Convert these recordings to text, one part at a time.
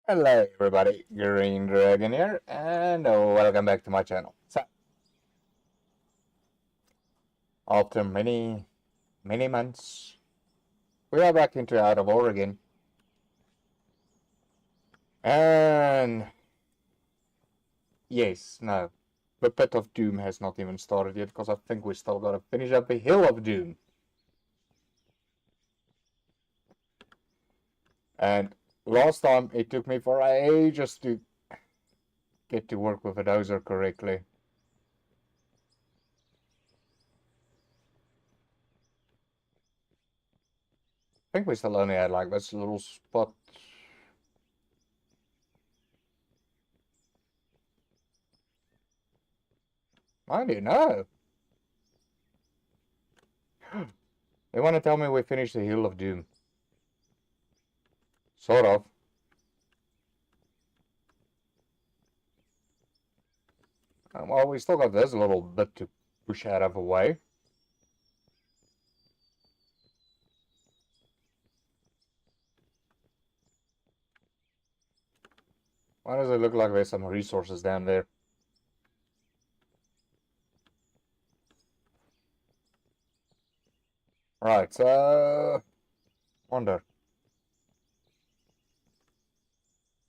Hello everybody, Green Dragon here, and welcome back to my channel. So, after many months, we are back into Out of Oregon. And, yes, no, the Pit of Doom has not even started yet, because I think we still gotta finish up the Hill of Doom. And last time, it took me for ages to get to work with a dozer correctly. I think we still only had like this little spot. I don't know. They want to tell me we finished the Hill of Doom. Sort of. Well, we still got this little bit to push out of the way. Why does it look like there's some resources down there? Right, wonder.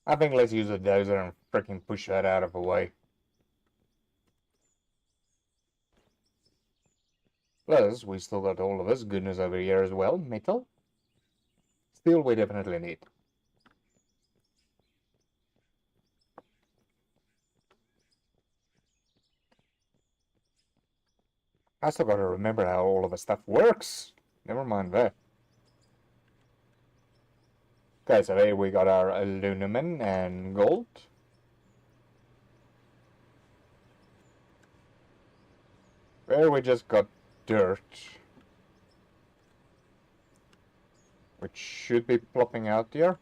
I think let's use a dozer and freaking push that out of the way. Plus, we still got all of this goodness over here as well. Metal. Steel we definitely need. I still gotta remember how all of the stuff works. Never mind that. Okay, so here we got our aluminum and gold. There we just got dirt. Which should be plopping out here.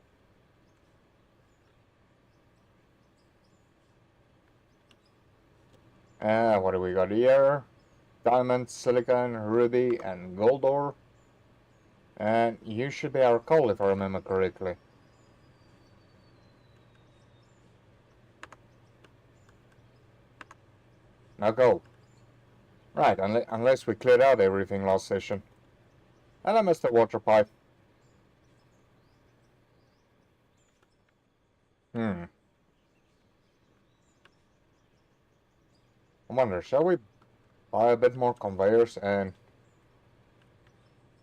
What do we got here? Diamond, silicon, ruby, and gold ore. And you should be our coal if I remember correctly. Now go. Right, unless we cleared out everything last session. And I missed the water pipe. I wonder, shall we buy a bit more conveyors and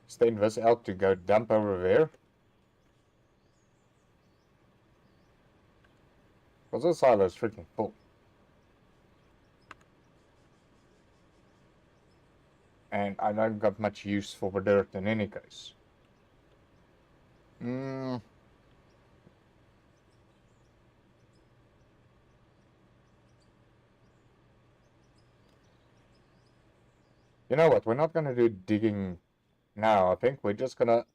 extend this out to go dump over there? Because this silo is freaking full. And I don't got much use for the dirt in any case. You know what, we're not gonna do digging now. I think we're just gonna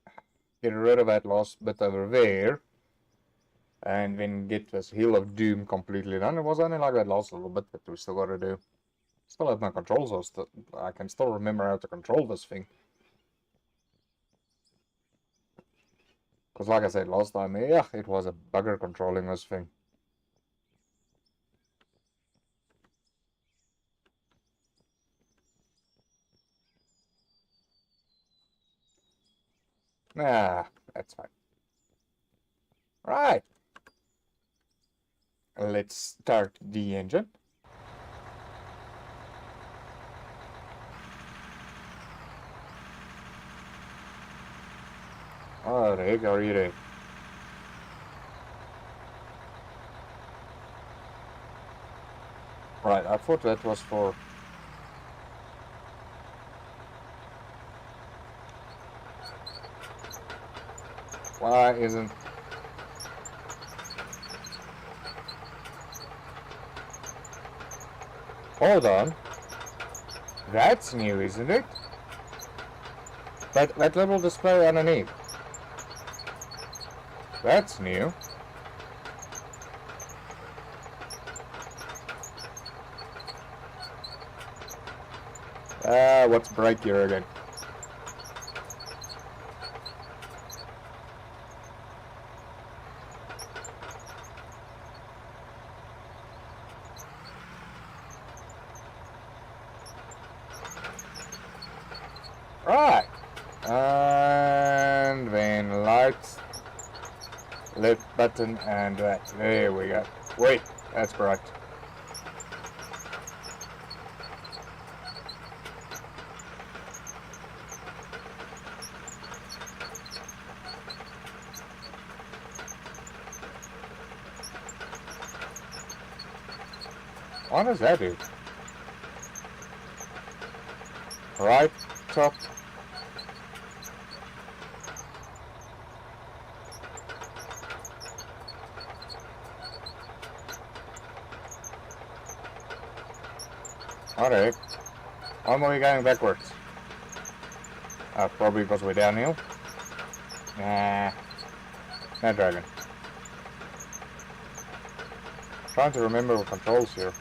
get rid of that last bit over there. And then get this Hill of Doom completely done. It was only like that last little bit that we still gotta do. Still have my controls, so I can still remember how to control this thing. Because like I said last time, yeah, it was a bugger controlling this thing. Nah, that's fine. Right. Let's start the engine. Oh, the heck are you there? Right, I thought that was for... Why isn't... Hold on. That's new, isn't it? That little display underneath. That's new. What's bright here again? Right. And then lights, left button, and that. There we go. Wait, that's correct. What does that do? Right top. Alright. Why am I going backwards? Probably because we're downhill. Nah. No dragon. Trying to remember the controls here.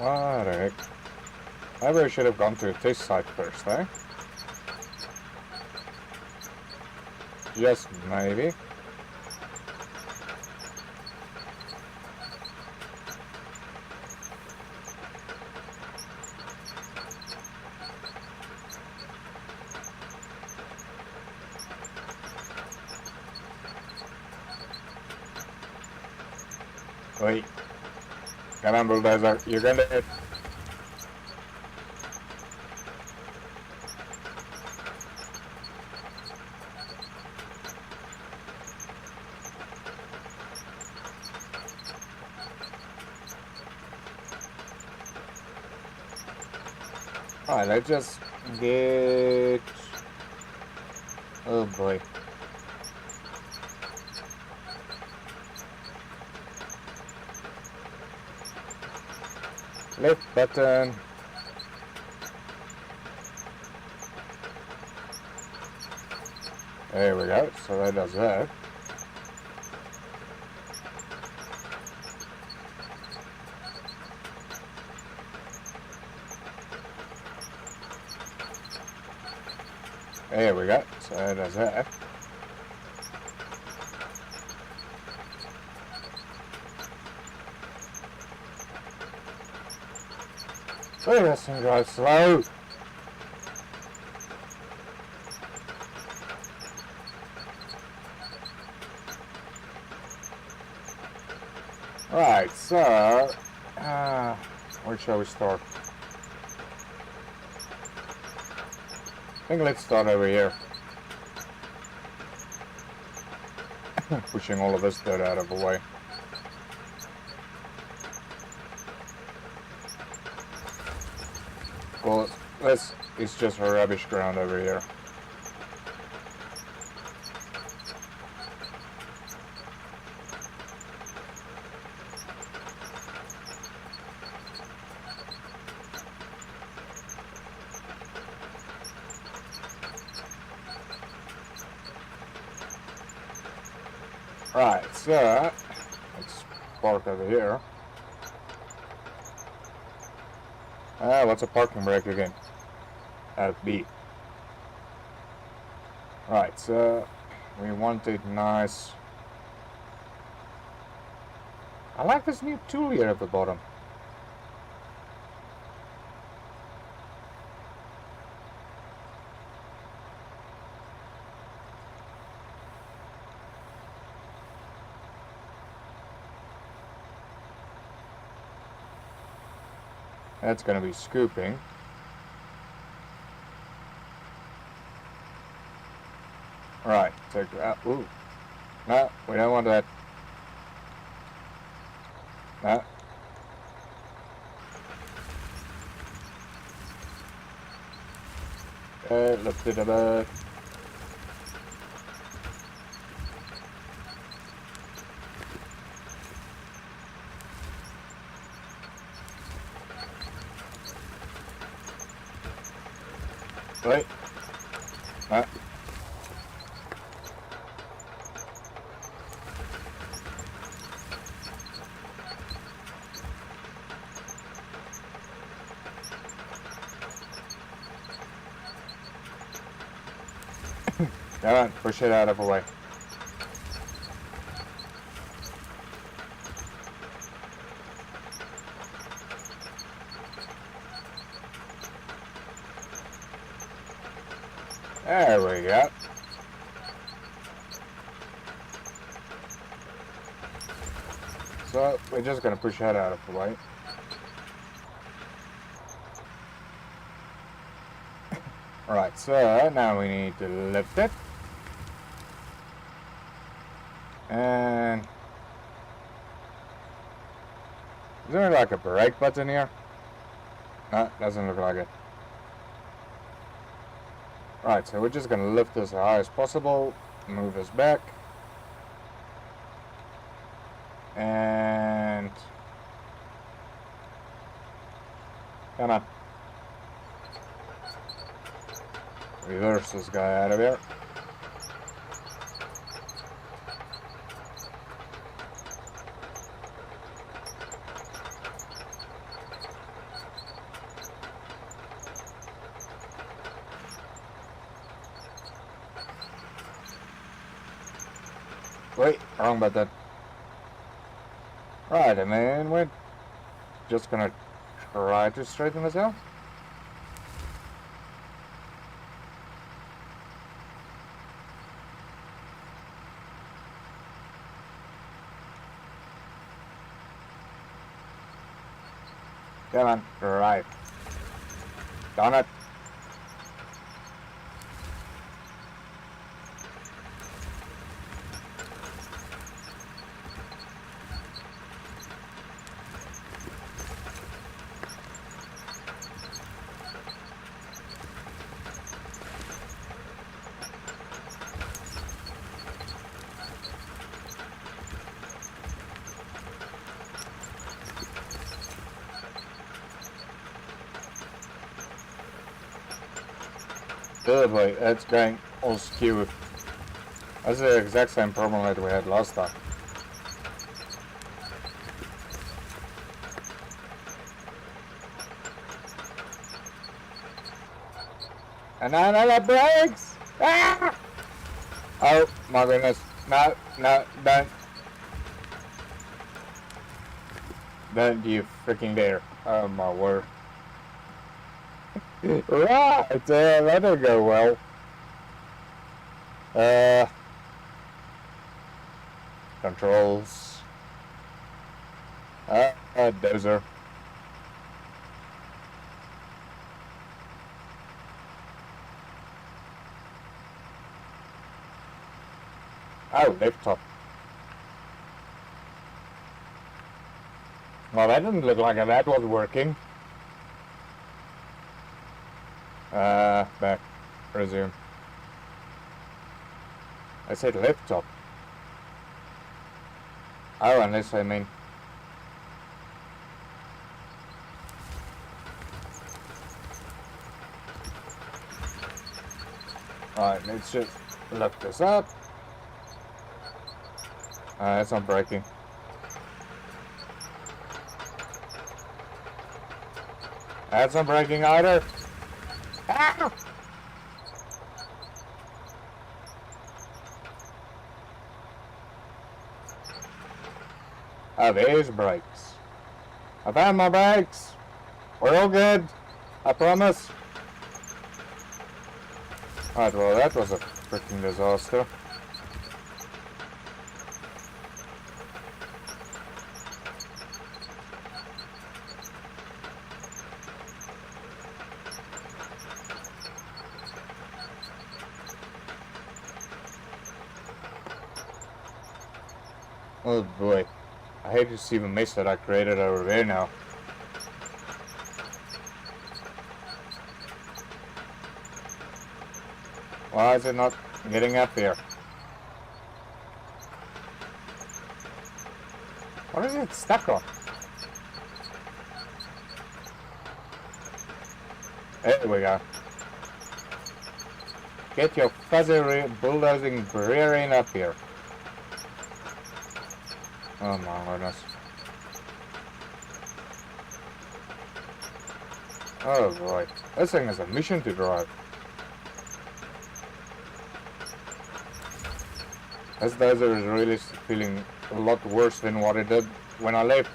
What the heck? Maybe I should have gone to a test site first, eh? Just maybe. Wait. Come on, bulldozer. You're gonna hit. Alright, let's just get... Oh boy. Left button. There we go, so that does that. There we go, so that does that. So this thing goes slow. Right, so where shall we start? I think let's start over here. Pushing all of this dirt out of the way. Well, this is just a rubbish ground over here. Right, so let's park over here. What's a parking brake again? B. Right, so we want it nice. I like this new tool here at the bottom. That's gonna be scooping. Right, take that. Ooh. No, we don't want that. No. Lift it above. Wait. No. Come on, push it out of the way. There we go. So we're just gonna push that out of the way. Alright, so now we need to lift it. And is there like a brake button here? No, doesn't look like it. Right, so we're just gonna lift this as high as possible, move this back. And come on. Reverse this guy out of here. Wait, wrong button. Right, and then we're just gonna try to straighten this out. Come on, right. Done it. Oh boy, that's going all skewed. That's the exact same problem that we had last time. And another brakes! Ah! Oh my goodness. No, no, don't. Don't you freaking dare. Oh my word. Right, that'll go well. Controls. Dozer. Oh, laptop. Well, that didn't look like that was working. Back. Resume. I said laptop. Oh, unless I mean... Alright, let's just look this up. It's not breaking. That's not breaking either. Ah! Oh, there's brakes. I found my brakes. We're all good. I promise. Alright, well, that was a freaking disaster. Oh boy. I hate to see the mess that I created over there now. Why is it not getting up here? What is it stuck on? There we go. Get your fuzzy bulldozing rear end up here. Oh my goodness. Oh boy. This thing is a mission to drive. This dozer is really feeling a lot worse than what it did when I left.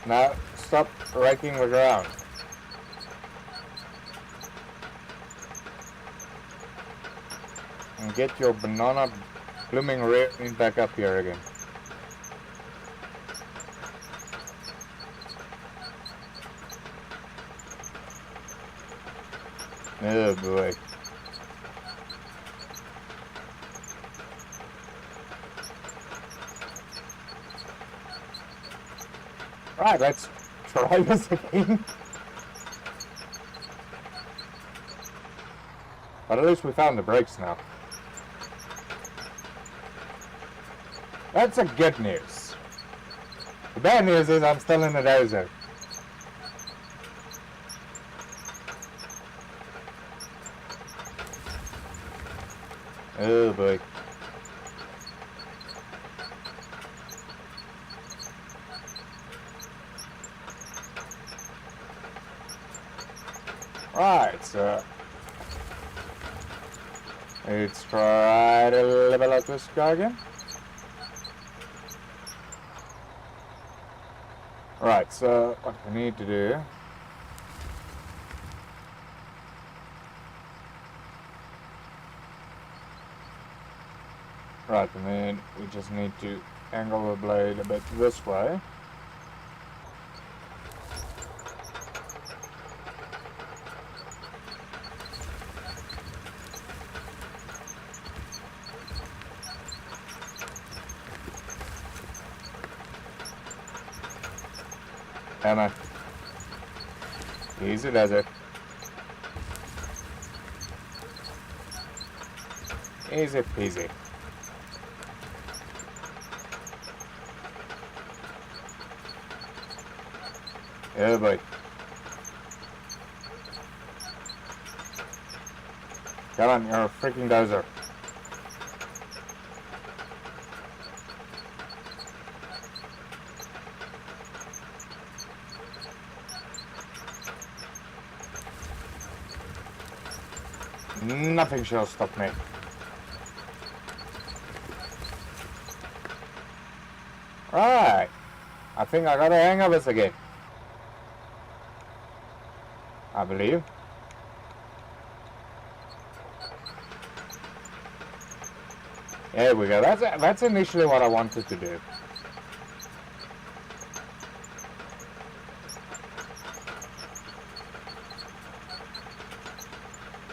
Now, stop raking the ground. And get your banana blooming rear end back up here again. Oh boy. Right, let's try this again. But at least we found the brakes now. That's a good news. The bad news is I'm still in the dozer. Oh boy. Right, so let's try to level out this guy again. Right, so what we need to do. Right, and then we just need to angle the blade a bit this way. Come on. Easy does it. Easy peasy. Oh boy. Come on, you're a freaking dozer. Nothing shall stop me. Right. I think I got a hang of this again. I believe. There we go. That's initially what I wanted to do.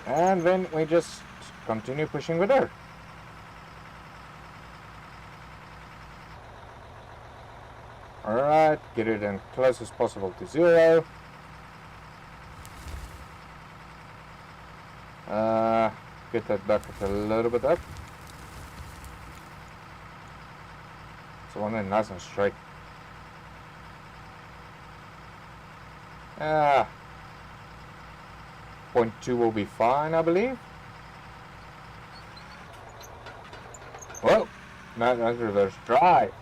And then we just continue pushing with her. Alright, get it as close as possible to 0. Get that bucket a little bit up. So one then nice and straight. 0.2 will be fine, I believe. Well, that's reverse drive.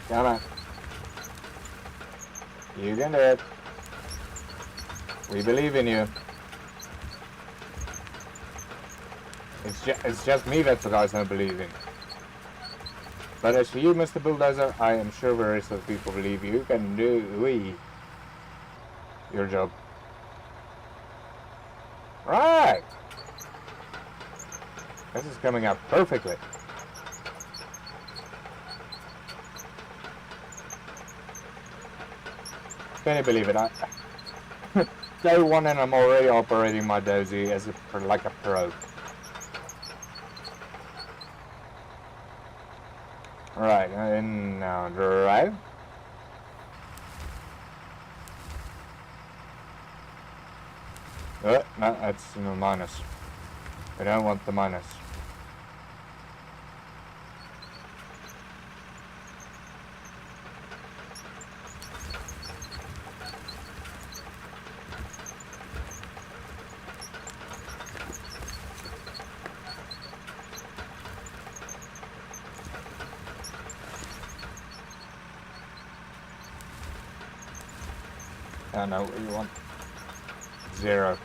Come on. You can do it. We believe in you. It's just me that the guys don't believe in. But as for you, Mr. Bulldozer, I am sure the rest of the people believe you can do your job. Right. This is coming out perfectly. Can you believe it? Day 1 and I'm already operating my dozy as like a pro. Right, and now drive. Oh, no, that's the minus. We don't want the minus. Oh no, we want 0.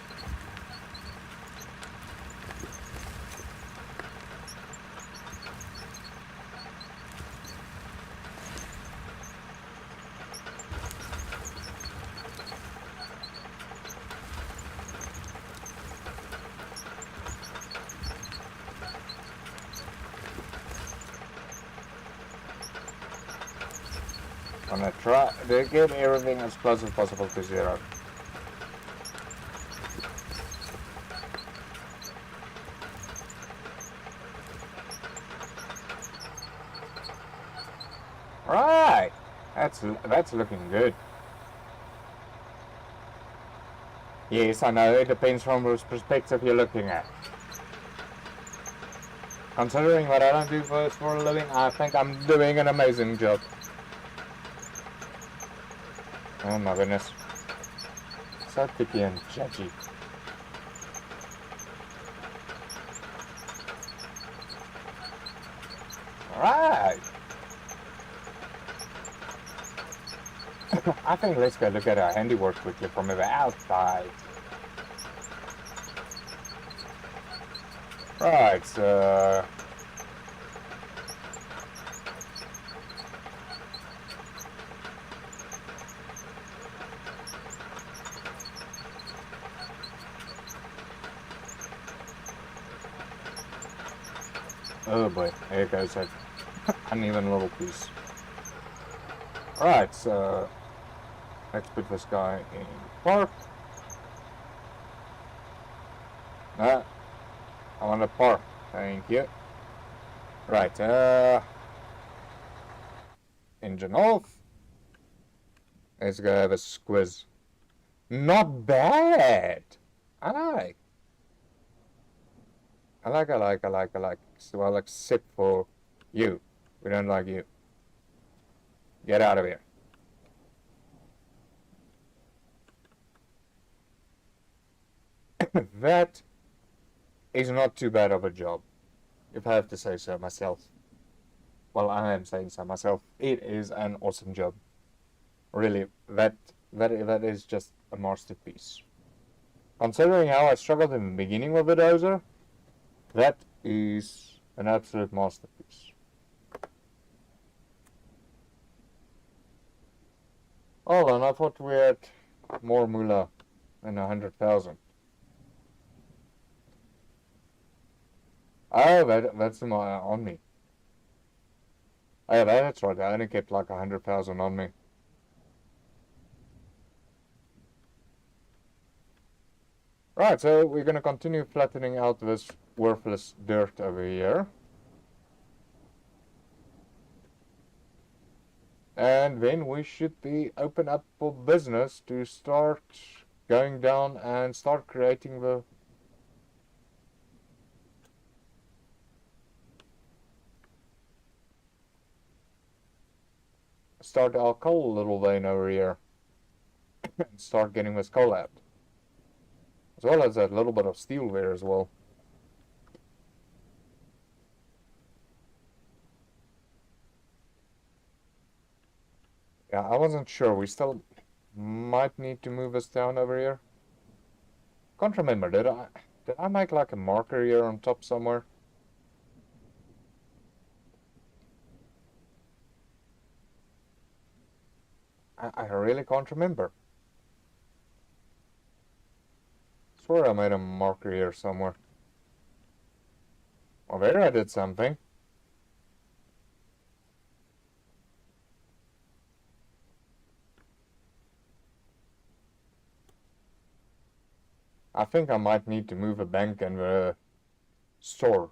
I'm gonna try to get everything as close as possible to 0. Right, that's looking good. Yes, I know, it depends from which perspective you're looking at. Considering what I don't do for a living, I think I'm doing an amazing job. Oh my goodness. So picky and judgy. Alright. I think let's go look at our handiwork quickly from the outside. Right, so... oh boy, there goes that uneven little piece. Right, so... let's put this guy in park. No, I want to park. Thank you. Right, engine off. Let's go have a squiz. Not bad. I like. I like. Well, except for you. We don't like you. Get out of here. That is not too bad of a job, if I have to say so myself. Well, I am saying so myself. It is an awesome job. Really, that is just a masterpiece. Considering how I struggled in the beginning with the dozer, that is an absolute masterpiece. Oh, and I thought we had more moolah than 100,000. Oh, that's on me. Oh, yeah, that's right. I only kept like 100,000 on me. Right, so we're going to continue flattening out this worthless dirt over here. And then we should be open up for business to start going down and start creating the... start our coal little vein over here. And start getting this coal out. As well as that little bit of steel there as well. Yeah, I wasn't sure. We still might need to move us down over here. Can't remember. Did I make like a marker here on top somewhere? I really can't remember. Swear I made a marker here somewhere. Well, there I did something. I think I might need to move a bank and a store.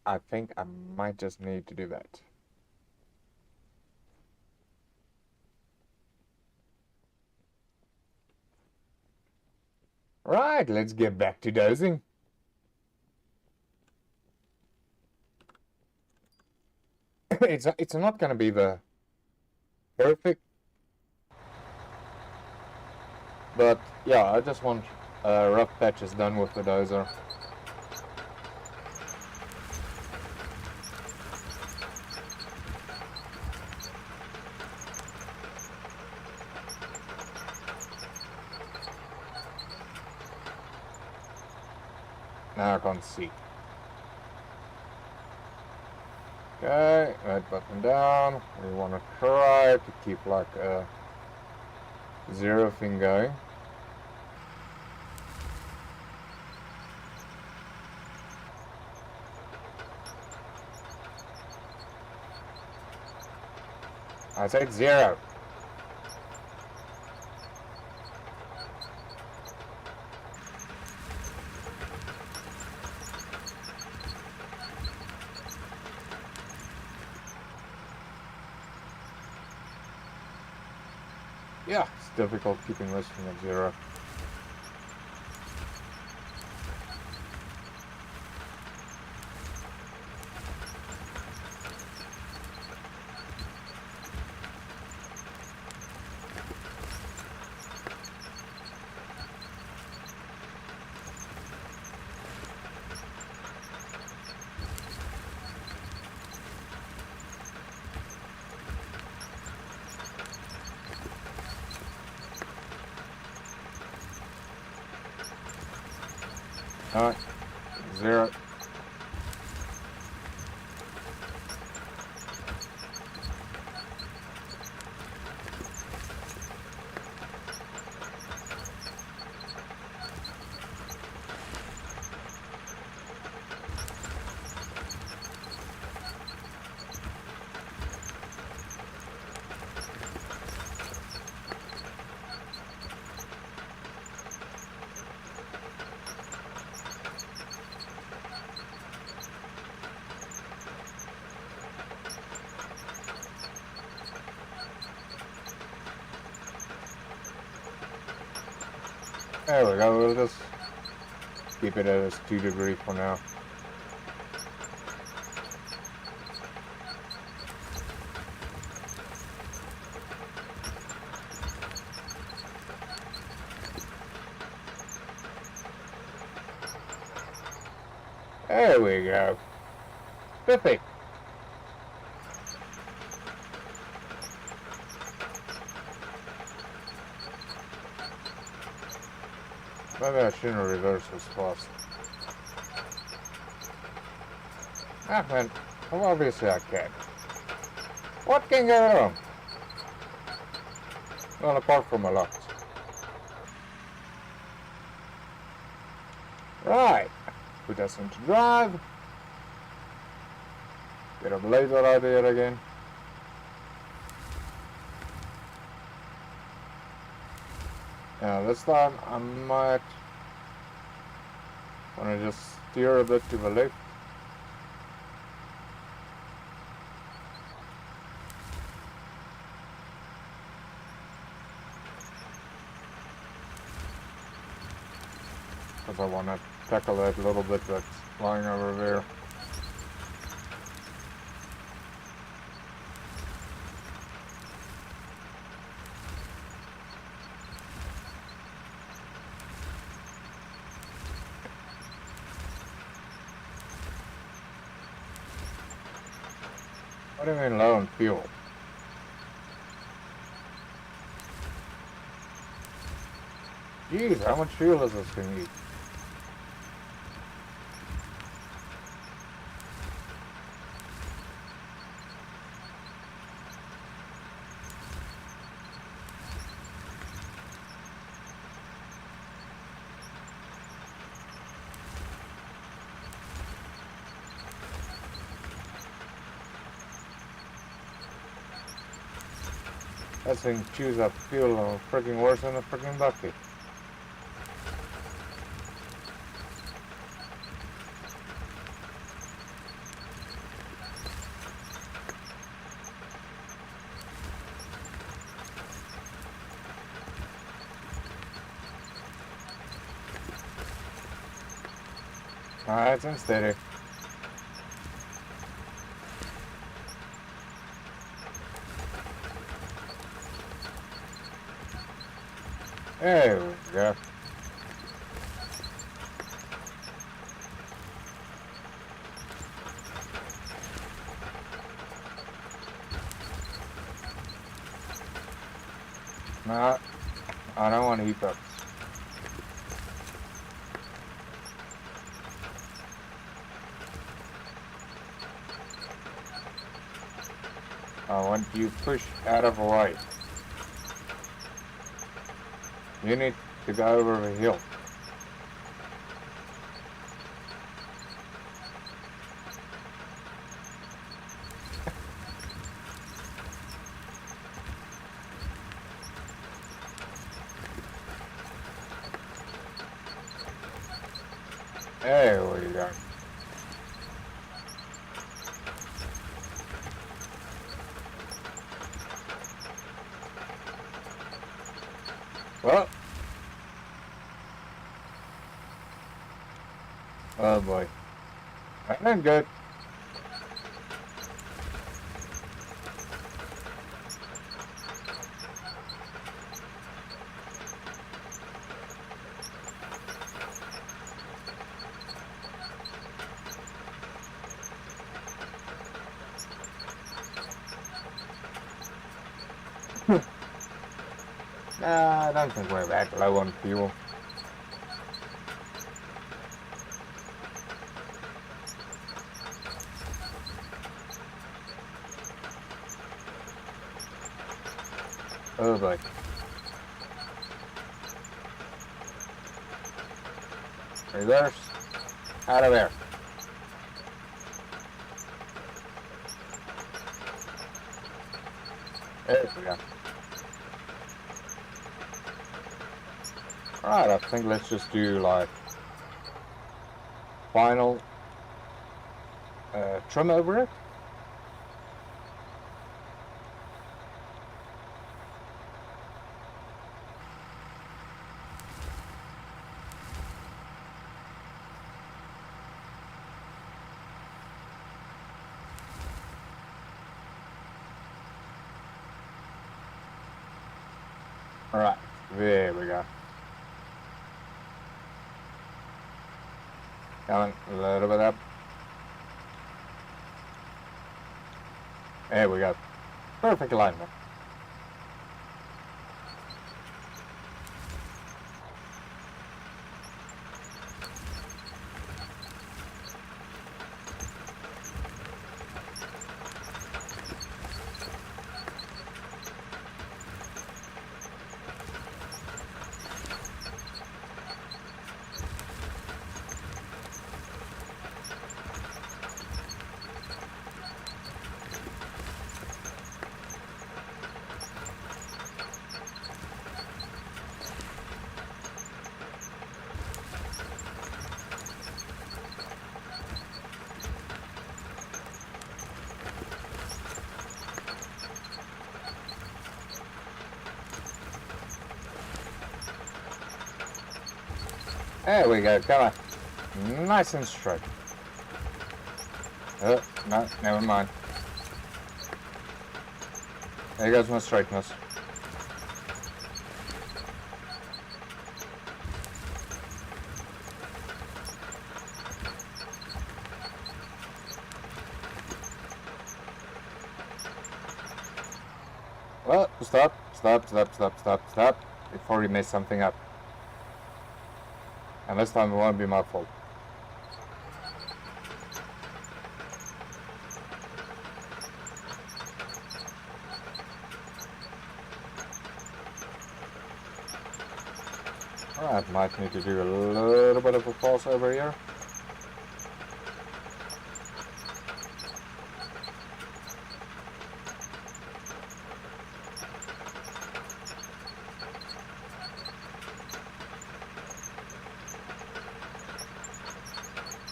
I think I might just need to do that. Right, let's get back to dozing. It's not gonna be the perfect, but yeah, I just want rough patches done with the dozer. Now I can't see. Okay, right button down. We want to try to keep like a 0 thing going. I said 0. Yeah, it's difficult keeping this thing at 0. Alright, 0. There we go, we'll just keep it at 2 degrees for now. There we go. Perfect. Maybe I shouldn't reverse this fast. Ah man, well obviously I can. What can go wrong? Well, apart from a lot. Right, put us into drive. Get a blazer out here again. Now this time I might want to just steer a bit to the left. Because I want to tackle that little bit that's lying over there. What do you mean low on fuel? Jeez, how much fuel is this thing eat? That thing chews up fuel freaking worse than a freaking bucket. Alright, it's steady. There we go. Nah, I don't want to eat that. I want you pushed out of the way. You need to go over the hill. There we go. Well. Oh boy. I'm good. Nah, I don't think we're that low on fuel. Oh boy. Reverse. Out of there. There we go. Alright, I think let's just do like final trim over it. Alright, there we go. Coming a little bit up. There we go. Perfect alignment. There we go, come on. Nice and straight. Oh, no, never mind. There goes my straightness. Well, stop, before you mess something up. And this time it won't be my fault. Alright, might need to do a little bit of a pause over here.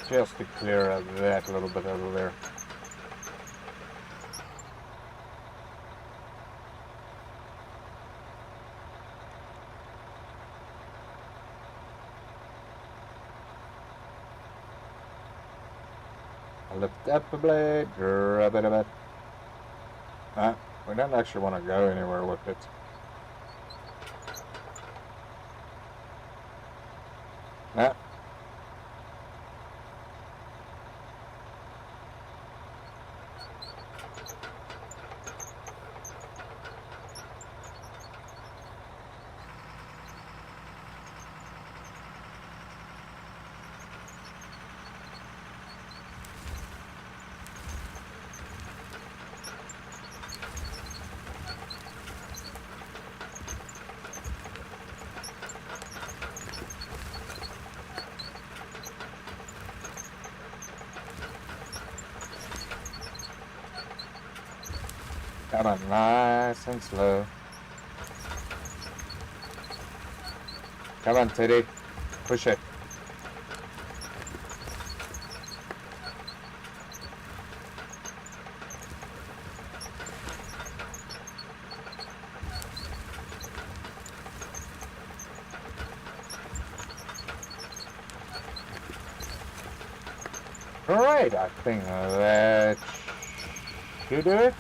Just to clear that little bit over there. Lift up the blade, grab it a bit. We don't actually want to go anywhere with it. Nah. Come on, nice and slow. Come on, Teddy. Push it. Alright, I think that should do it.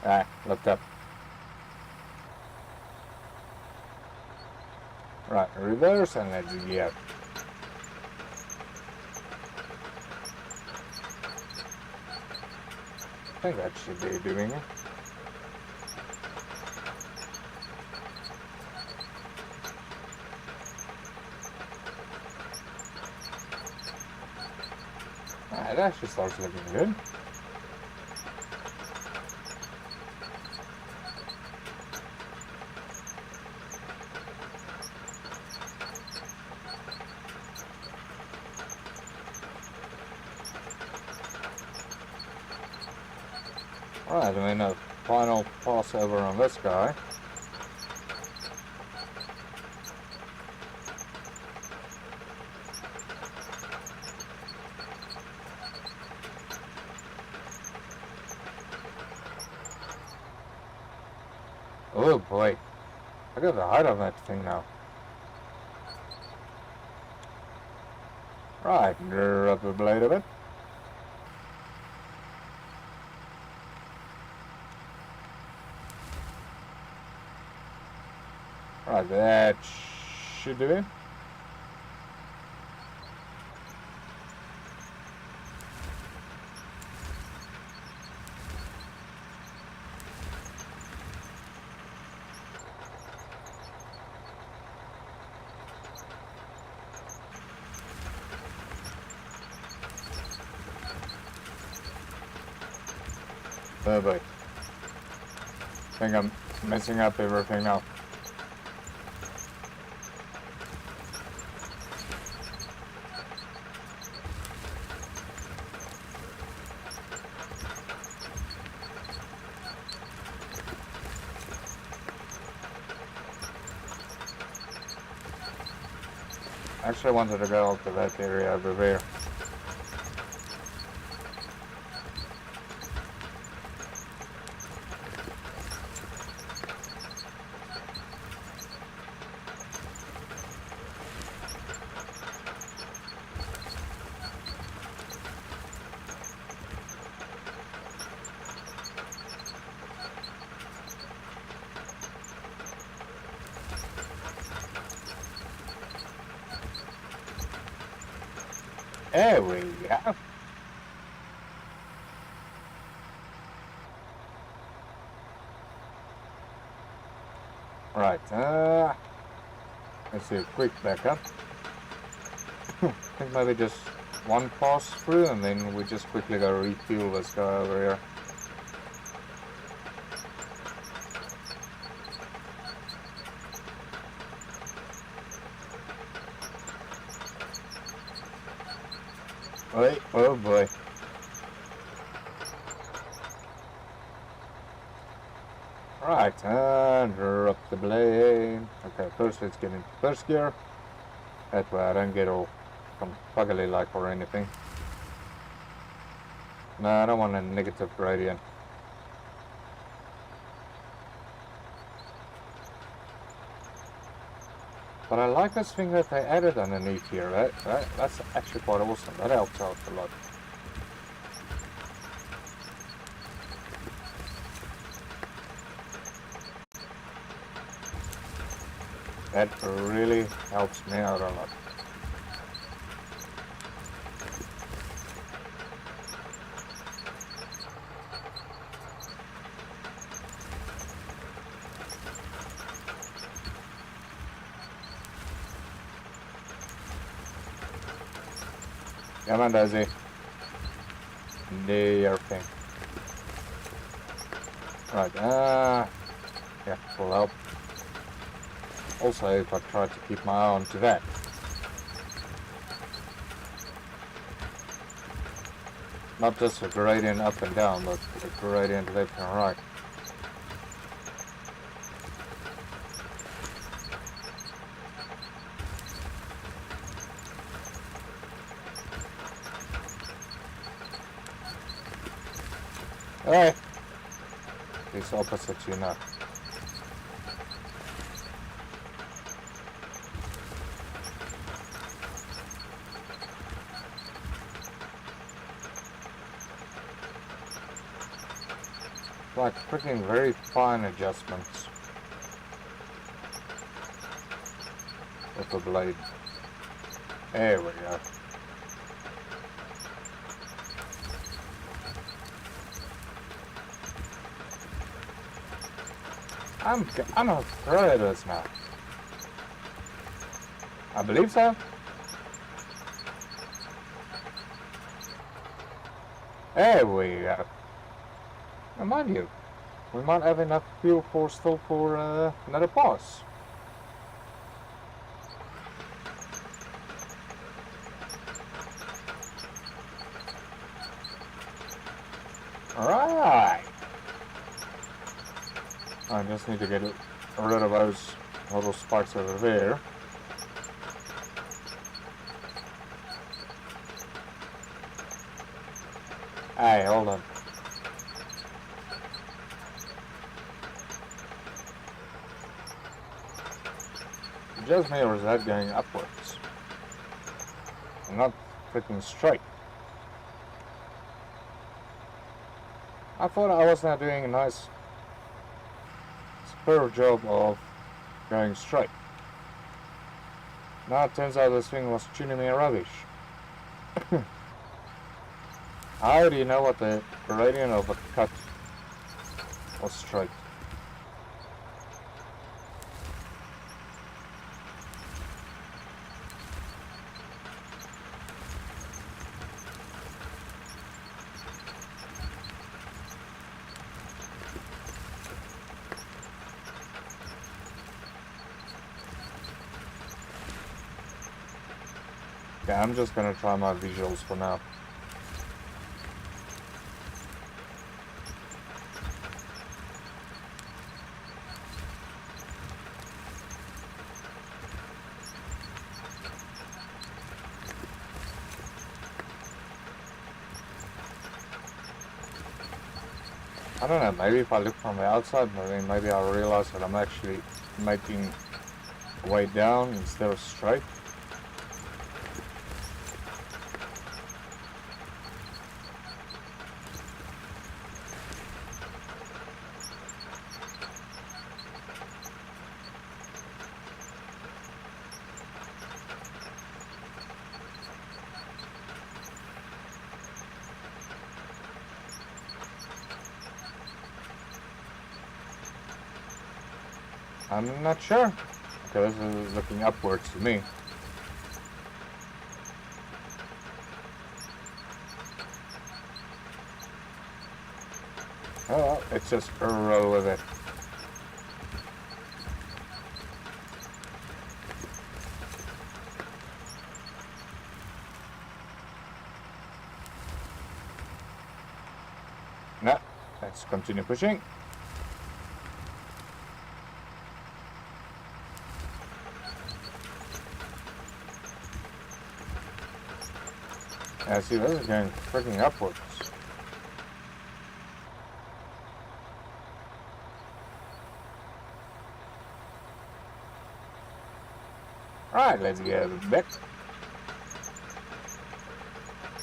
Ah, looked up. Right, reverse and let's go. I think that should be doing it. Ah, it actually starts looking good. Alright, I mean a final pass over on this guy. Oh boy, I got the height on that thing now. Right, drop the blade a bit. Right, that should do it. Oh boy. I think I'm messing up everything now. Actually, I wanted to go up to that area over there. There we go. Right, let's do a quick backup. I think maybe just one pass through and then we just quickly go refuel this guy over here. Wait, oh boy. Right, drop the blade. Okay, first let's get into first gear. That way I don't get all fuggly like or anything. No, I don't want a negative gradient. But I like this thing that they added underneath here. That's actually quite awesome. That helps out a lot. That really helps me out a lot. Come on, Daisy. Do your thing. Right, yeah, will help. Also, if I try to keep my eye on to that. Not just a gradient up and down, but a gradient left and right. Hey! These opposites, you know. Like freaking very fine adjustments with the blade. There we go. I'm gonna throw this now. I believe so. There we go. Now mind you, we might have enough fuel for still for another pass. Alright. I just need to get rid of those little sparks over there. Hey, hold on. Just me, or is that going upwards? I'm not freaking straight. I thought I was now doing a nice superb job of going straight. Now it turns out this thing was tuning me rubbish. How do you know what the gradient of a cut was straight? Yeah, I'm just gonna try my visuals for now. I don't know, maybe if I look from the outside, maybe I'll realize that I'm actually making way down instead of straight. I'm not sure, because this is looking upwards to me. Oh, well, it's just roll with it. No, let's continue pushing. Yeah, see, this is going freaking upwards. Alright, let's get back.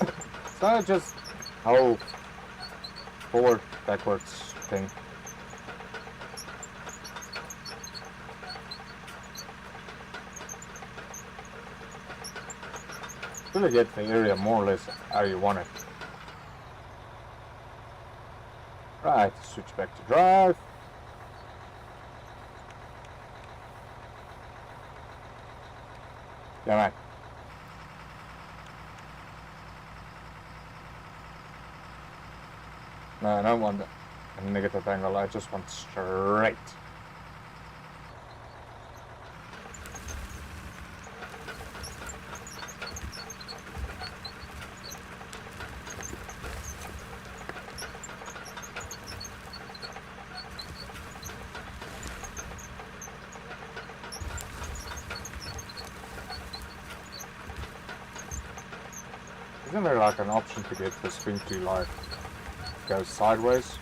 It's not just whole forward, backwards thing. Really get the area more or less how you want it. Right, switch back to drive. Come on. No, I don't want a negative angle, I just want straight. Isn't there like an option to get this thing to like go sideways?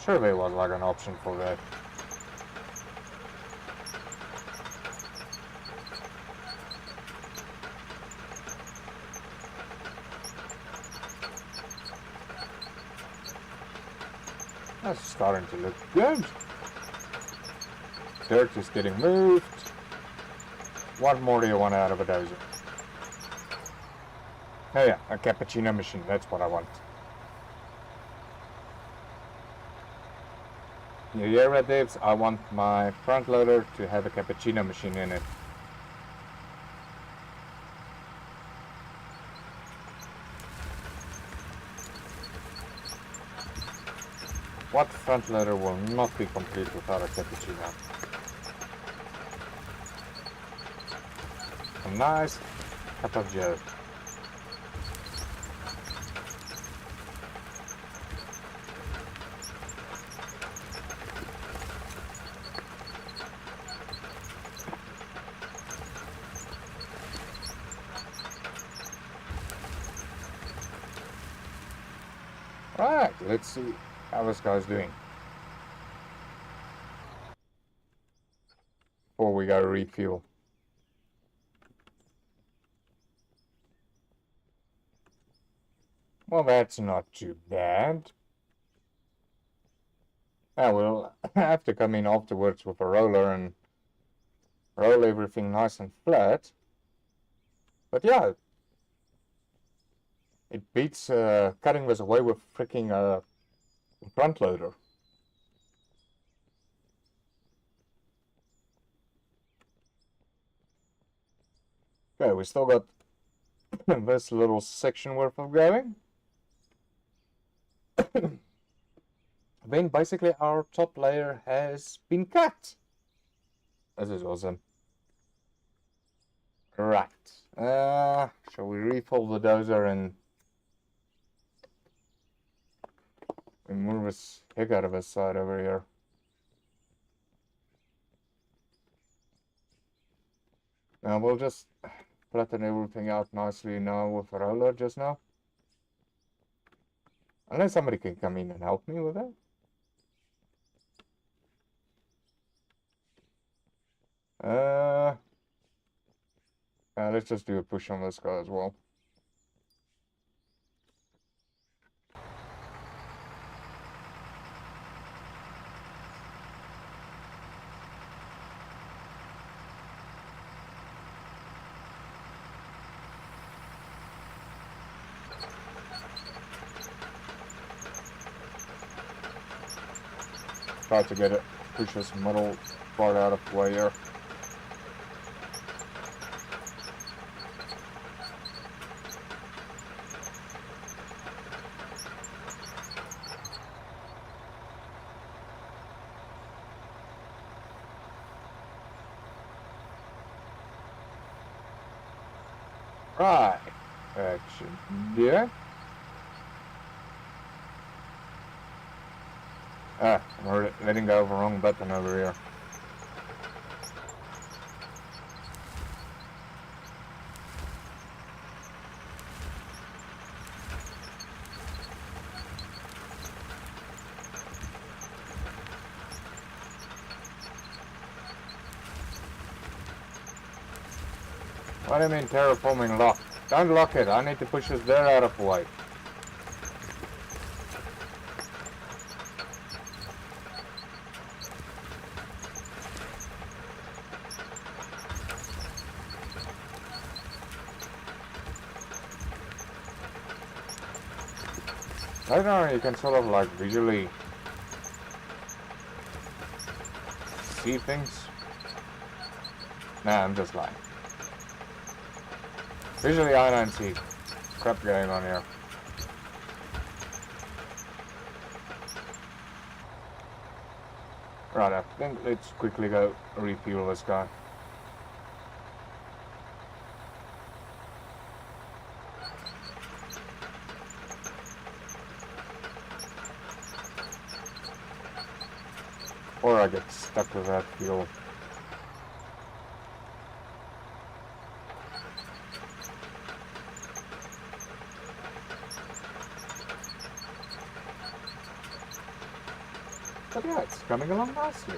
Sure there was like an option for that. That's starting to look good. Dirt is getting moved. What more do you want out of a dozer? Oh yeah, a cappuccino machine, that's what I want. You hear that, Devs? I want my front loader to have a cappuccino machine in it. What front loader will not be complete without a cappuccino? A nice cup of joe. Right, let's see how this guy's doing before we go refuel. Well, that's not too bad. I will have to come in afterwards with a roller and roll everything nice and flat. But yeah, it beats cutting this away with freaking front loader. Okay, we still got this little section worth of going. Then basically our top layer has been cut. This is awesome. Right. Shall we refill the dozer and move this heck out of his side over here? Now we'll just flatten everything out nicely now with a roller just now. Unless somebody can come in and help me with that. Let's just do a push on this guy as well. Try to get it, push this middle part out of the way here. Right, action, yeah. I'm letting go of the wrong button over here. What do you mean terraforming lock? Don't lock it, I need to push this there out of the way. I don't know, you can sort of like visually see things. Nah, I'm just lying. Visually I don't see crap going on here. Right, I think let's quickly go refuel this guy. before I get stuck with that fuel. But yeah, it's coming along nicely.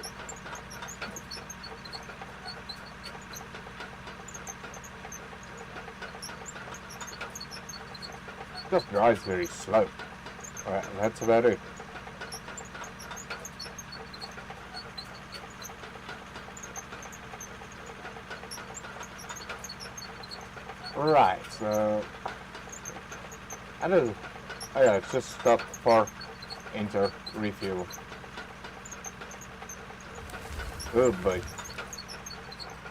Just drives very slow. Alright, that's about it. Right, so I don't know. Oh yeah, it's just stop for enter refuel. Oh boy.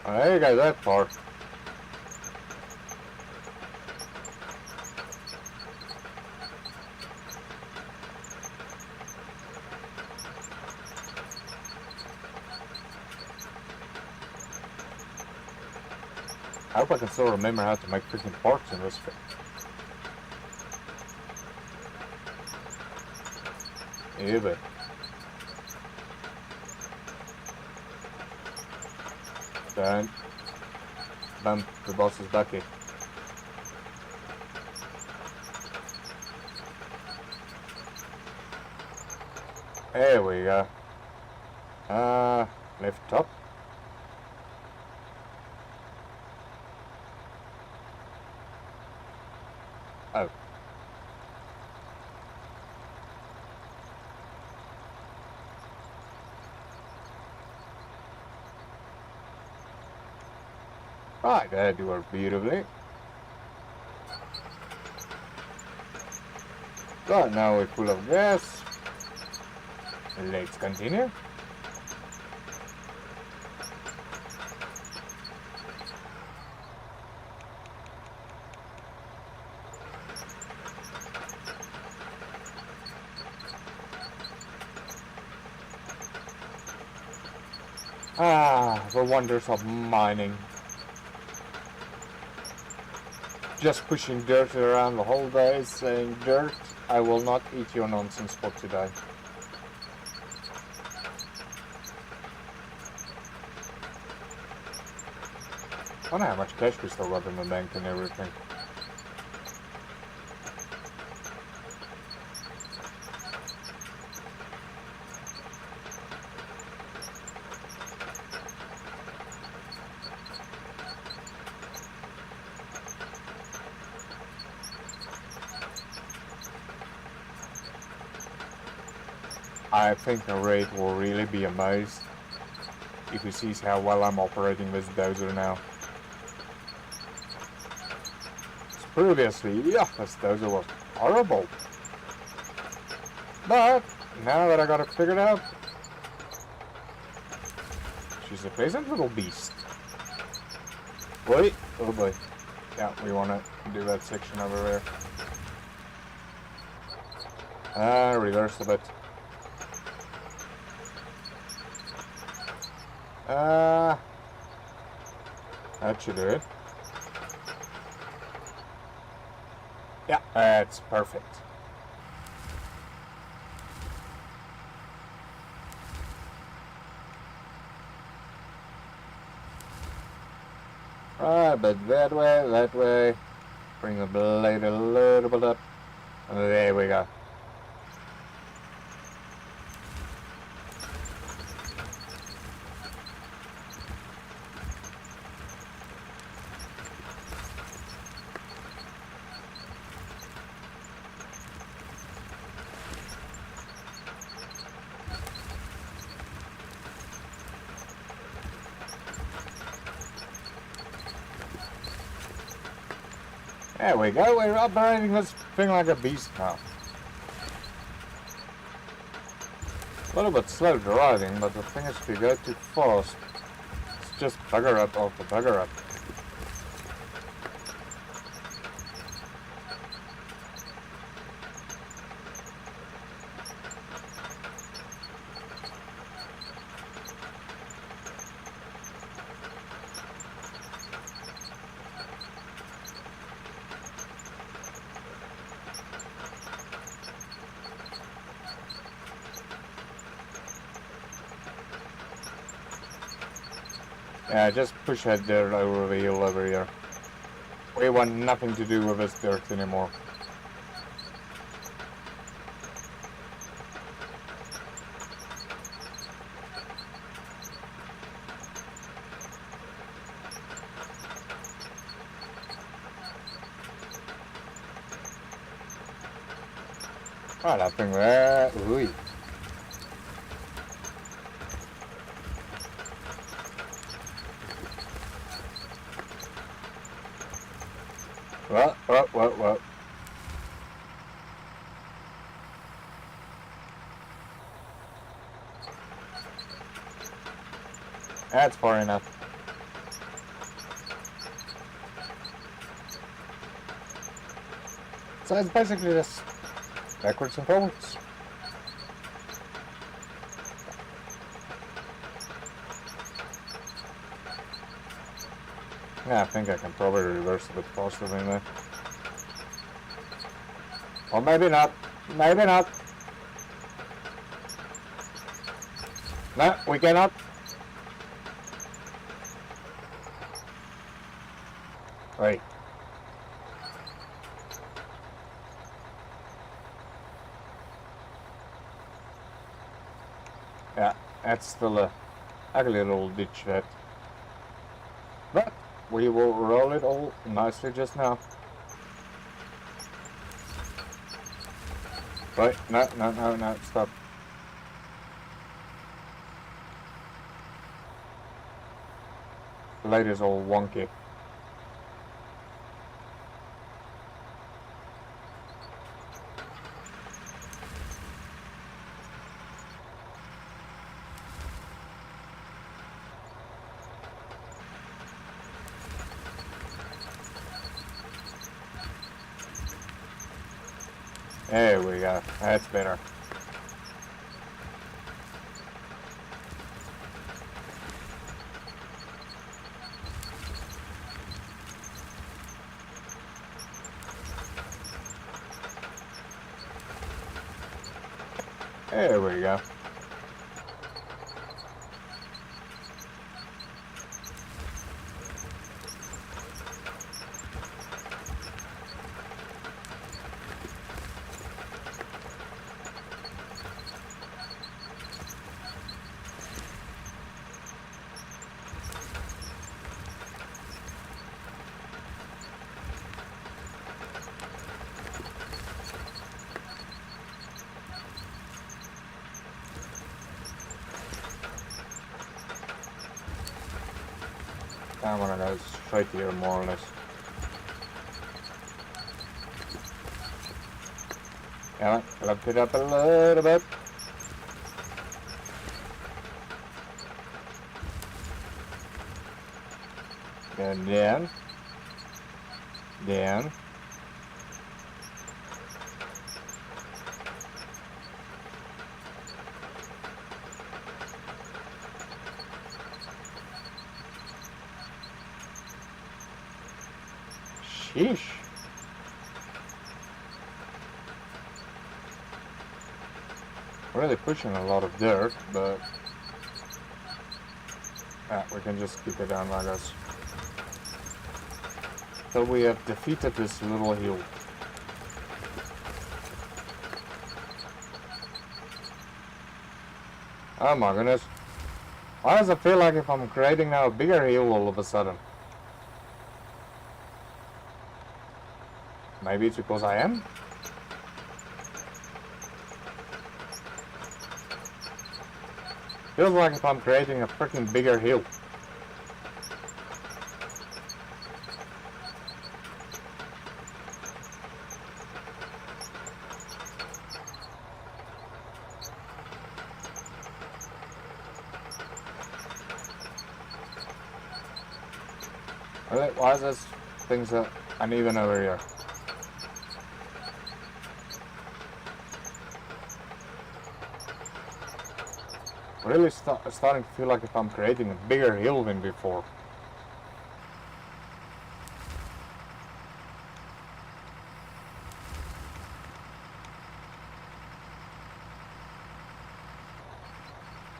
Oh, there you go, that part. I hope I can still remember how to make freaking parts in this thing. Yeah, but don't bump the boss's bucket. There we go. Left top. Oh. Right, that worked beautifully. So now we're full of gas. Let's continue. Ah, the wonders of mining. Just pushing dirt around the whole day, saying, "Dirt, I will not eat your nonsense for today." I wonder how much cash we still got in the bank and everything. I think the raid will really be amazed if he sees how well I'm operating this dozer now. Previously, yeah, this dozer was horrible. But now that I got it figured out, she's a pleasant little beast. Wait, oh boy. Yeah, we want to do that section over there. Reverse a bit. That should do it. Yeah, that's perfect. Right, but that way. Bring the blade a little bit up. And there we go. There we go, we're operating this thing like a beast now. A little bit slow driving, but the thing is, if you go too fast, it's just bugger up after bugger up. Yeah, just push that dirt over the hill over here. We want nothing to do with this dirt anymore. Ah, nothing there. Ooh. Well. That's far enough. So it's basically just backwards and forwards. Yeah, I think I can probably reverse a bit faster than that. Or maybe not. Maybe not. No, we cannot. Wait. Yeah, that's still a ugly little ditch that. But we will roll it all nicely just now. Right, no, stop. The light is all wonky. There we go, that's better. There we go. I'm gonna go straight here more or less. Yeah, lift it up a little bit. And down. Down. Sheesh. Really pushing a lot of dirt, but we can just keep it down like this. So we have defeated this little hill. Oh my goodness. Why does it feel like if I'm creating now a bigger hill all of a sudden? Maybe it's because I am? Feels like if I'm creating a freaking bigger hill. Why is this thing so uneven over here? Really starting to feel like if I'm creating a bigger hill than before.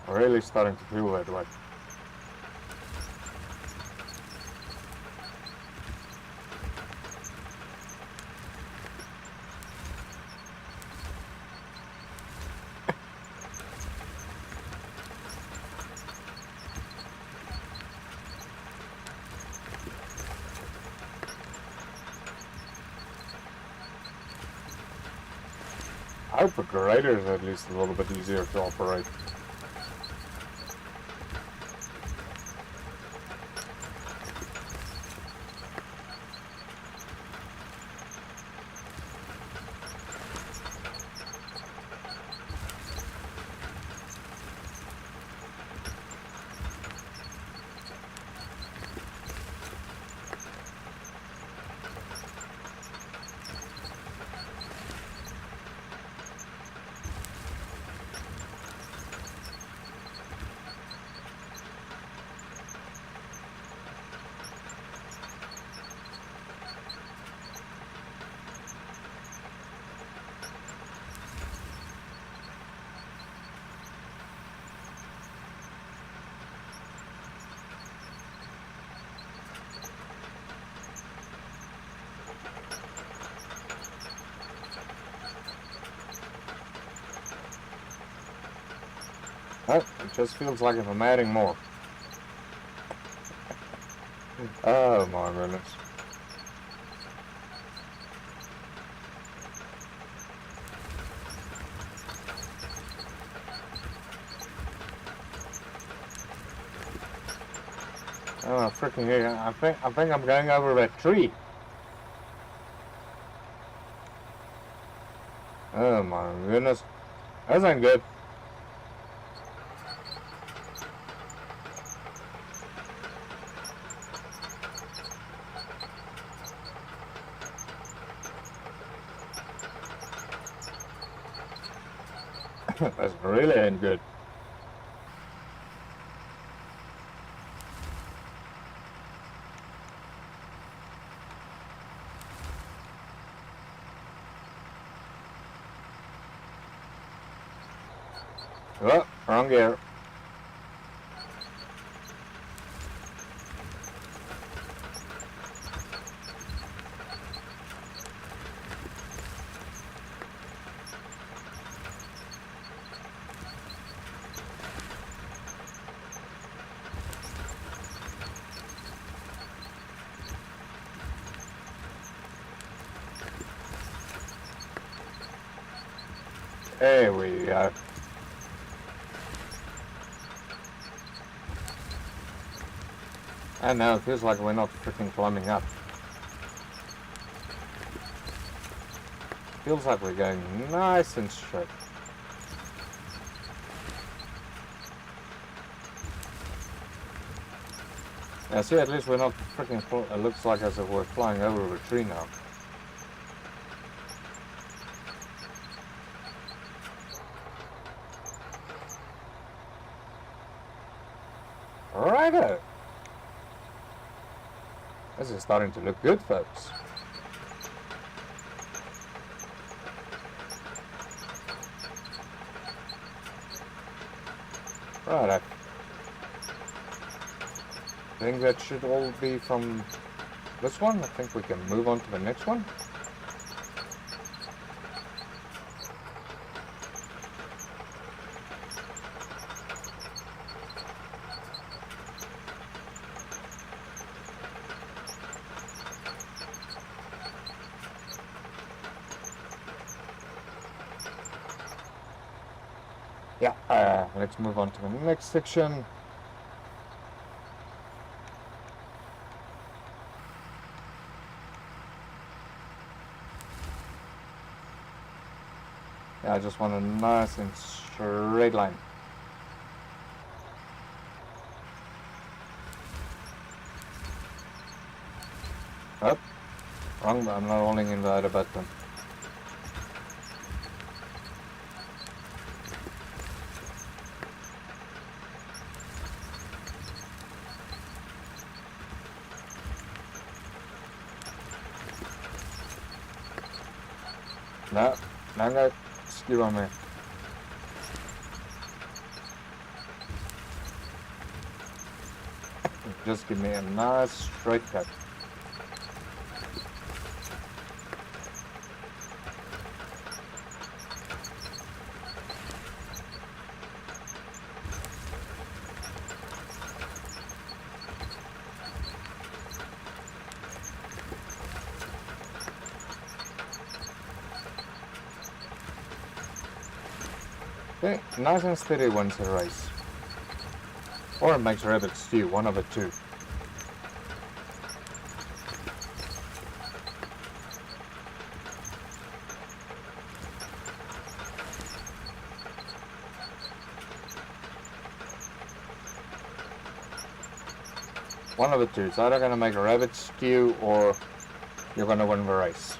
Really starting to feel that way. I hope the grader is at least a little bit easier to operate. Oh, it just feels like if I'm adding more. Oh my goodness. Oh freaking yeah, I think I'm going over that tree. Oh my goodness. That ain't good. That's really ain't good. Oh, wrong gear. There we go. And now it feels like we're not freaking climbing up. Feels like we're going nice and straight. Now see, at least we're not freaking, it looks like as if we're flying over a tree now. Righto! This is starting to look good, folks. Right, I think that should all be from this one. I think we can move on to the next one. Yeah, let's move on to the next section. Yeah, I just want a nice and straight line. Up. Wrong, I'm not holding in the other button. No, no, skew on me. Just give me a nice straight cut. Okay, nice and steady wins the race. Or it makes rabbit stew, one of the two. One of the two. It's either gonna make a rabbit stew or you're gonna win the race.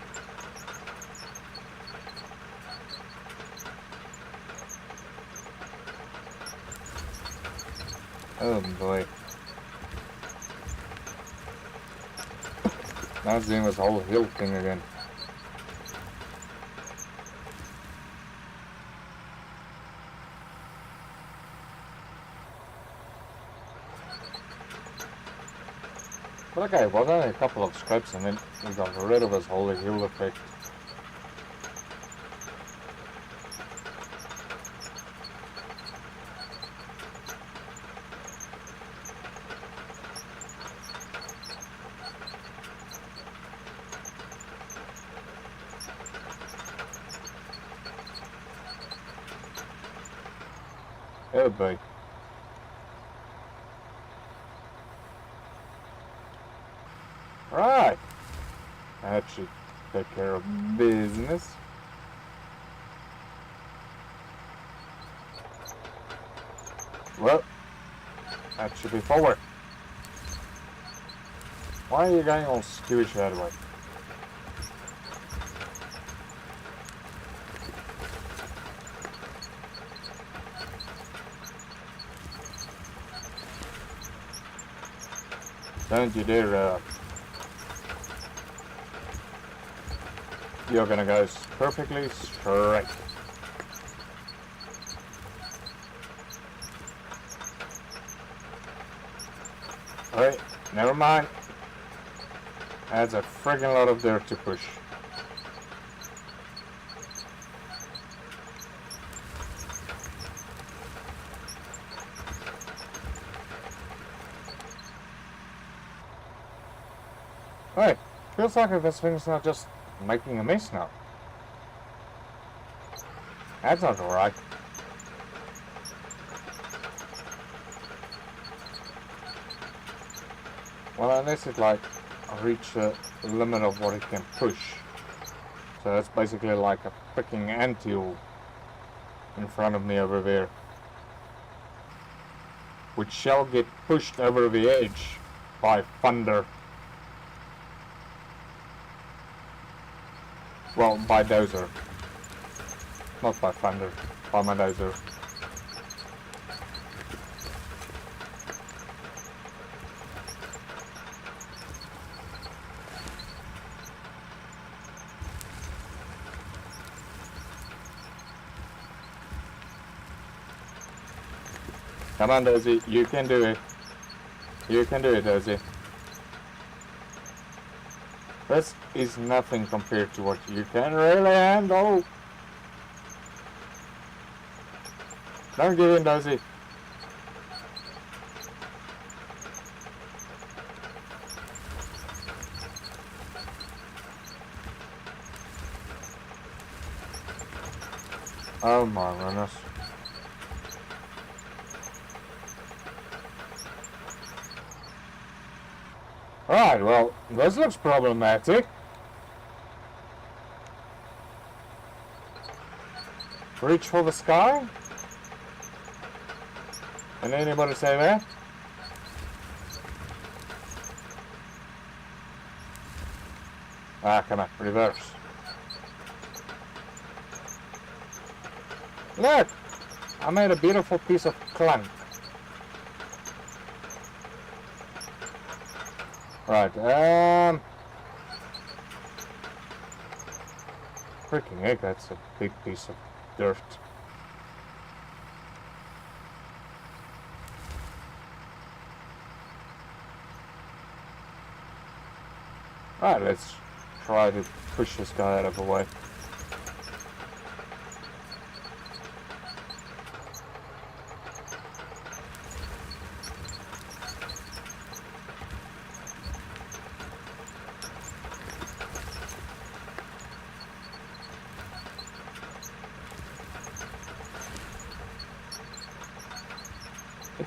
Oh boy. Now it's doing this whole hill thing again. But okay, well, only a couple of scraps and then we got rid of this whole hill effect. Oh boy. Right. That should take care of business. Well, that should be forward. Why are you going all skewish that way? Don't you dare, you're gonna go perfectly straight. Alright, never mind. That's a freaking lot of dirt to push. Alright, feels like this thing's not just making a mess now. That's not right. Well, unless it like reach the limit of what it can push. So that's basically like a freaking anthill in front of me over there, which shall get pushed over the edge by thunder. Well, by dozer. Not by thunder, by my dozer. Come on, Dozy, you can do it. You can do it, Dozy. This is nothing compared to what you can really handle. Don't give in, Dozy. Oh my goodness. Alright, well, this looks problematic. Reach for the sky? Can anybody say that? Ah, come on, reverse. Look! I made a beautiful piece of clank. Right, freaking heck, that's a big piece of dirt. Right, let's try to push this guy out of the way.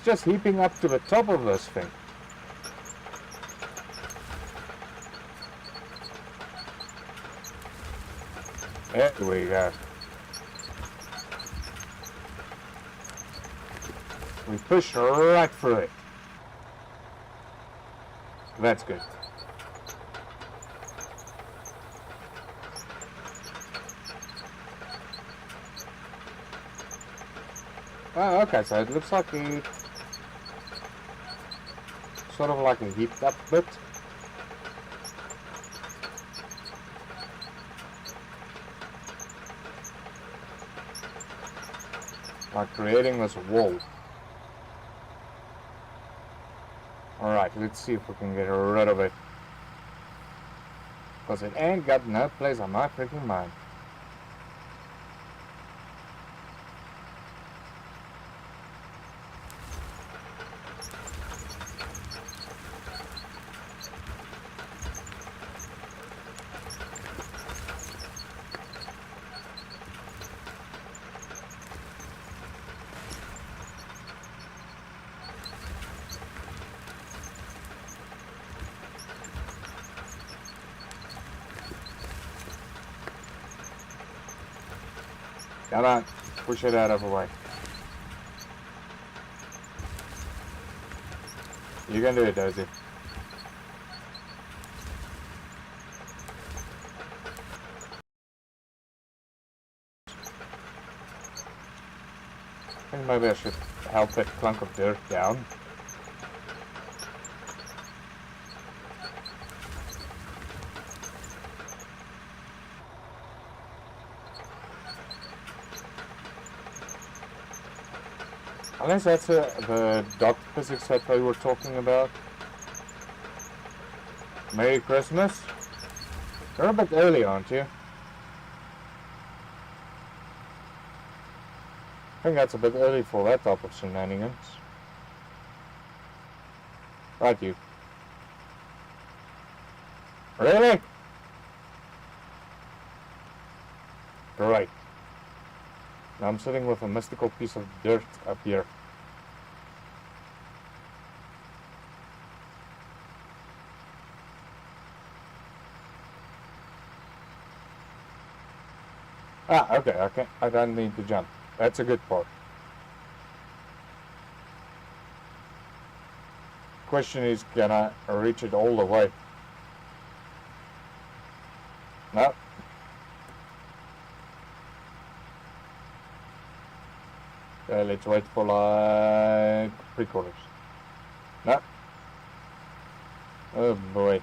just heaping up to the top of this thing. There we go. We push right through it. That's good. Oh, okay, so it looks like a sort of like a heaped up bit. Like creating this wall. Alright, let's see if we can get rid of it. Because it ain't got no place on my freaking mind. Come on, push it out of the way. You can do it, Daisy. I think maybe I should help that clunk of dirt down. Unless that's the dot physics that they were talking about. Merry Christmas. You're a bit early, aren't you? I think that's a bit early for that type of shenanigans. Right, you. Really? Great. Now I'm sitting with a mystical piece of dirt up here. Ah, okay, I don't need to jump. That's a good part. Question is, can I reach it all the way? No. Okay, let's wait for like 3/4. No. Oh boy.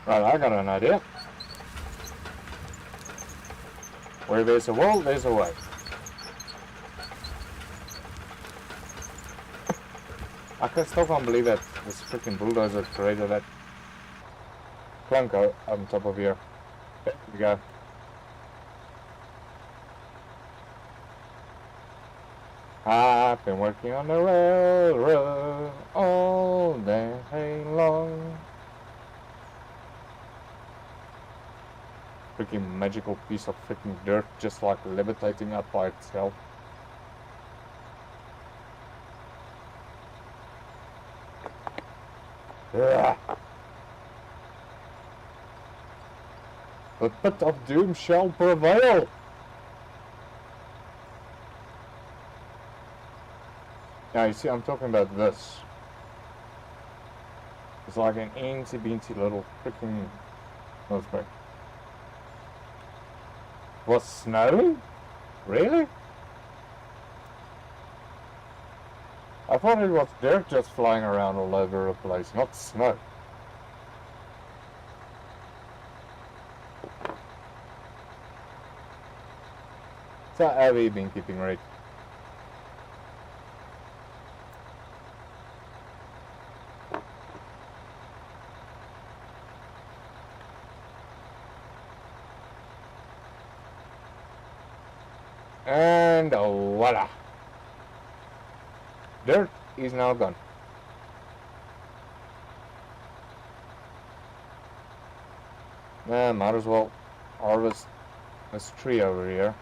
Right, I got an idea. Where there's a wall, there's a way. I still can't believe that this freaking bulldozer created that clunk out on top of here. There we go. I've been working on the railroad all day long. Freaking magical piece of freaking dirt, just like levitating up by itself. Ugh. The pit of doom shall prevail. Now you see, I'm talking about this. It's like an eensy beensy little freaking earthquake. Was snowing? Really? I thought it was dirt just flying around all over the place, not snow. So how have you been keeping rate? And voila! Dirt is now gone. Might as well harvest this tree over here.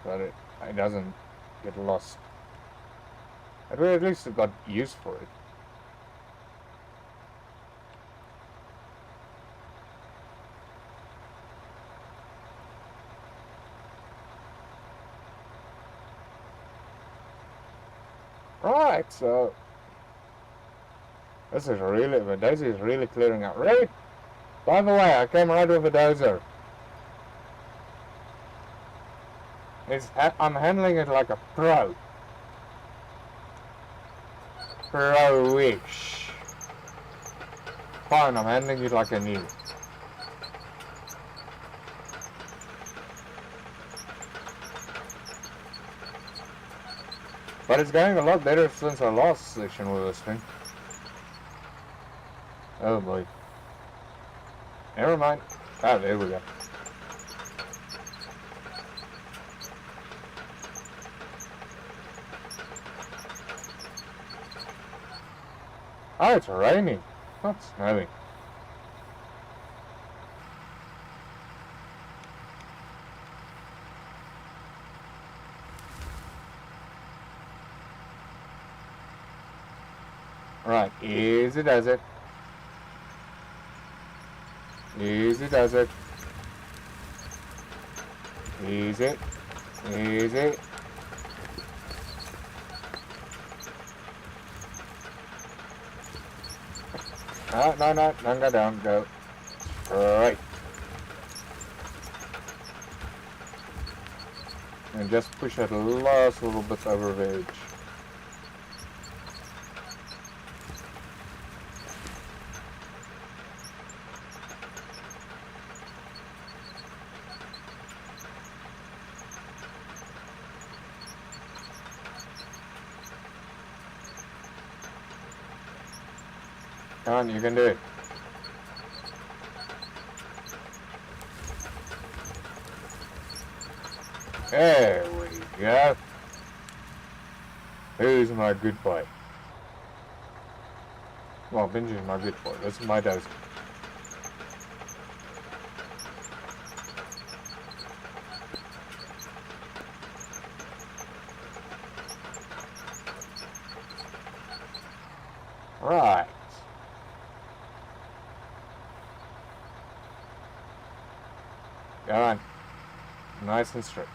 but it doesn't get lost. At least it got use for it. Right, so this is really, the daisy is really clearing out. Right, by the way, I came right with a dozer. I'm handling it like a pro. Pro-ish. Fine, I'm handling it like a new. But it's going a lot better since our last session with this thing. Oh boy. Never mind. Ah, there we go. Oh, it's raining, not snowing. Right, easy does it. Easy does it. Easy. Easy. No, don't go down, go. Right. And just push it last little bit over the edge. Come on, you can do it. There we go. Who's my good boy? Well, Benji's my good boy. This is my dozer. Right. Go on. Nice and straight.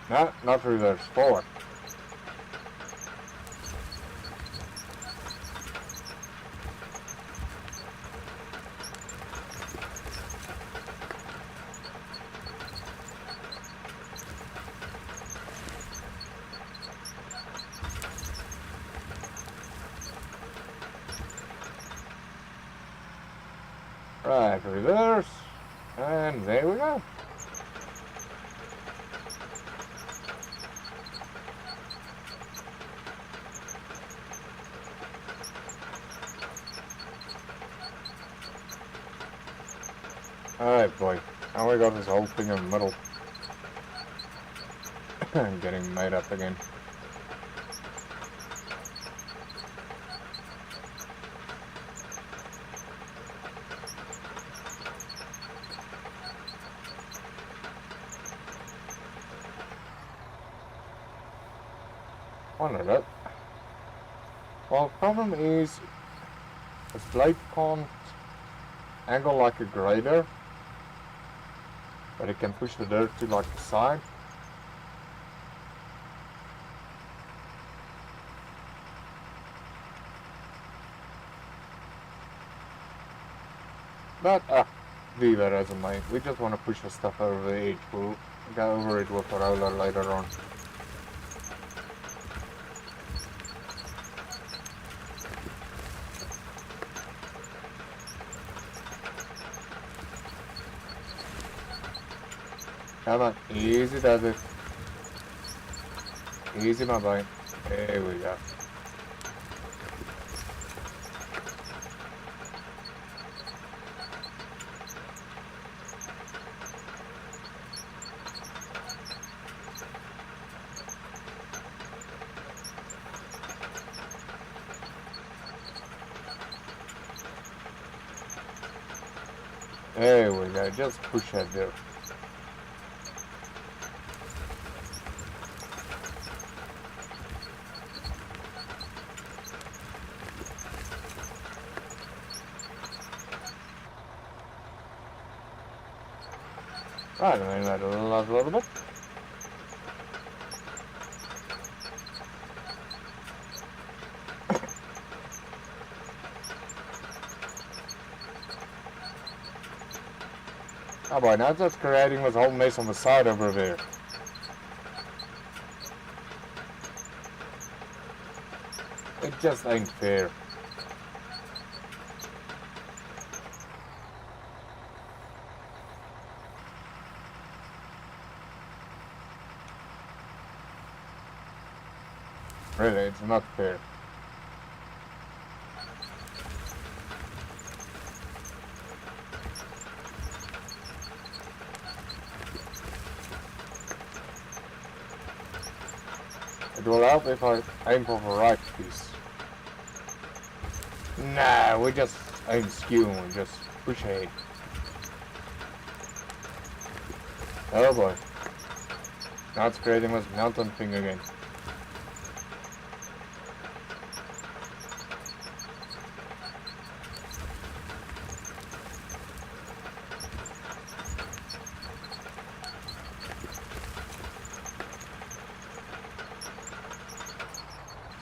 No, not reverse. Forward. Right, reverse. And there we go. Alright, boy. Now we got this whole thing in the middle. Getting made up again. Wonder that. Well, the problem is this blade can't angle like a grader, but it can push the dirt to like the side. But do that as a main. We just want to push the stuff over the edge. We'll go over it with a roller later on. Come on, easy does it. Easy, my boy. There we go. There we go, just push that there. Right, I mean, that a little bit. Oh boy, now that's creating this whole mess on the side over there. It just ain't fair. Really, it's not fair. It will help if I aim for the right piece. Nah, we just ain't skewing, we just push ahead. Oh boy. Now it's creating this mountain thing again.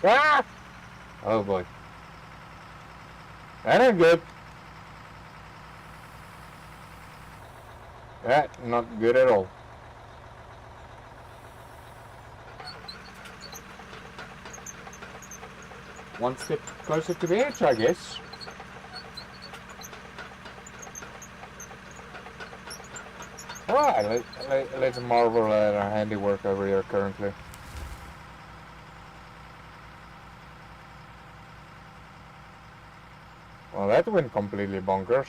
Ah! Oh boy. That ain't good. That not good at all. One step closer to the edge, I guess. Alright, let's marvel at our handiwork over here currently. Well, that went completely bonkers.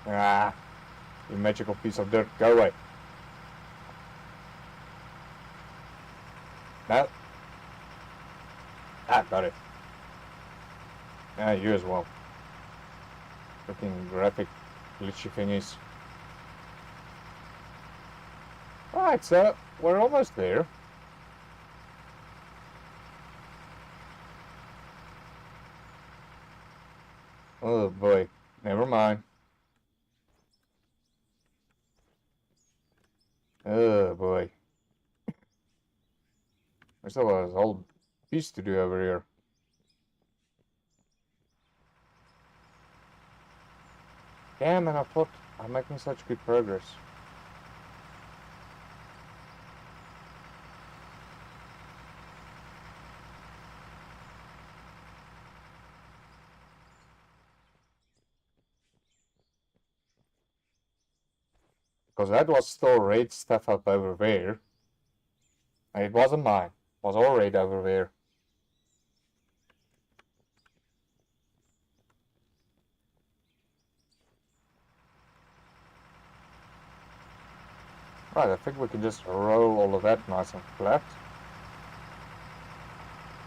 Ah, you magical piece of dirt, go away. No. Ah, got it. Yeah, you as well. Freaking graphic glitchy thingies. Alright, so we're almost there. Oh boy, never mind. Oh boy. There's still a whole piece to do over here. Damn, man, I thought I'm making such good progress. Because that was still red stuff up over there. And it wasn't mine. It was all red over there. Right, I think we can just roll all of that nice and flat.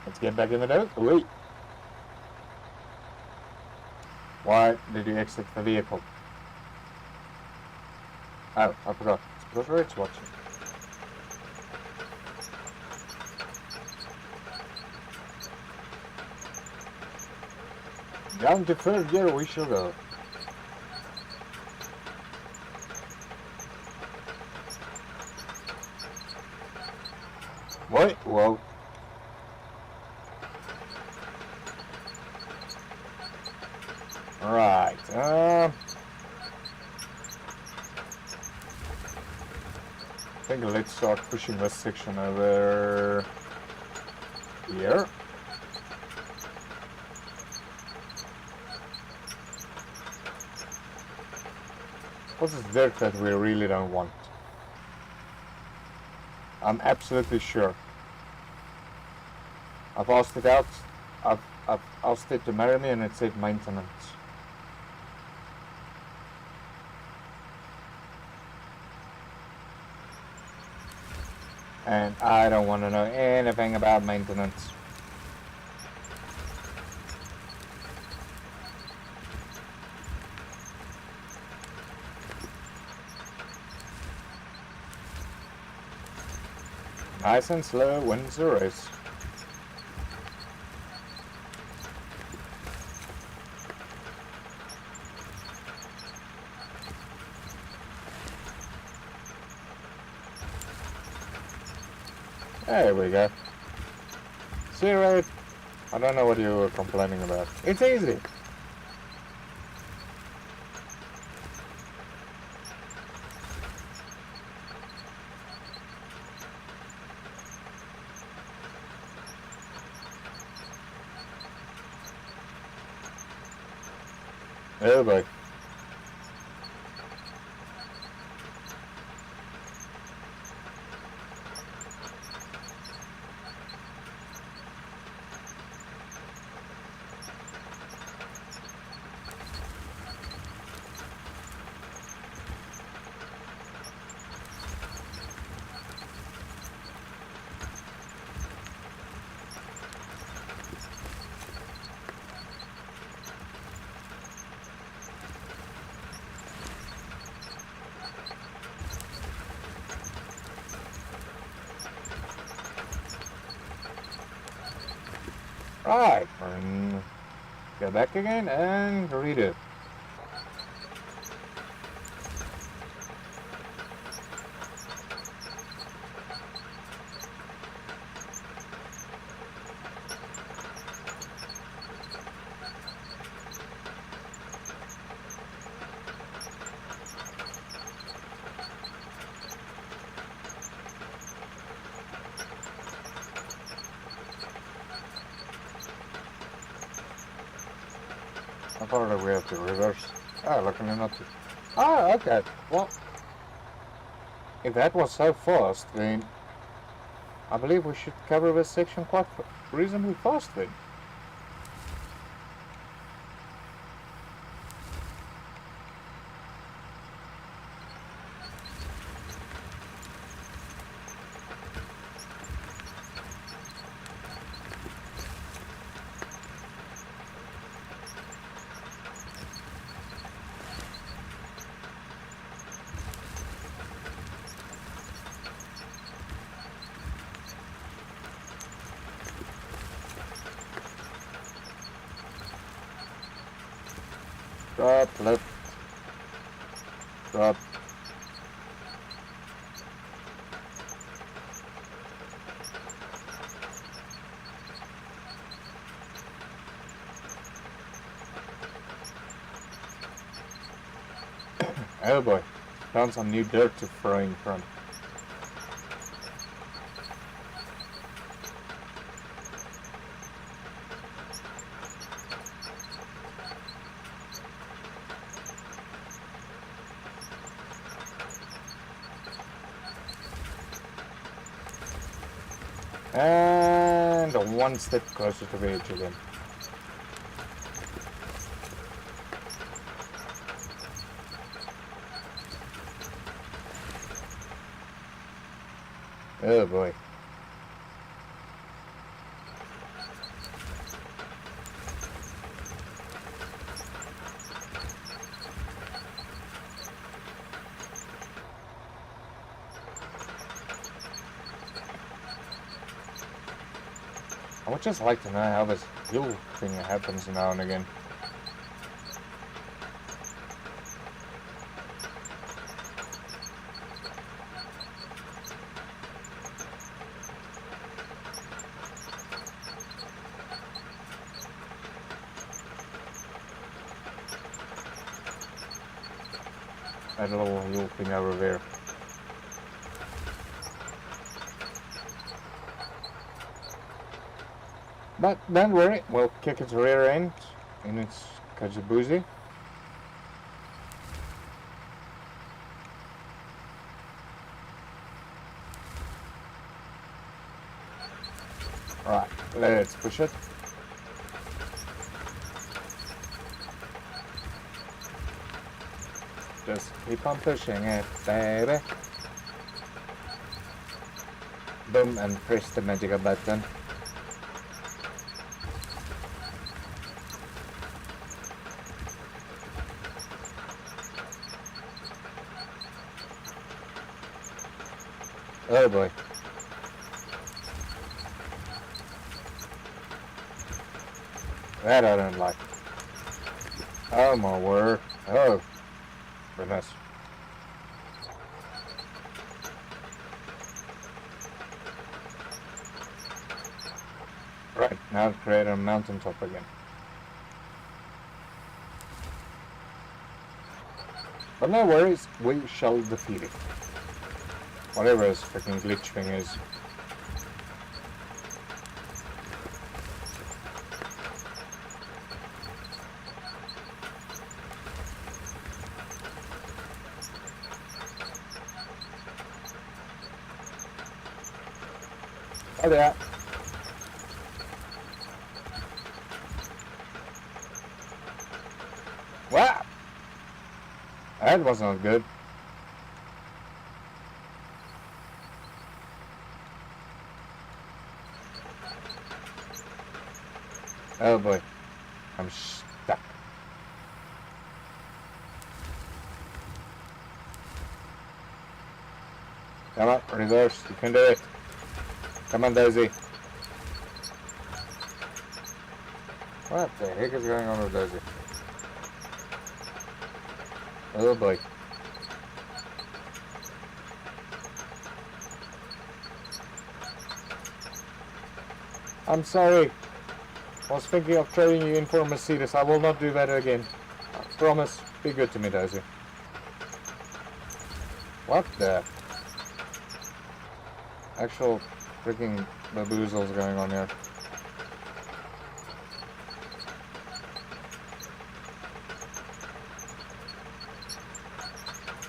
Let's get back in the dough. Wait. Why did you exit the vehicle? Oh, I forgot. It's because Red's watching. Down to third gear we shall go. Wait, whoa. Right, I think let's start pushing this section over here. What's this dirt that we really don't want? I'm absolutely sure. I've asked it out. I've asked it to marry me and it said maintenance. And I don't want to know anything about maintenance. Nice and slow wins the race. There we go. See, right? I don't know what you were complaining about. It's easy. Oh boy. Right, and go back again and read it. I thought we have to reverse. Oh, look, I'm not. Ah, okay. Well, if that was so fast, then I believe we should cover this section quite reasonably fast then. Drop, left, drop. Oh boy, found some new dirt to throw in front. And one step closer to the edge again. Oh boy. I would just like to know how this hill thing happens now and again. That little hill thing over there. But don't worry, we'll kick its rear end in its kajabuzi. Right, let's push it. Just keep on pushing it, baby. Boom, and press the magical button. Oh boy. That I don't like. Oh my word. Oh. Goodness. Now create a mountaintop again. But no worries, we shall defeat it. Whatever this freaking glitch thing is. Oh yeah. Wow! That was not good. Oh boy. I'm stuck. Come on, reverse. You can do it. Come on, Daisy. What the heck is going on with Daisy? Oh boy. I'm sorry. I was thinking of trading you in for a Mercedes. I will not do that again. I promise. Be good to me, Daisy. What the actual freaking baboozles going on here?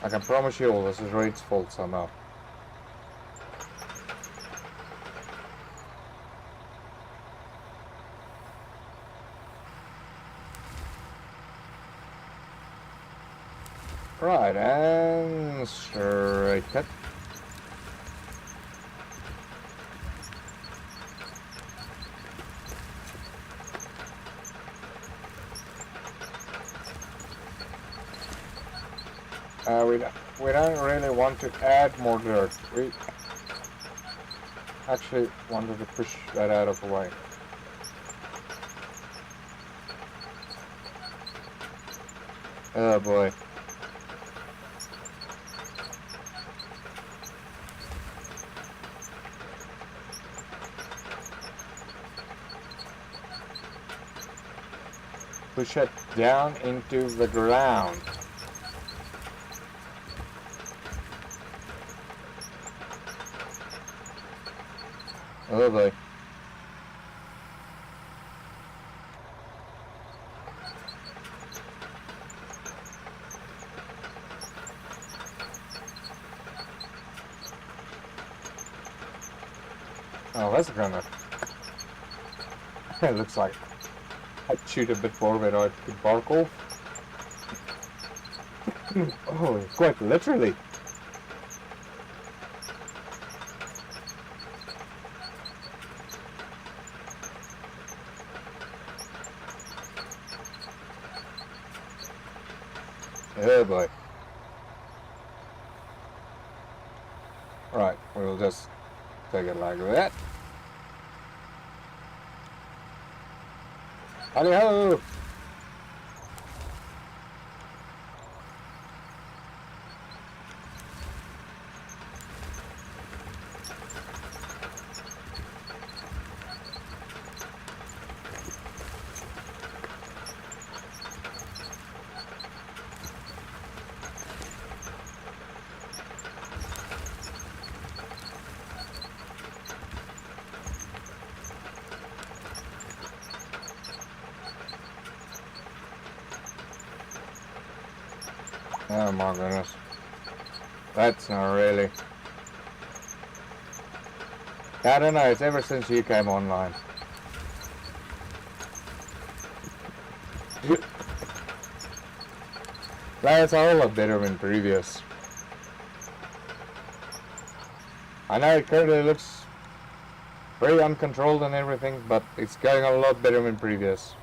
I can promise you all this is Raid's fault somehow. Right, and straight cut. We don't really want to add more dirt. We actually wanted to push that out of the way. Oh boy. Push it down into the ground. Oh boy. Oh, that's a granite. It looks like I'd shoot a bit more than I could bark off. Oh, quite literally. Oh boy. Right, we'll just take it like that. Howdy ho! Oh my goodness. That's not really... I don't know, it's ever since you came online. That's a whole lot better than previous. I know it currently looks very uncontrolled and everything, but it's going a lot better than previous.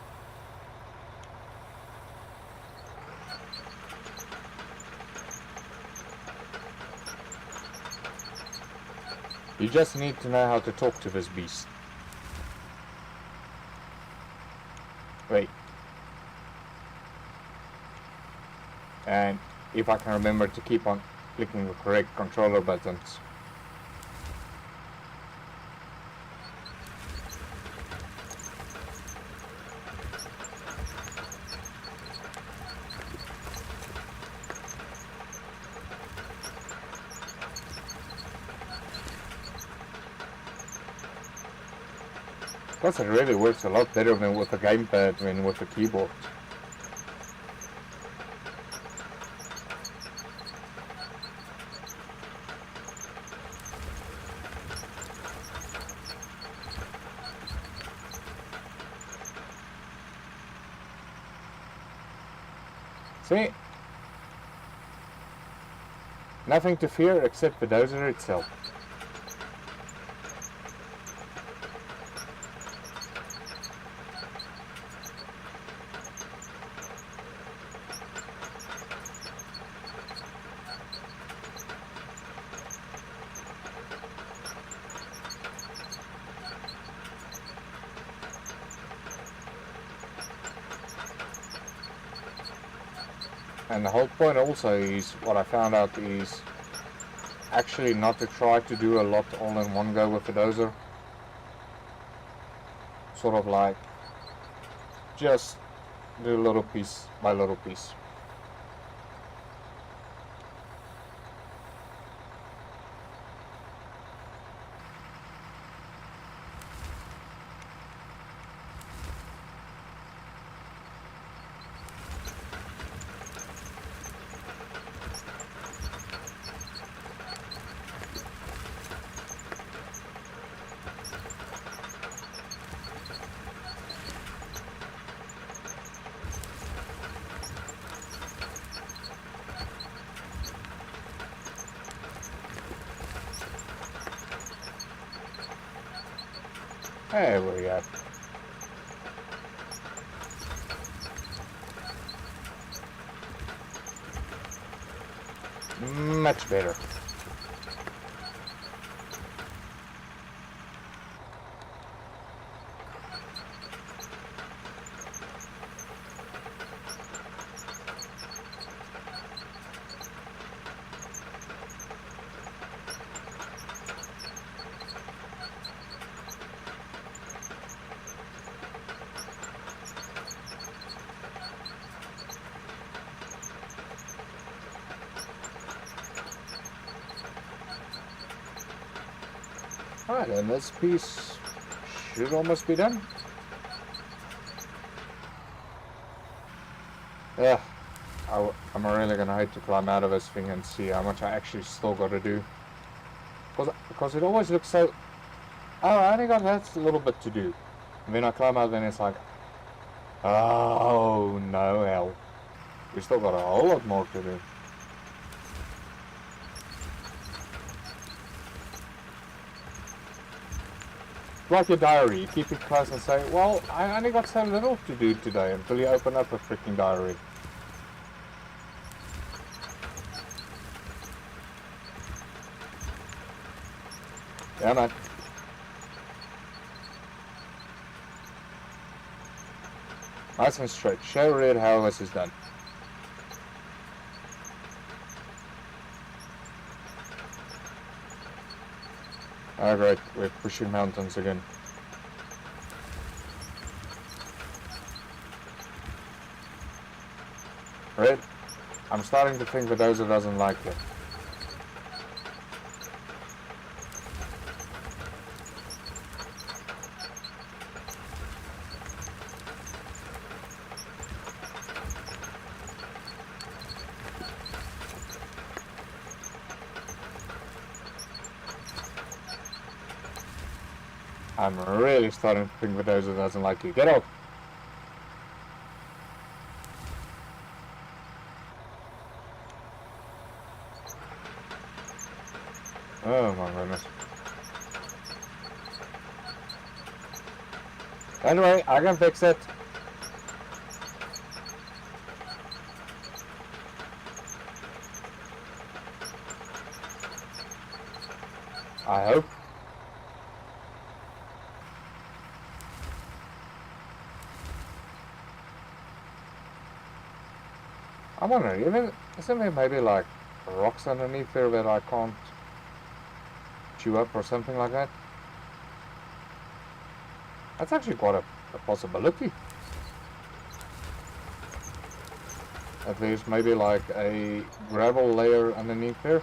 You just need to know how to talk to this beast. Wait. And if I can remember to keep on clicking the correct controller buttons. Plus, it really works a lot better than with a gamepad than with a keyboard. See? Nothing to fear except the dozer itself. And the whole point also is, what I found out is actually not to try to do a lot all in one go with the dozer. Sort of like just do little piece by little piece. There we go. Much better. Alright, and this piece should almost be done. Yeah, I'm really gonna hate to climb out of this thing and see how much I actually still gotta do. Because it always looks so... Oh, I only got that little bit to do. And then I climb out and it's like... Oh, no hell. We still got a whole lot more to do. Like your diary, you keep it close and say, well, I only got so little to do today, until you open up a freaking diary. Yeah, man. Nice and straight. Show Red how this is done. Oh great, we're pushing mountains again. Red, I'm starting to think the dozer doesn't like it. I'm really starting to think the dozer doesn't like you. Get out! Oh my goodness. Anyway, I can fix it. I hope. I'm wondering, isn't there maybe like rocks underneath there that I can't chew up or something like that? That's actually quite a possibility. That there's maybe like a gravel layer underneath there.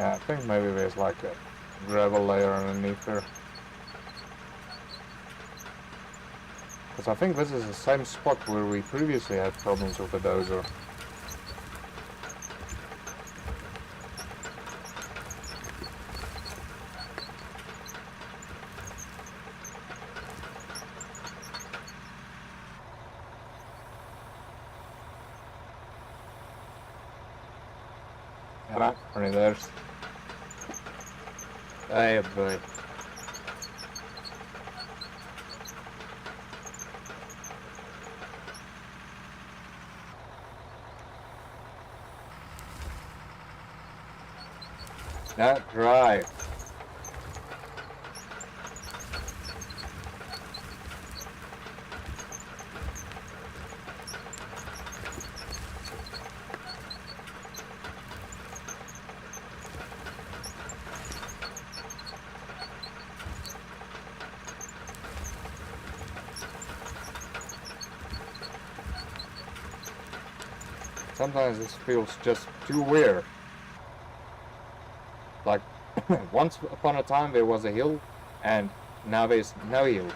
Yeah, I think maybe there's like a gravel layer underneath there. Because I think this is the same spot where we previously had problems with the dozer. Yeah, right there's. Hey, boy. Not dry. Sometimes this feels just too weird. Like, once upon a time there was a hill, and now there's no hill.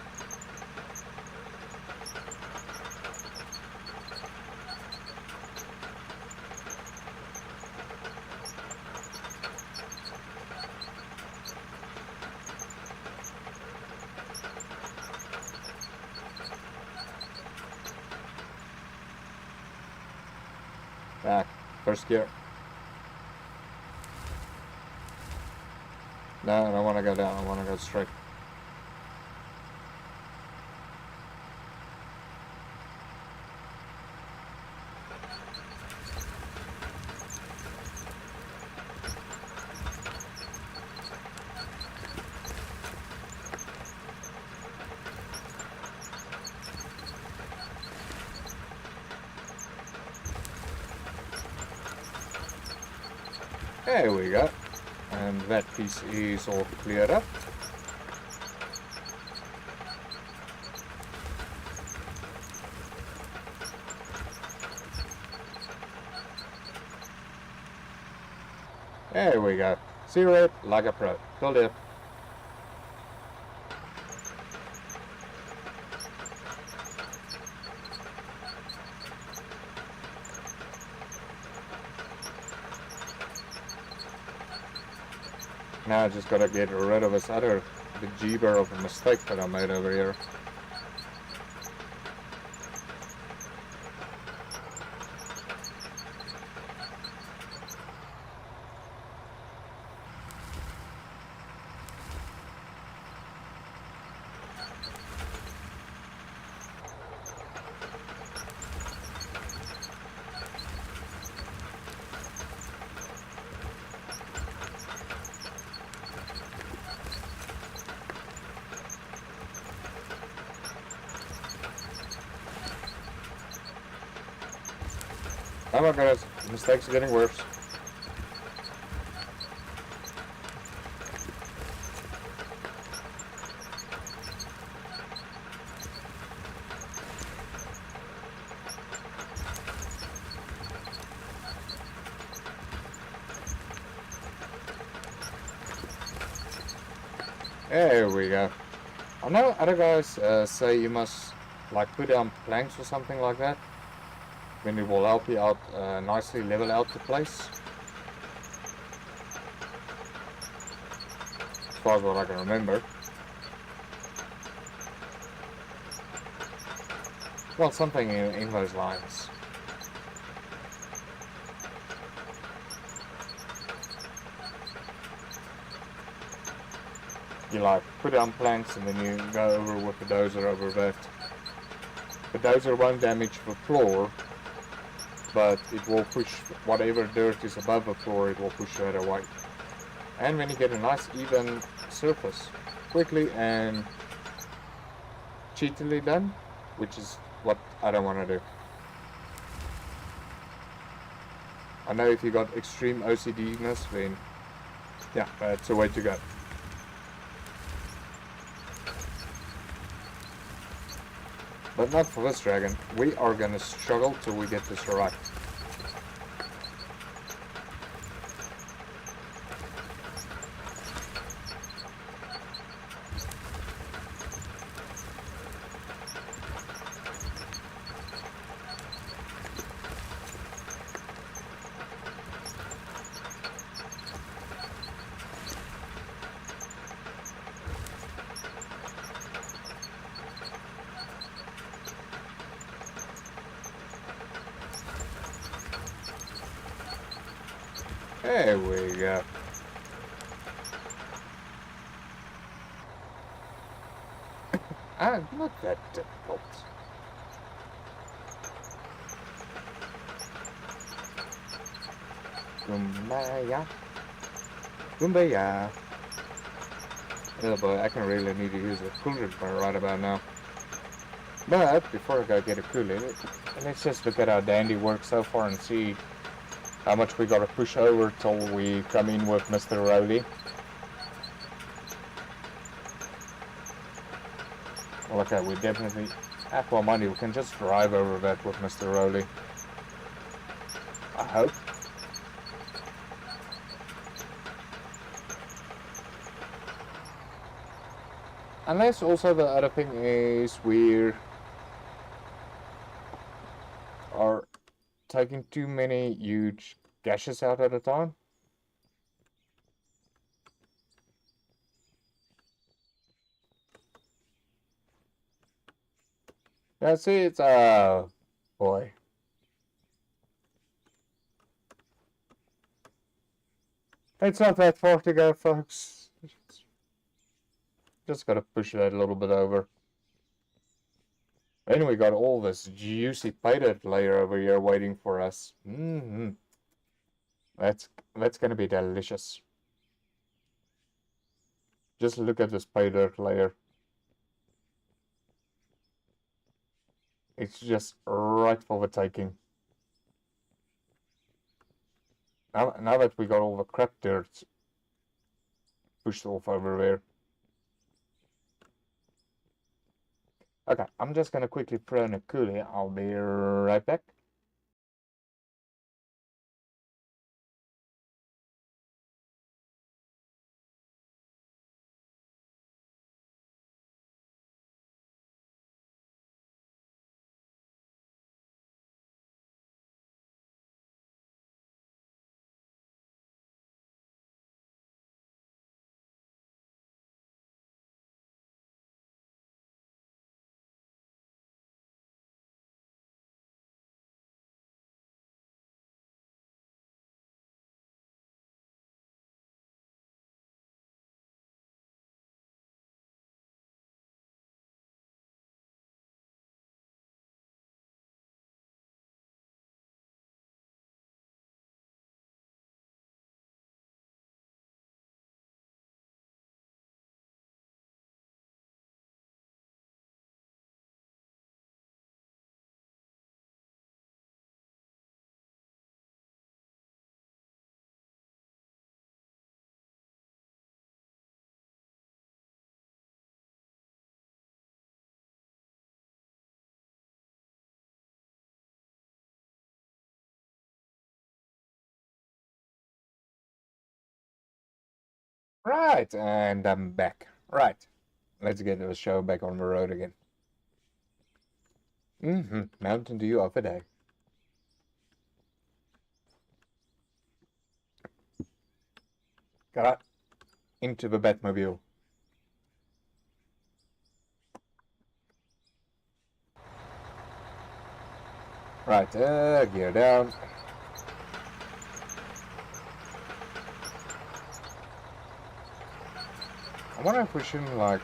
Back, first gear. No, I don't want to go down, I want to go straight. There we go. And that piece is all cleared up. There we go. Zero it like a pro. Told you. Now I just gotta get rid of this other bejeeber of a mistake that I made over here. Oh my goodness, mistakes are getting worse. There we go. I know other guys say you must like put down planks or something like that. Then it will help you out nicely level out the place. As far as what I can remember. Well, something in those lines. You like put down planks and then you go over with the dozer over that. The dozer won't damage the floor, but it will push whatever dirt is above the floor, it will push that away. And when you get a nice even surface, quickly and cheatily done, which is what I don't want to do. I know if you got extreme OCD-ness, then yeah, that's the way to go. But not for this dragon. We are gonna struggle till we get this right. There we go. Not that difficult. Kumbaya. Kumbaya. Oh boy, I can really need to use a cooler right about now. But before I go get a cooler, let's just look at our dandy work so far and see how much we gotta push over till we come in with Mr. Rowley. Well, okay, we definitely... Aqua money, we can just drive over that with Mr. Rowley. I hope. Unless also the other thing is we are taking too many huge gashes out at a time. That's it. Oh, boy. It's not that far to go, folks. Just gotta push that a little bit over. Then we got all this juicy painted layer over here waiting for us. That's gonna be delicious. Just look at this pay dirt layer. It's just right for the taking. Now that we got all the crap dirt pushed off over there. Okay, I'm just gonna quickly throw in a coolie. I'll be right back. Right, and I'm back. Right, let's get the show back on the road again. Mountain Dew of a day. Got into the Batmobile. Right, gear down. I wonder if we shouldn't, like,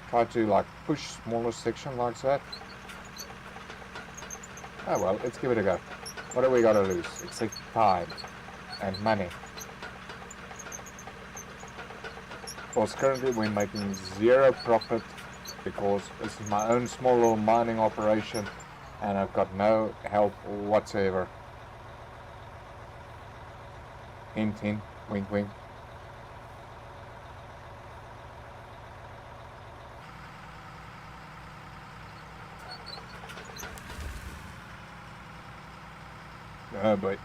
try to, like, push smaller section like that. Oh well, let's give it a go. What do we gotta lose? Except time and money. Because currently we're making zero profit because this is my own small little mining operation and I've got no help whatsoever. Hint, hint, wink, wink. Oh boy.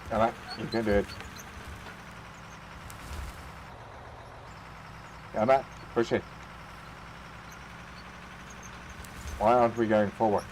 Come on, you can do it. Come on, push it. Why aren't we going forward?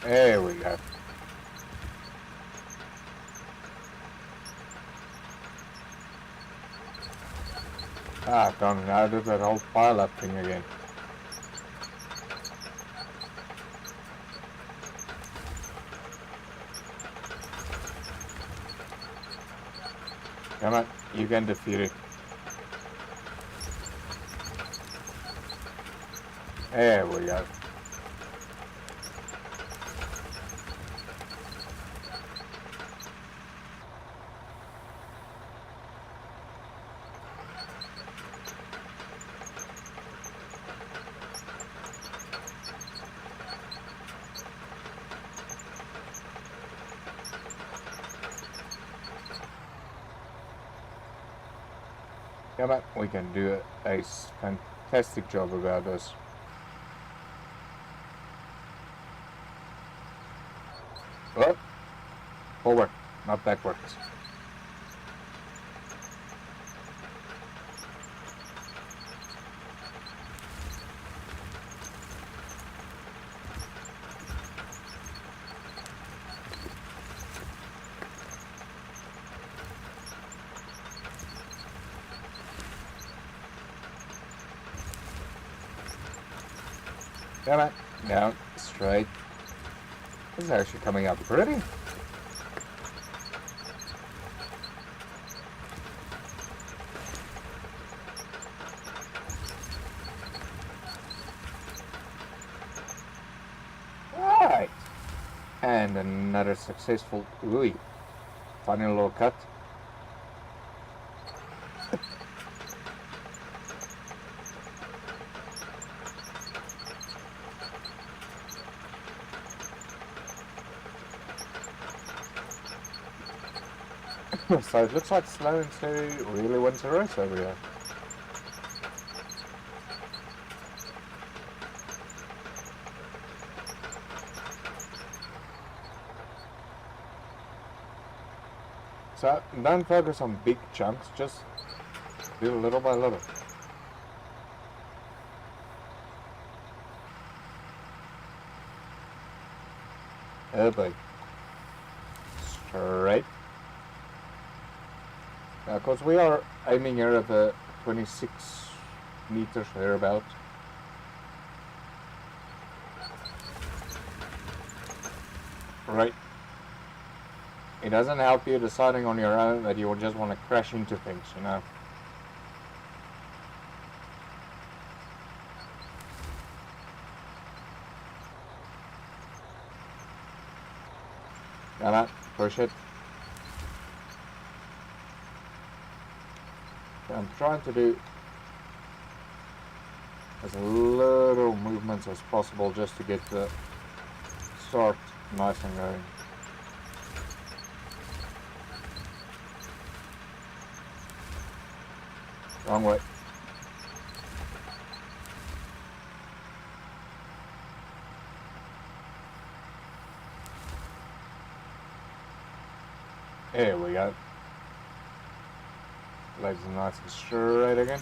There we go. Ah, darn it, now I did that whole pile-up thing again. Come on, you can defeat it. There we go. Come on, we can do a fantastic job about this. Well, forward, not backwards. Come on, down, straight. This is actually coming out pretty. Right. And another successful, ooh, funny little cut. So it looks like Slow and Steady really wins the race over here. So don't focus on big chunks, just do little by little. Oh boy. Straight. Now, of course, we are aiming here at the 26 meters thereabout. Right. It doesn't help you deciding on your own that you just want to crash into things, you know. Come on, push it. I'm trying to do as little movements as possible just to get the start nice and going. Wrong way. There we go. Legs nice and straight again.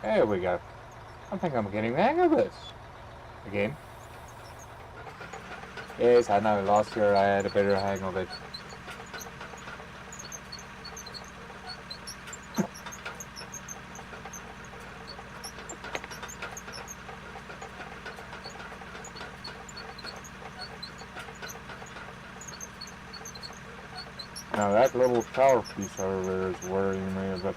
There we go. I think I'm getting the hang of this. Again. Yes, I know, last year I had a better hang of it. Now that little tower piece over there is worrying me a bit.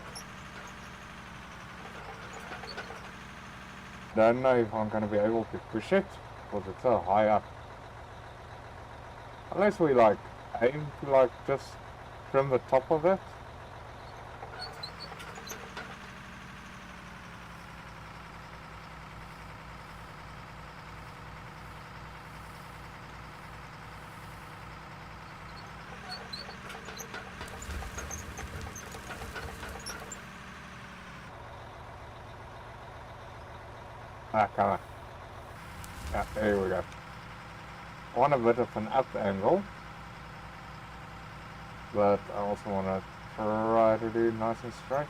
Don't know if I'm going to be able to push it, because it's so high up. Unless we like aim to like just trim the top of it. come on. Yeah, there we go. Want a bit of an up angle, but I also want to try to do it nice and straight.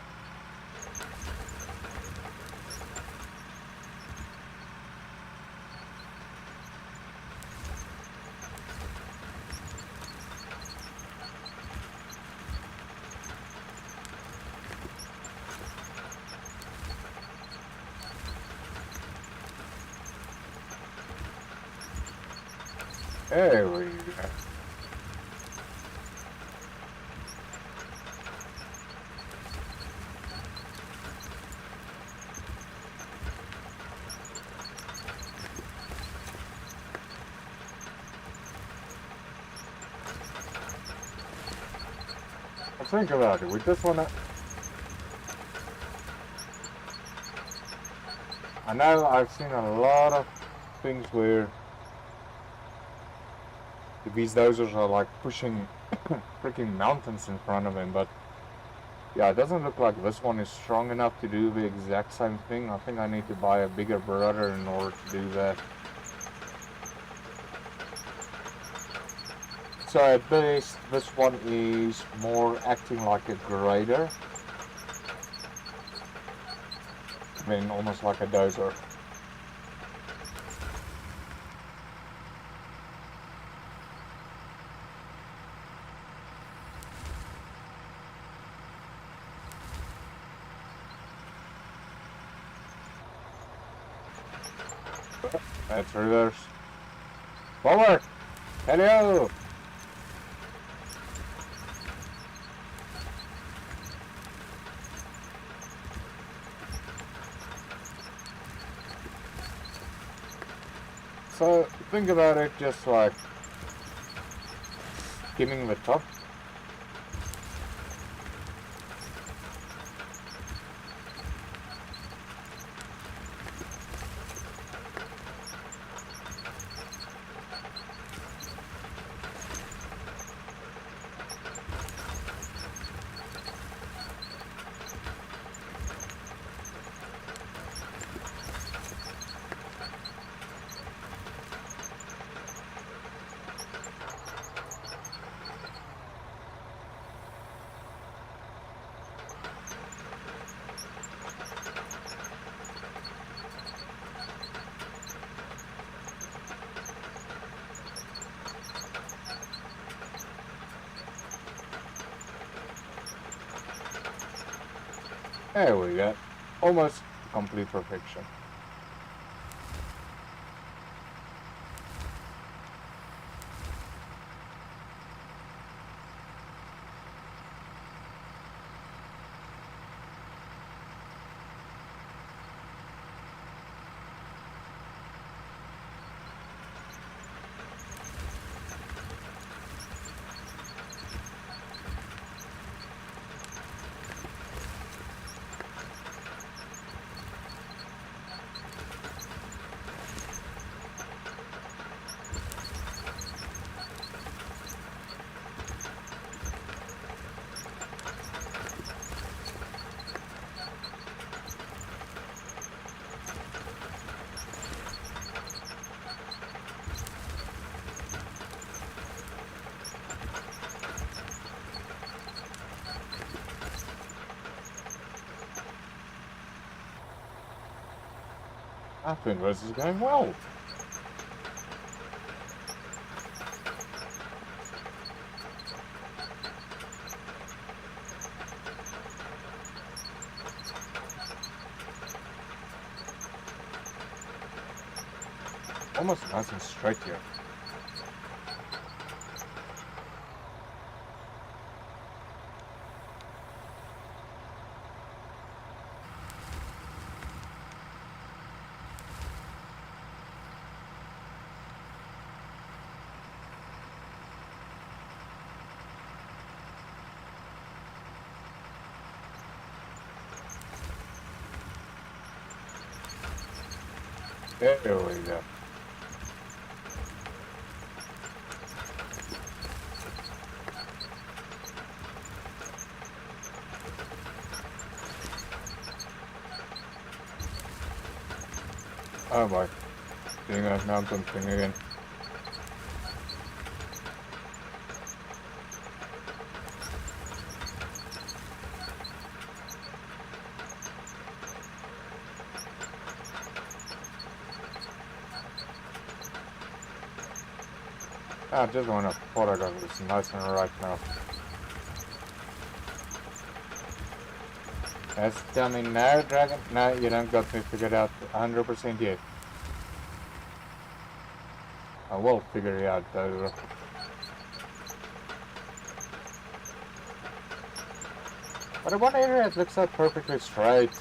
There we go. Think about it. We just wanna. I know I've seen a lot of things where these dozers are like pushing freaking mountains in front of him, but yeah, it doesn't look like this one is strong enough to do the exact same thing. I think I need to buy a bigger brother in order to do that. So at best, this one is more acting like a grader than almost like a dozer. That's reverse. Forward! Hello! So think about it just like skimming the top. There we go. Almost complete perfection. I think this is going well. Almost nice and straight here. There we go. Oh boy, doing that mountain thing again. I just want to photograph this nice and right now. Yes, tell me now, Dragon. No, you don't got me figured out 100% yet. I will figure it out though. But in one area it looks like perfectly straight.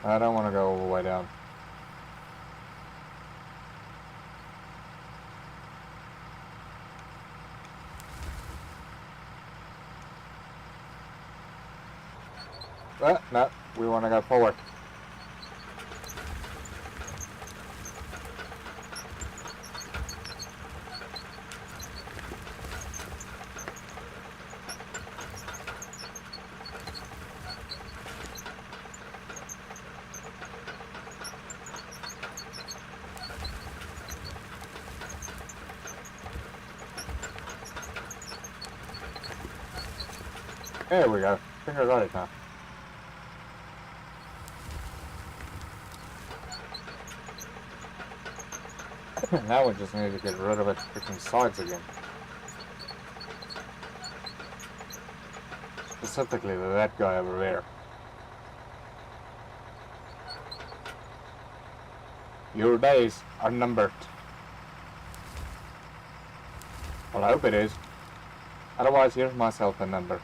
I don't want to go all the way down. No, we want to go forward. There we go. I think I got it now. Now we just need to get rid of its freaking sides again. Specifically that guy over there. Your days are numbered. Well, I hope it is. Otherwise, here's myself a number.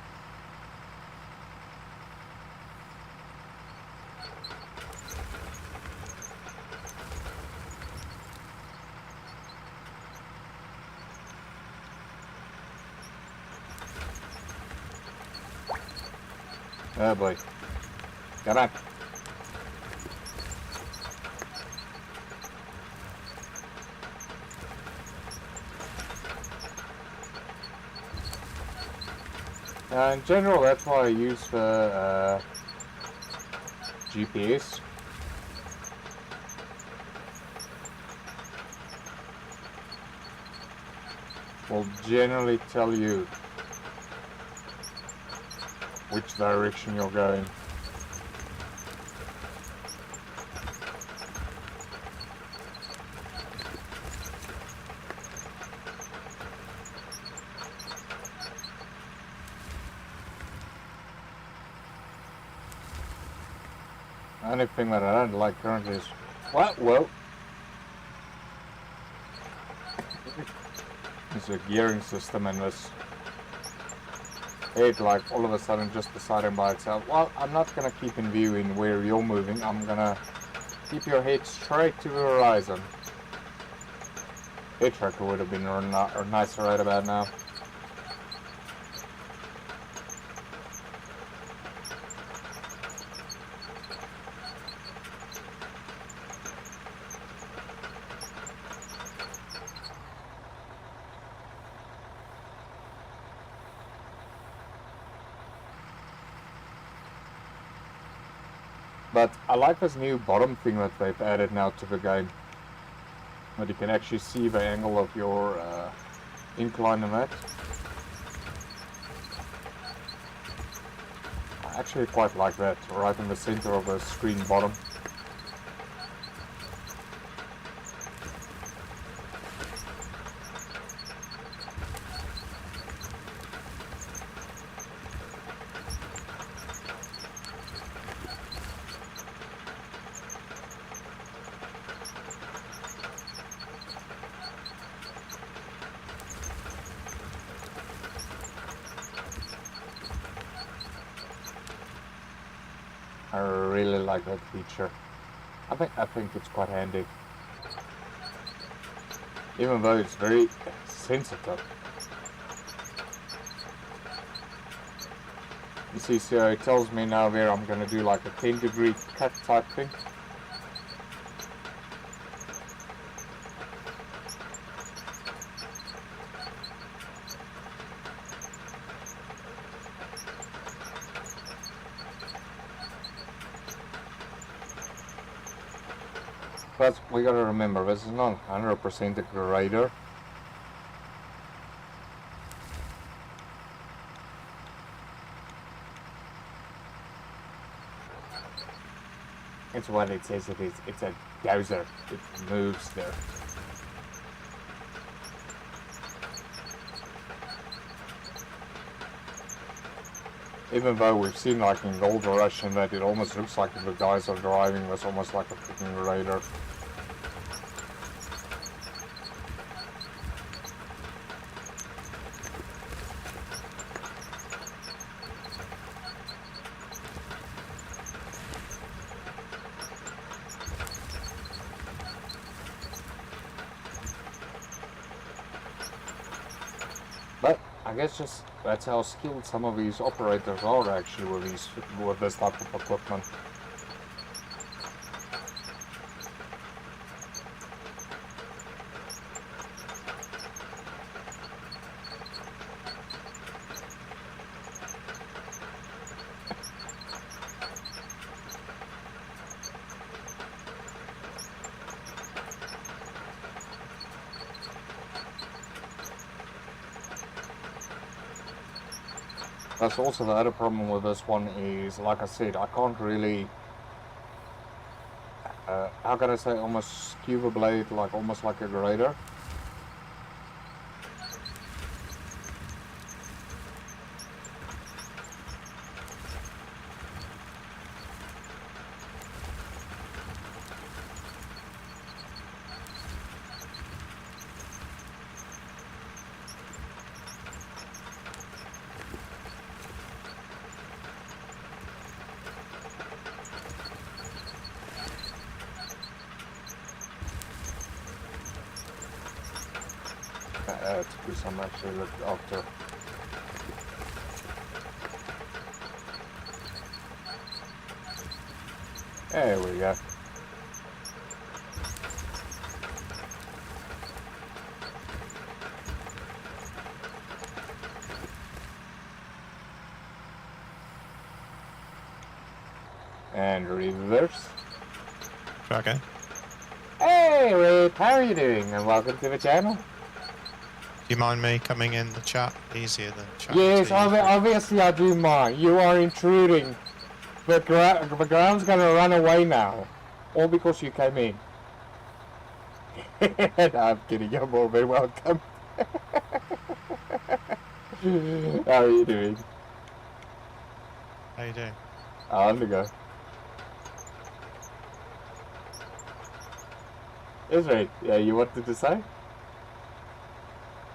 Oh boy. Come on. In general, that's why I use the GPS. Will generally tell you which direction you're going. The only thing that I don't like currently is what? Well, it's a gearing system in this. It like all of a sudden just deciding by itself, well, I'm not gonna keep in view in where you're moving, I'm gonna keep your head straight to the horizon. Hitchhiker would have been nicer right about now. But I like this new bottom thing that they've added now to the game. But you can actually see the angle of your incline in that. I actually quite like that, right in the center of the screen bottom. I really like that feature. I think it's quite handy. Even though it's very sensitive. You see, so it tells me now where I'm gonna do like a 10-degree cut type thing. But we gotta remember, this is not 100% a grader. It's what it says it is. It's a dozer. It moves there. Even though we've seen like in Gold Rush and that it almost looks like if the guys are driving, it's almost like a freaking grader. But I guess just that's how skilled some of these operators are actually with this type of equipment. That's also the other problem with this one is, like I said, I can't really, how can I say, almost skew the blade like almost like a grader. To do some actually look after. There we go. And reverse. Okay. Hey Rick, how are you doing? And welcome to the channel. Do you mind me coming in the chat? Easier than chat. Yes, obviously I do mind. You are intruding. The ground's gonna run away now. All because you came in. No, I'm kidding, you're more than welcome. How are you doing? How you doing? On the go. Yes, right. Yeah, you wanted to say?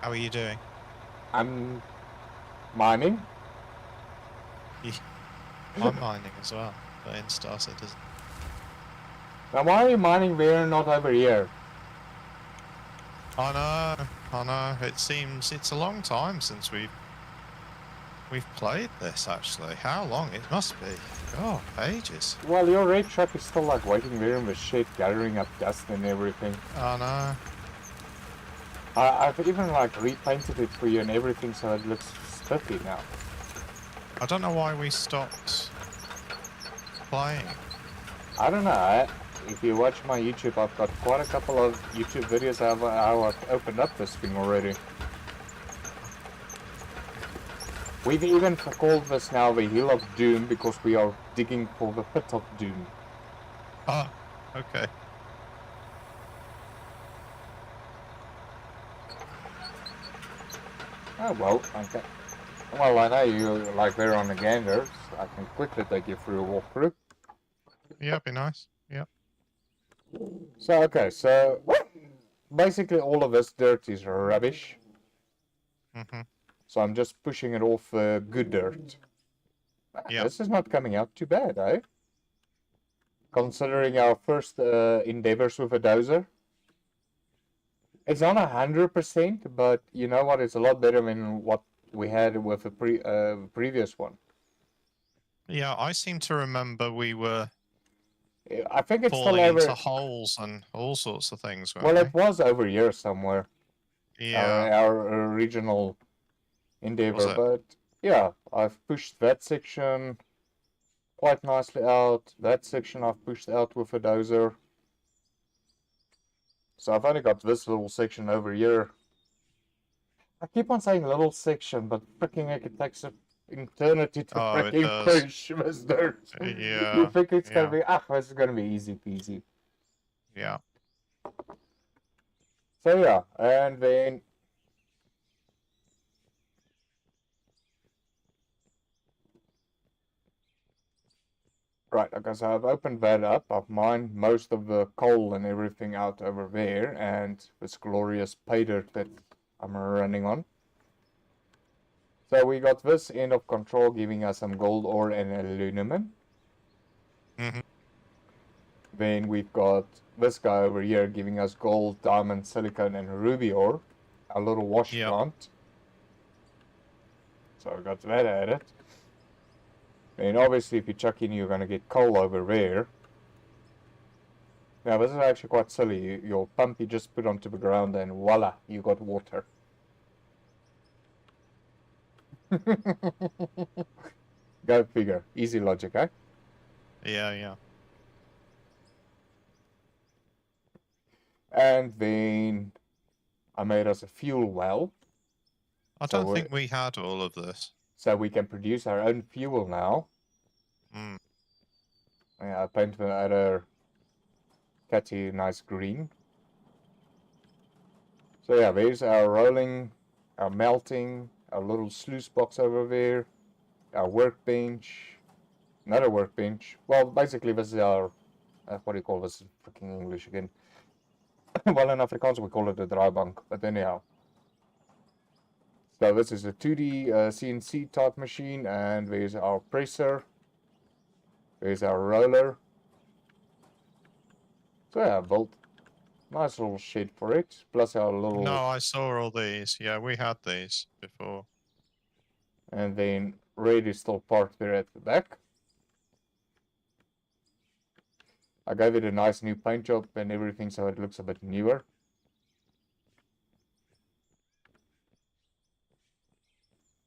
How are you doing? I'm mining. I'm mining as well, but in Star Citizen. Now why are you mining there and not over here? I know. It seems it's a long time since we've played this actually. How long? It must be. Oh, ages. Well, your red truck is still like waiting there in the shed, gathering up dust and everything. I know. I've even like repainted it for you and everything so it looks spiffy now. I don't know why we stopped playing. I don't know. If you watch my YouTube, I've got quite a couple of YouTube videos how I've opened up this thing already. We've even called this now the Hill of Doom because we are digging for the Pit of Doom. Ah, okay. Oh well, okay. Well, I know you like very on the gander, so I can quickly take you through a walkthrough. Yeah, be nice. Yeah. So, okay, so basically all of this dirt is rubbish. Mhm. So I'm just pushing it off good dirt. Yeah. This is not coming out too bad, eh? Considering our first endeavors with a dozer. It's not 100%, but you know what? It's a lot better than what we had with the previous one. Yeah, I seem to remember we were I think it's still falling into over. holes and all sorts of things, weren't Well, we? it was over here somewhere. Yeah, Our original was endeavor, it? but yeah, I've pushed that section quite nicely out. That section I've pushed out with a dozer. So I've only got this little section over here. I keep on saying little section, but freaking heck, it takes an eternity to Oh, it freaking does. push this dirt. You Yeah, think it's gonna yeah, be, this is gonna be easy peasy. yeah. So yeah, and then right, okay, so I've opened that up. I've mined most of the coal and everything out over there, and this glorious pay dirt that I'm running on. So we got this end of control giving us some gold ore and aluminum. Mm-hmm. Then we've got this guy over here giving us gold, diamond, silicon, and ruby ore. A little wash Yep. plant. So we got that added. And obviously if you chuck in, you're going to get coal over there. Now this is actually quite silly. Your pump you just put onto the ground and voila, you got water. Go figure. Easy logic, eh? Yeah, yeah. And then I made us a fuel well. I don't think we had all of this. So we can produce our own fuel now. Mm. Yeah, I painted the other catty nice green. So yeah, there's our rolling, our melting, our little sluice box over there, our workbench, another workbench. Well, basically this is our, what do you call this freaking English again? Well, in Afrikaans we call it a draaibank, but anyhow. So this is a 2D CNC type machine, and there's our presser, there's our roller. So yeah, built nice little shed for it, plus our little... No, I saw all these. Yeah, we had these before. And then red is still parked there at the back. I gave it a nice new paint job and everything, so it looks a bit newer.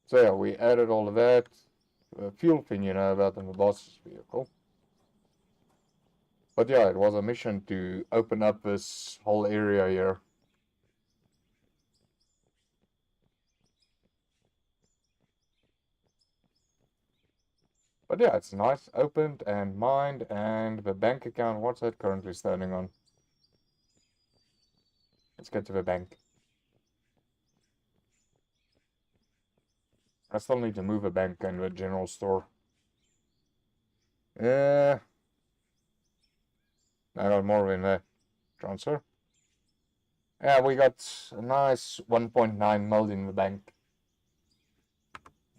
So yeah, we added all of that. The fuel thing you know about in the boss's vehicle. But yeah, it was a mission to open up this whole area here. But yeah, it's nice, opened and mined, and the bank account, what's that currently standing on? Let's get to the bank. I still need to move a bank in the general store. I got more in there. Transfer. Yeah, we got a nice 1.9 mil in the bank.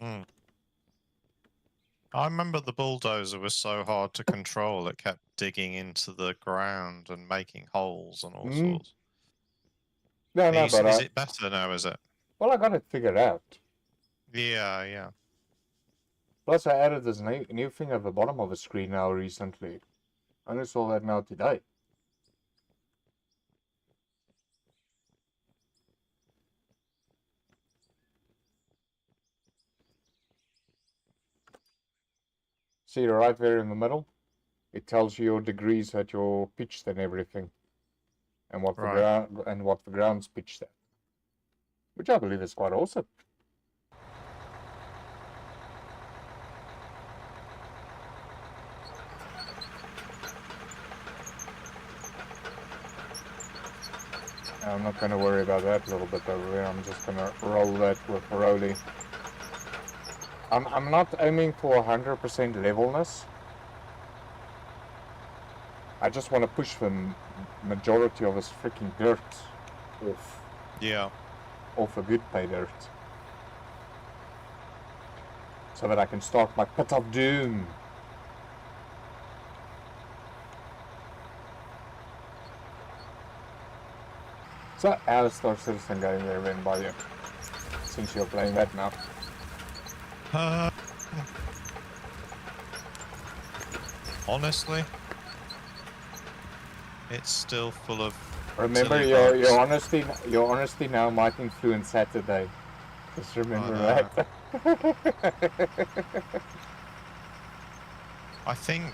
Mm. I remember the bulldozer was so hard to control, it kept digging into the ground and making holes and all sorts. No, no, but is it better now, is it? well, I got it figured out. Yeah, yeah. Plus, I added this new thing at the bottom of the screen now recently. I only saw that now today. See right there in the middle? It tells you your degrees at your pitched and everything. And what the ground's pitched at. Which I believe is quite awesome. I'm not going to worry about that little bit over there. I'm just going to roll that with Rolly. I'm not aiming for 100% levelness. I just want to push the majority of this freaking dirt off. Yeah. Off a good pay dirt. So that I can start my pit of doom. So, how's Star Citizen going there then by you? Since you're playing that now. honestly, it's still full of Remember, silly your bugs. your honesty now might influence Saturday. Just remember know. that. I think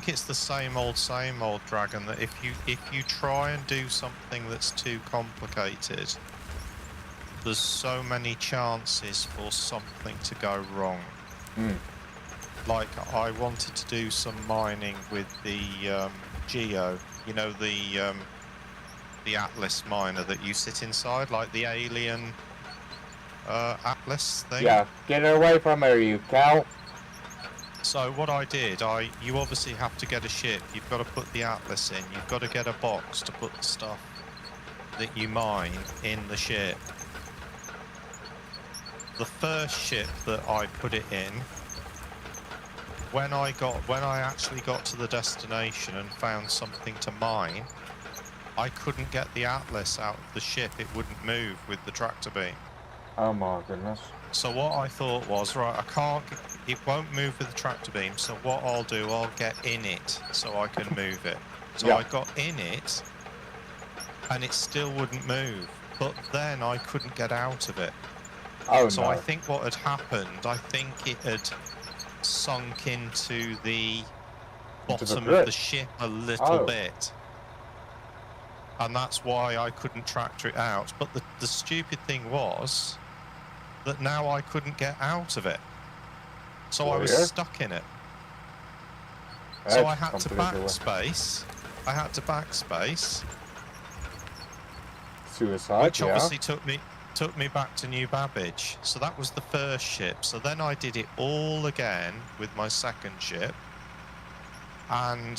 it's the same old Dragon, that if you try and do something that's too complicated, there's so many chances for something to go wrong. Like, I wanted to do some mining with the Geo, you know, the Atlas miner that you sit inside, like the alien Atlas thing. Yeah, get away from her, you cow. So what I did, you obviously have to get a ship. You've got to put the Atlas in. You've got to get a box to put the stuff that you mine in the ship. The first ship that I put it in, when I actually got to the destination and found something to mine, I couldn't get the Atlas out of the ship. It wouldn't move with the tractor beam. Oh my goodness. So what I thought was, right, it won't move with the tractor beam, so what I'll do, I'll get in it so I can move it. So Yeah. I got in it, and it still wouldn't move, but then I couldn't get out of it. Oh So no. I think what had happened, I think it had sunk into the bottom of the ship a little bit. And that's why I couldn't tractor it out. But the stupid thing was that now I couldn't get out of it. So I was stuck in it. So I had to backspace. Suicide, which obviously took me back to New Babbage. So that was the first ship. So then I did it all again with my second ship. And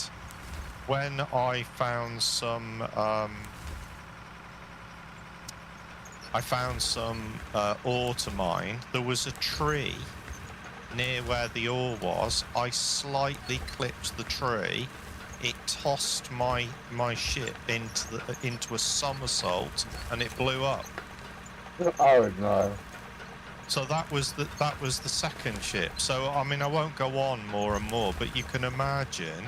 when I found some ore to mine, there was a tree near where the ore was. I slightly clipped the tree. It tossed my ship into a somersault, and it blew up. Oh no. So that was the second ship. So I mean, I won't go on more and more, but you can imagine.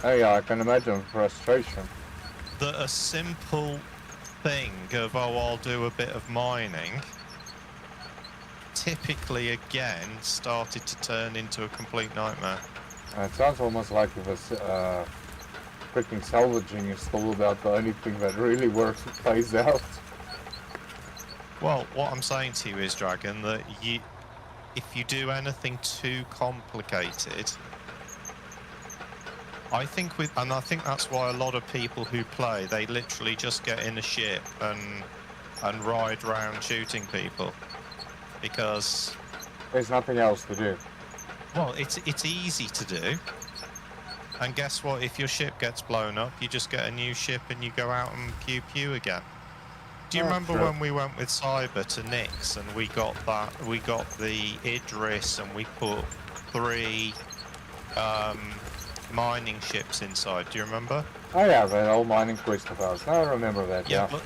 Oh yeah, I can imagine frustration. That a simple thing of, oh, I'll do a bit of mining, typically again started to turn into a complete nightmare. It sounds almost like it was freaking salvaging is still about the only thing that really works and plays out. Well, what I'm saying to you is, Dragon, that if you do anything too complicated, I think that's why a lot of people who play, they literally just get in a ship and ride around shooting people, because there's nothing else to do. Well, it's easy to do. And guess what? If your ship gets blown up, you just get a new ship and you go out and pew again. Do you remember when we went with Cyber to Nix and we got the Idris and we put 3 mining ships inside? Do you remember? Oh yeah, that old mining quest of ours. I remember that. Yeah. But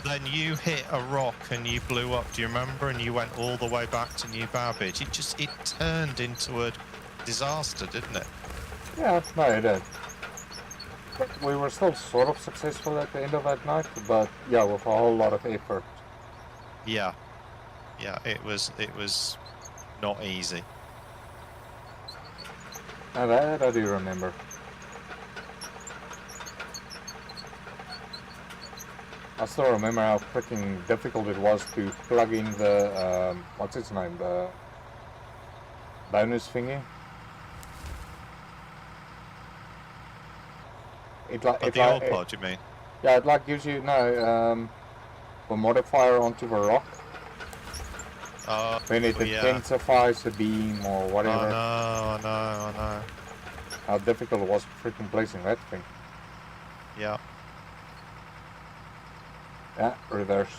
then you hit a rock and you blew up. Do you remember? And you went all the way back to New Babbage. It turned into a disaster, didn't it? Yeah, no, it did. But we were still sort of successful at the end of that night, but yeah, with a whole lot of effort. Yeah, it was not easy. Now that I do remember. I still remember how freaking difficult it was to plug in the what's its name, the bonus thingy. The old pod, you mean? Yeah, it like gives you a modifier onto the rock. Then it intensifies the beam or whatever. I know. How difficult it was freaking placing that thing. Yeah. Yeah, reverse.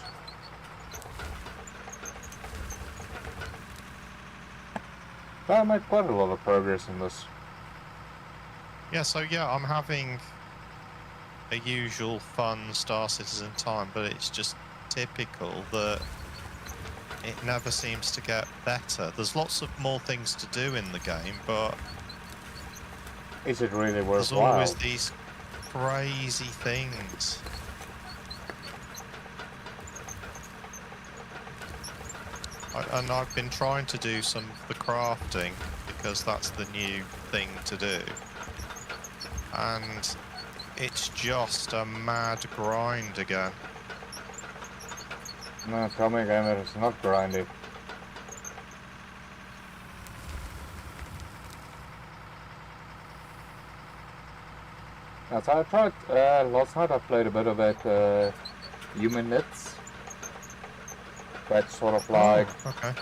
But I made quite a lot of progress in this. Yeah, so yeah, I'm having a usual fun Star Citizen time, but it's just typical that it never seems to get better. There's lots of more things to do in the game, but Is it really There's worthwhile? always these crazy things. And I've been trying to do some of the crafting because that's the new thing to do. And it's just a mad grind again. No, tell me again that it's not grindy. So I tried, last night I played a bit of that Human Nits. That's sort of like, okay.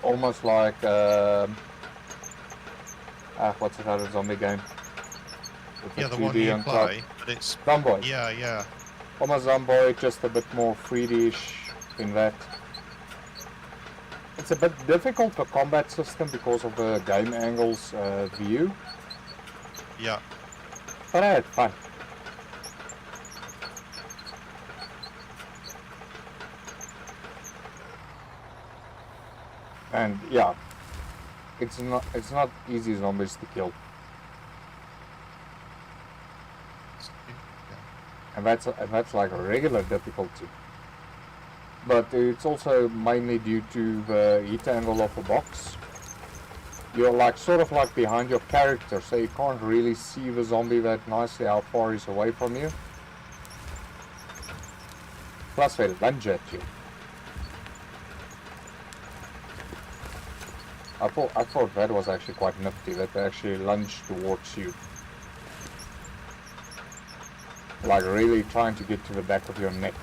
almost like, what's that other zombie game? With Yeah, the 2D one you on top. play, but it's... Zomboid. Yeah. Almost Zomboid, just a bit more 3D-ish in that. It's a bit difficult for combat system because of the game angles view. Yeah. But I had fun. And yeah, it's not easy zombies to kill. And that's like a regular difficulty. But it's also mainly due to the heat angle of the box. You're like sort of like behind your character, so you can't really see the zombie that nicely how far he's away from you. Plus they lunge at you. I thought that was actually quite nifty, that they actually lunge towards you. Like really trying to get to the back of your neck.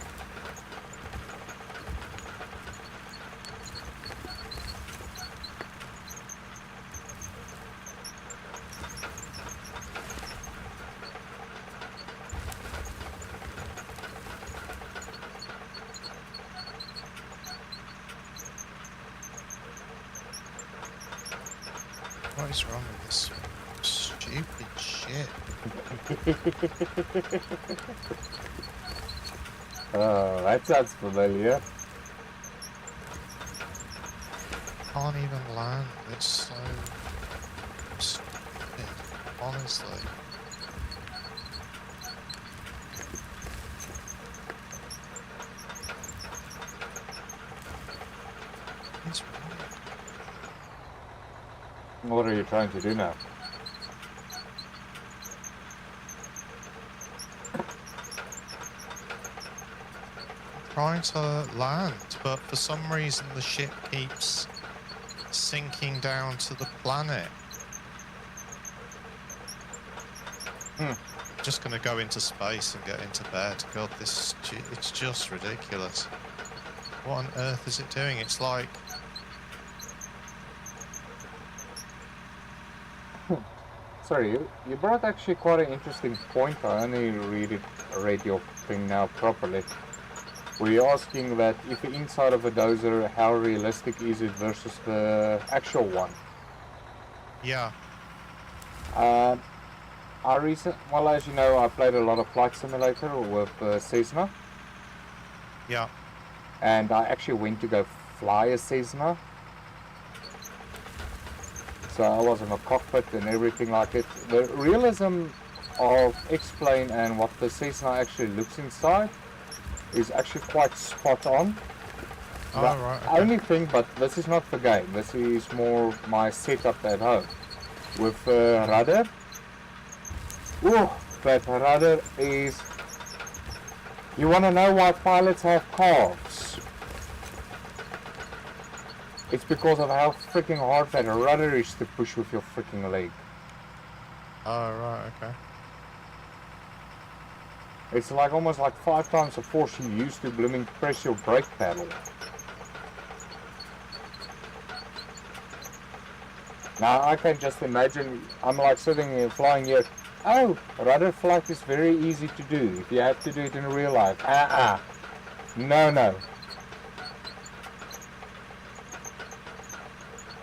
What is wrong with this stupid shit? Oh, that sounds familiar. Can't even land. It's so stupid, honestly. It's weird. What are you trying to do now? Trying to land, but for some reason the ship keeps sinking down to the planet. Just gonna go into space and get into bed. God, it's just ridiculous. What on earth is it doing? It's like... Sorry, you brought actually quite an interesting point. I only read your thing now properly. Were you asking that if the inside of a dozer, how realistic is it versus the actual one? Yeah. Well, as you know, I played a lot of Flight Simulator with Cessna. Yeah. And I actually went to go fly a Cessna. So I was in a cockpit and everything like it. The realism of X-Plane and what the Cessna actually looks inside is actually quite spot on. Oh, The right. Okay. only thing, but this is not the game. This is more my setup at home. With rudder. Ooh, that rudder is... You want to know why pilots have calves? It's because of how freaking hard that rudder is to push with your freaking leg. Oh, right. Okay. It's like almost like 5 times the force you use to blooming press your brake pedal. Now I can just imagine, I'm like sitting here flying here. Oh, rudder flight is very easy to do if you have to do it in real life. No.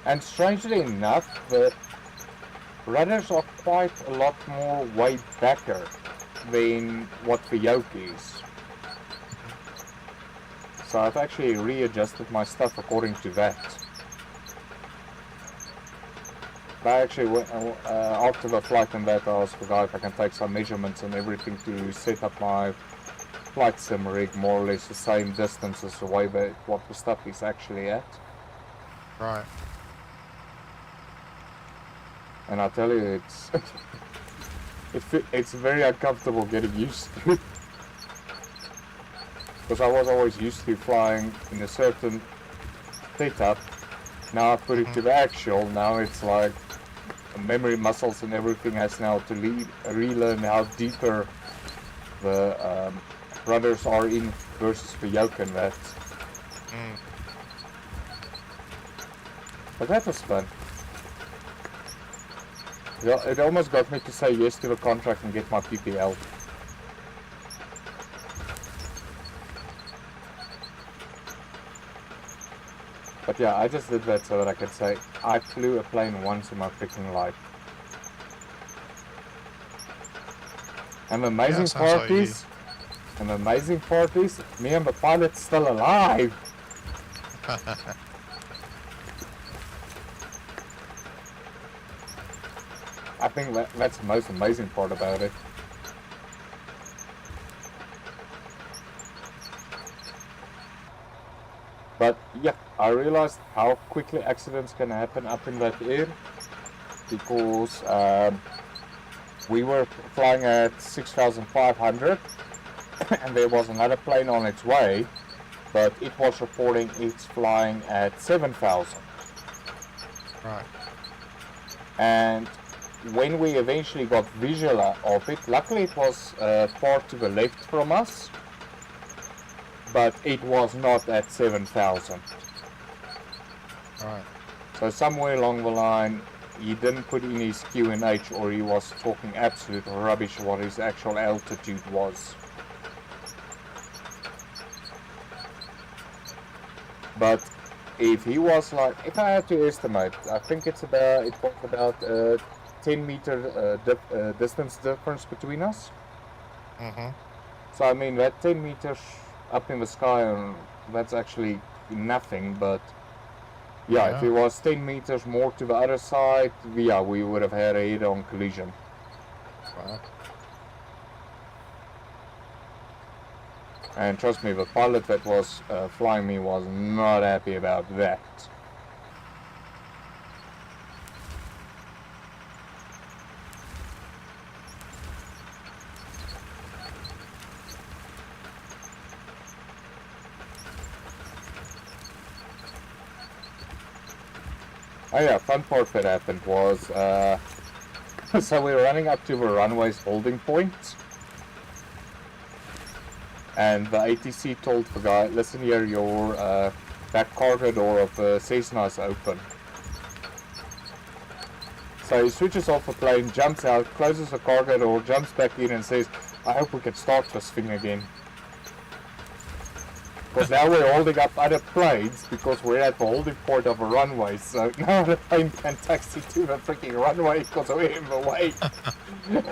And strangely enough, the rudders are quite a lot more way backer than what the yoke is. So I've actually readjusted my stuff according to that. I actually went, after the flight and that, I asked the guy if I can take some measurements and everything to set up my flight sim rig more or less the same distances away, but what the stuff is actually at. Right. And I tell you, it's it's very uncomfortable getting used to it. Because I was always used to flying in a certain setup. Now I put it to the actual. Now it's like memory muscles and everything has now to relearn how deeper the rudders are in versus the yoke and that. But that was fun. Yeah, it almost got me to say yes to the contract and get my PPL. But yeah, I just did that so that I could say I flew a plane once in my freaking life. And the amazing part is, me and the pilot's still alive. I think that's the most amazing part about it. But yeah, I realized how quickly accidents can happen up in that air, because we were flying at 6,500 and there was another plane on its way, but it was reporting it's flying at 7,000. Right. And when we eventually got visual of it, luckily it was far to the left from us, but it was not at 7,000. Right. So somewhere along the line, he didn't put in his QNH, or he was talking absolute rubbish what his actual altitude was. But if he was like, if I had to estimate, I think it was about 10 meter distance difference between us. So I mean that 10 meters up in the sky, that's actually nothing, but yeah, if it was 10 meters more to the other side, yeah, we would have had a head-on collision. Wow. And trust me, the pilot that was flying me was not happy about that. Oh yeah, fun part that happened was, so we were running up to the runway's holding point, and the ATC told the guy, listen here, your back cargo door of the Cessna is open. So he switches off the plane, jumps out, closes the cargo door, jumps back in and says, I hope we can start this thing again. Because now we're holding up other planes because we're at the holding point of a runway, so now the plane can taxi to the freaking runway because we're in the way.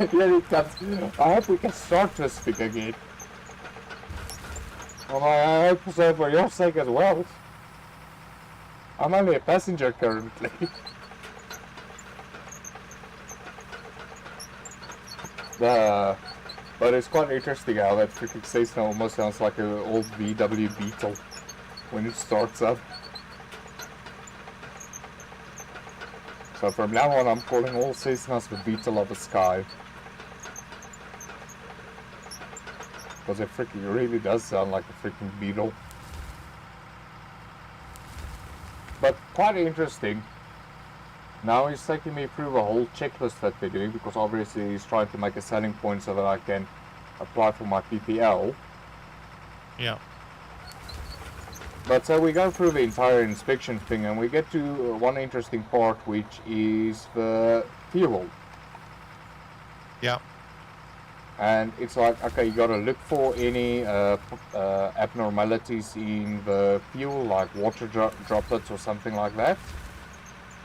Here it comes. I hope we can start this thing again. Well, I hope so for your sake as well. I'm only a passenger currently. But it's quite interesting how that freaking Cessna almost sounds like an old VW Beetle when it starts up. So from now on I'm calling all Cessnas the Beetle of the Sky. Because it freaking really does sound like a freaking Beetle. But quite interesting. Now he's taking me through the whole checklist that they're doing, because obviously he's trying to make a selling point so that I can apply for my PPL. Yeah. But so we go through the entire inspection thing and we get to one interesting part, which is the fuel. Yeah. And it's like, okay, you gotta look for any abnormalities in the fuel, like water droplets or something like that,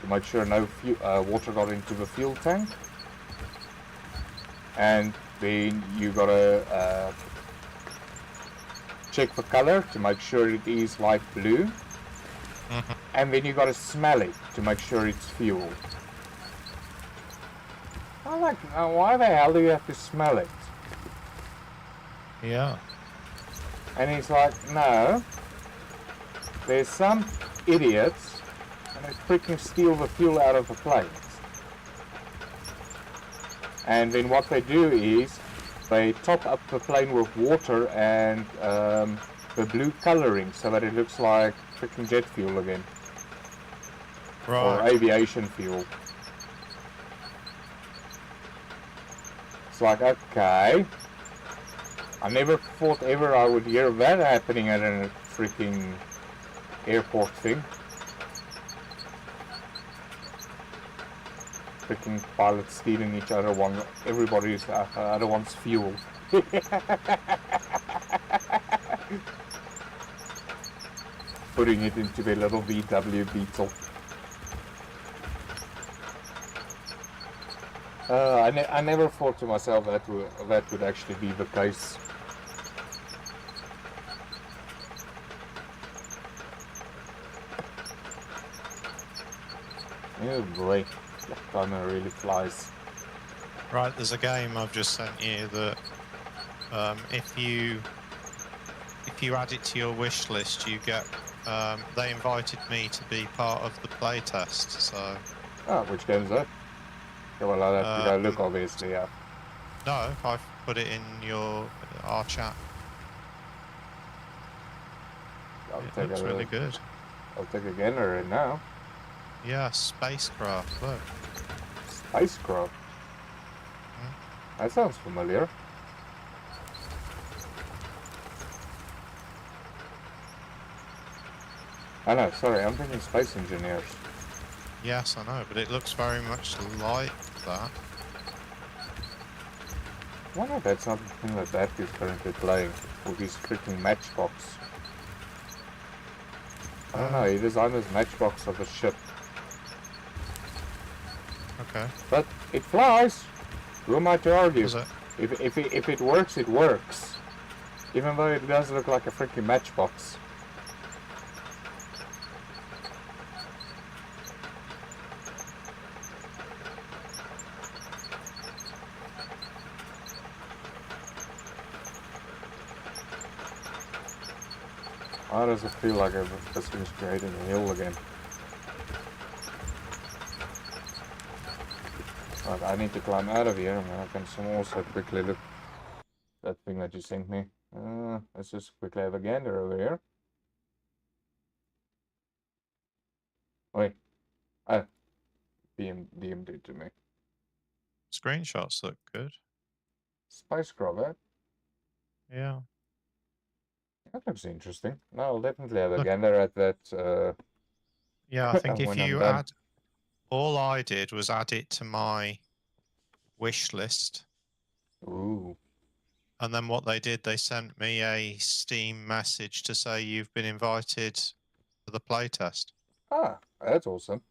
to make sure no water got into the fuel tank. And then you gotta check the color to make sure it is light blue. And then you gotta smell it to make sure it's fuel. I'm like, now why the hell do you have to smell it? Yeah. And he's like, no. There's some idiots and they freaking steal the fuel out of the planes. And then what they do is they top up the plane with water and the blue coloring so that it looks like freaking jet fuel again. Or Right. aviation fuel. It's like, okay. I never thought ever I would hear that happening at a freaking airport thing. Freaking pilots stealing each other everybody's other one's fuel. Putting it into their little VW Beetle. I never thought to myself that would actually be the case. Oh boy, that timer really flies. Right, there's a game I've just sent you that if you add it to your wish list, you get. They invited me to be part of the playtest, so. Ah, which game is that? Yeah, well, I'll have to go look, obviously. Yeah. No, I've put it in our chat. It looks really good. I'll take a gander in now. Yeah, spacecraft. Look. Spacecraft. That sounds familiar. I know, sorry, I'm thinking Space Engineers. Yes, I know, but it looks very much like that. I wonder if that's not the thing that Dad is currently playing with his freaking Matchbox. I don't know, he designed this Matchbox of a ship. Okay. But it flies! Who am I to argue? Does it? If it works, it works. Even though it does look like a freaking Matchbox. Why does it feel like this thing's creating a hill again? Right, I need to climb out of here, and I can also quickly look at that thing that you sent me. Let's just quickly have a gander over here. Wait. Oh. DM'd it to me. Screenshots look good. Spacecraft, eh? Yeah. That looks interesting. No, I'll definitely have a Look. gander at that. Yeah, I think if when you I'm done. add... All I did was add it to my wish list. Ooh. And then what they did, they sent me a Steam message to say you've been invited to the playtest. Ah, that's awesome.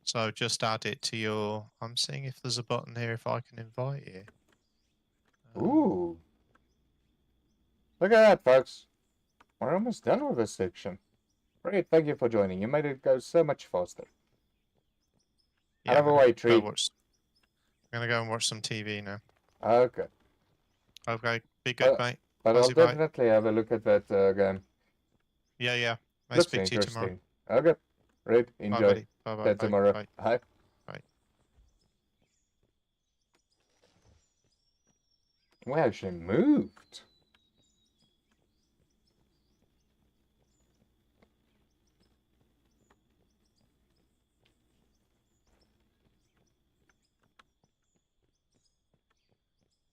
So just add it to your... I'm seeing if there's a button here if I can invite you. Ooh. Look at that, folks. We're almost done with this section. Great, thank you for joining. You made it go so much faster. Yeah, Out of the way, Tree. I'm going to go and watch some TV now. Okay. Okay, be good, mate. But Buzzy, I'll bye. definitely have a look at that game. Yeah. I'll Looks speak to you tomorrow. interesting. Okay. Right, enjoy. Bye, buddy. Bye, Till tomorrow. bye. Bye. Bye. We actually moved.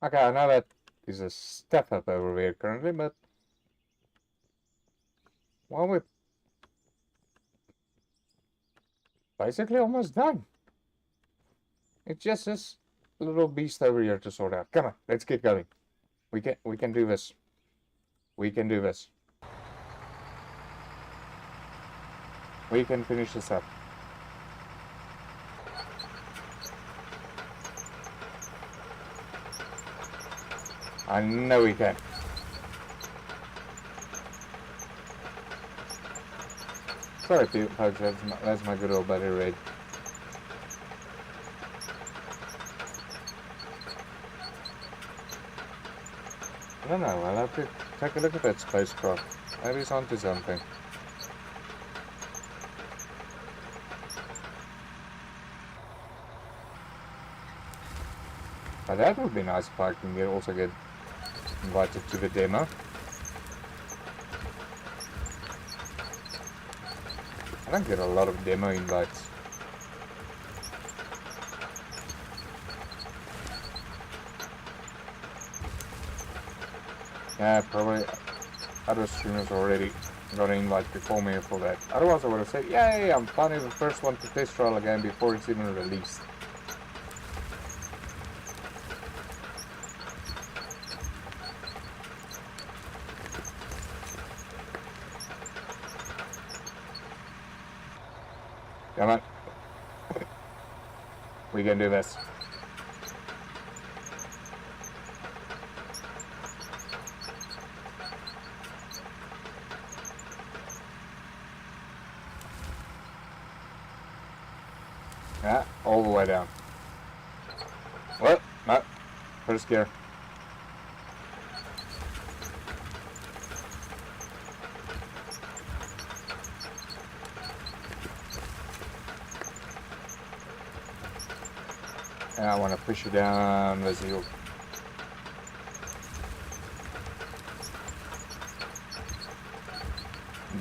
Okay, I know that is a step up over here currently, but well, we're basically almost done. It's just this little beast over here to sort out. Come on, let's get going. We can do this. We can do this. We can finish this up. I know we can. Sorry, folks, that's my good old buddy Red. I don't know, I'll have to take a look at that spacecraft. Maybe it's onto something. But that would be nice if I can also get invited to the demo. I don't get a lot of demo invites. Yeah, probably other streamers already got an invite before me for that. Otherwise I would have said, yay, I'm finally the first one to test trial a game before it's even released. Come on. We can do this. Yeah, all the way down. What? No. First gear. And I want to push you down the hill.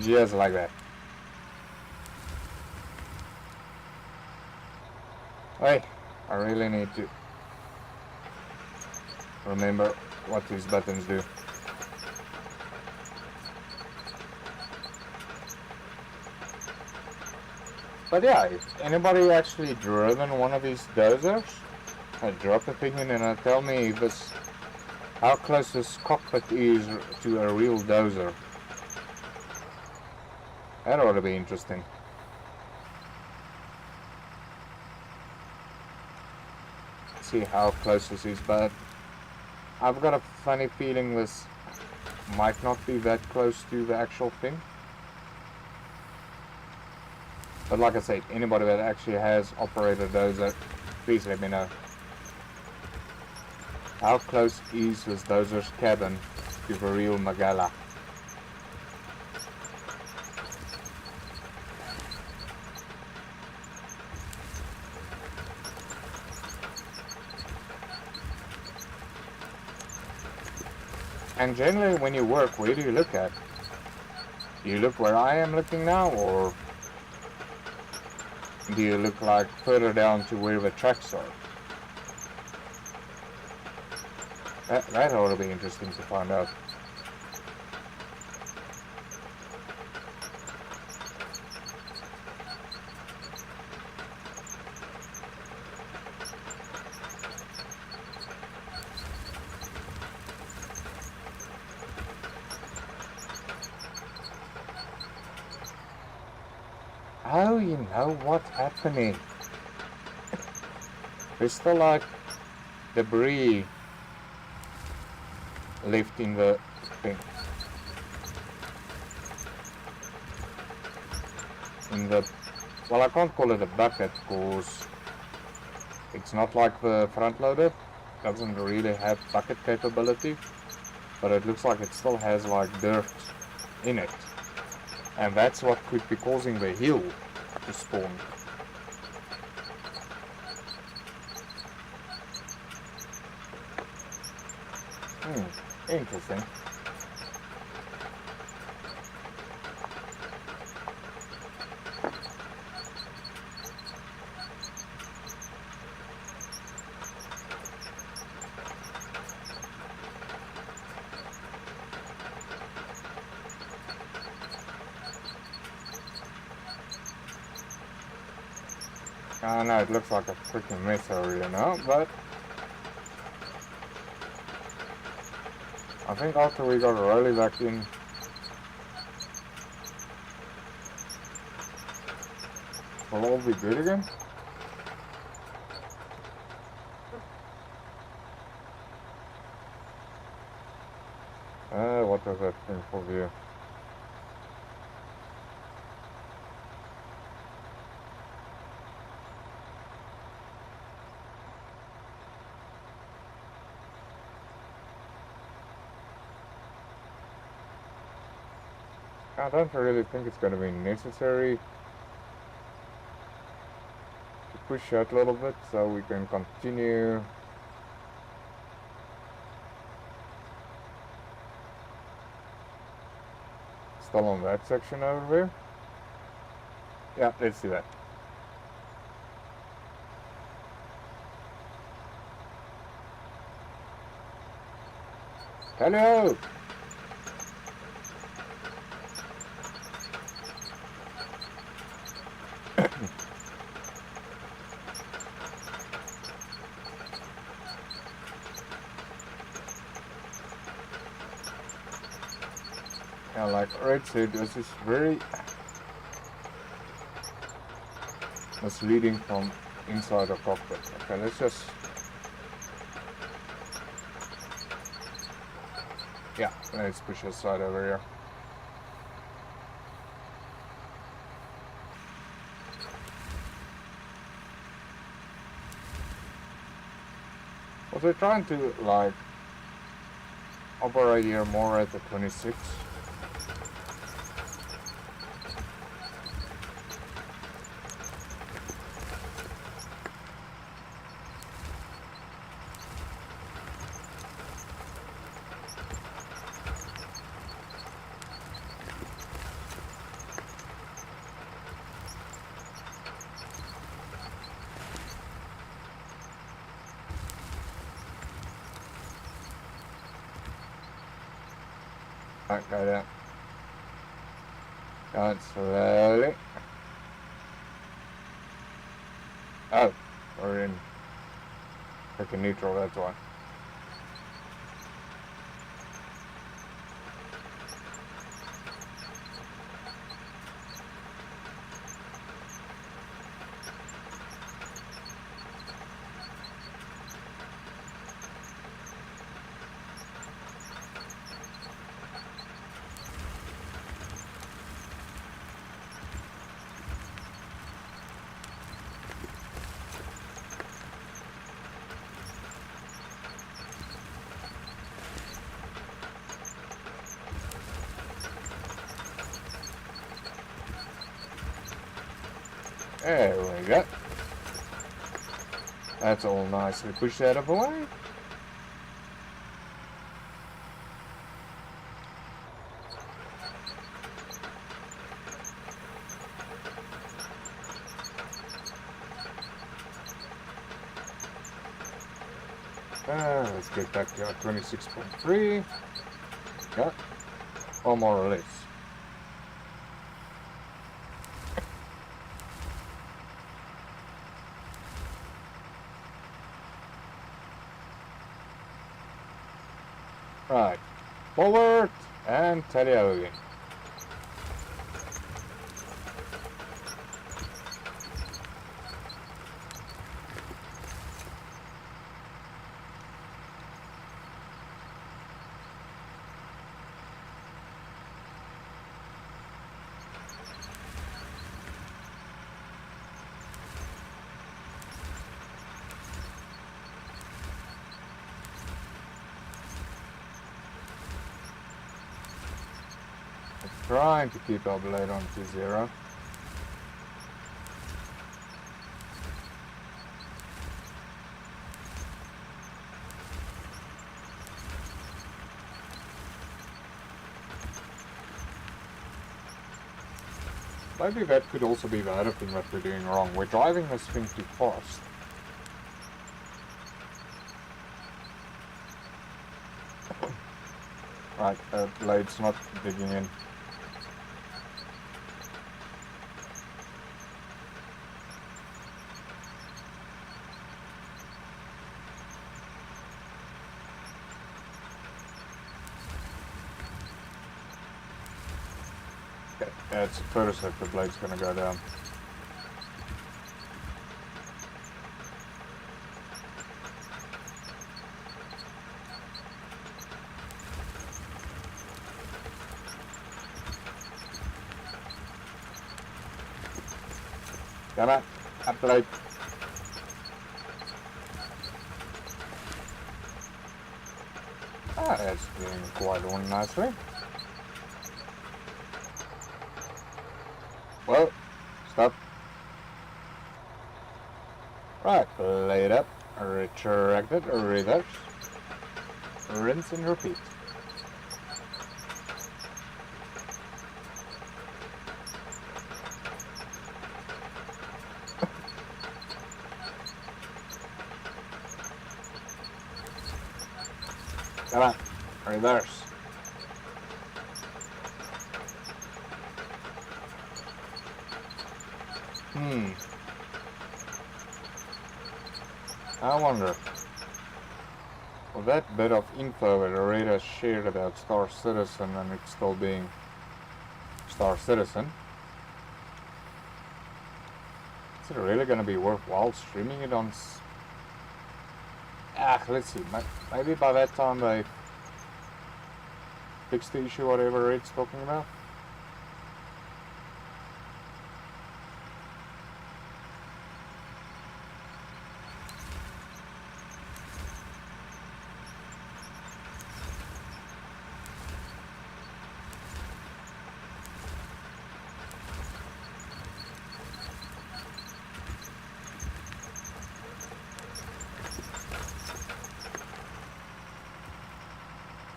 Just like that. Wait, I really need to remember what these buttons do. But yeah, if anybody actually driven one of these dozers, drop opinion and tell me if this, how close this cockpit is to a real dozer. That ought to be interesting. See how close this is, but I've got a funny feeling this might not be that close to the actual thing. But like I said, anybody that actually has operated dozer, please let me know. How close is this dozer's cabin to the real Magala? And generally when you work, where do you look at? Do you look where I am looking now, or do you look like further down to where the tracks are? That ought to be interesting to find out. Oh, you know what's happening? There's still like debris left in the thing. Well, I can't call it a bucket because it's not like the front loader. It doesn't really have bucket capability, but it looks like it still has like dirt in it. And that's what could be causing the hill to spawn. Interesting. I know it looks like a freaking mess over here now, but I think after we got Rolly back in, we'll all be good again. What was that thing for view? I don't really think it's going to be necessary to push out a little bit so we can continue. Still on that section over there. Yeah, let's do that. Hello! Yeah, like Red said, this is very misleading from inside the cockpit. Okay, let's just... Yeah, let's push this side over here. Was I trying to, like, operate here more at the 26? Alright, got it. Going slowly. Oh, we're in freaking neutral, that's why. There we go. That's all nicely pushed out of the way. Let's get back to our 26.3. Yeah, or more or less. Right, forward and tally out again. Trying to keep our blade on to 0. Maybe that could also be the other thing that we're doing wrong. We're driving this thing too fast. Right, blade's not digging in. Okay, yeah, it's a prototype, the blade's gonna go down. Come on, up blade. Ah, that's doing quite on nicely. Well, stop. Right, play it up, retract it, reverse, rinse and repeat. Come on, reverse. I wonder, with that bit of info that Rita shared about Star Citizen and it still being Star Citizen, is it really going to be worthwhile streaming it on... let's see, maybe by that time they fix the issue, whatever Red's talking about.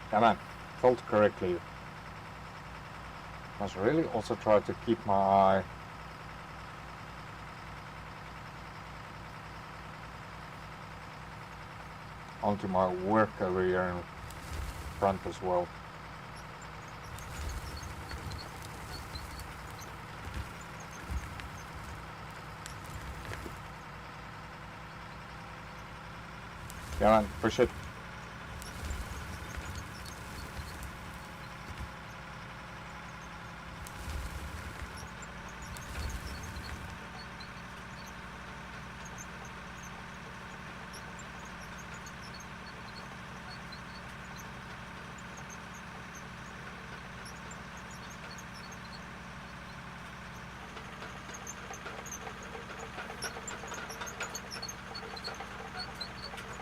Come on, filter correctly. Must really also try to keep my eye onto my work over here in front as well. Come on, push it.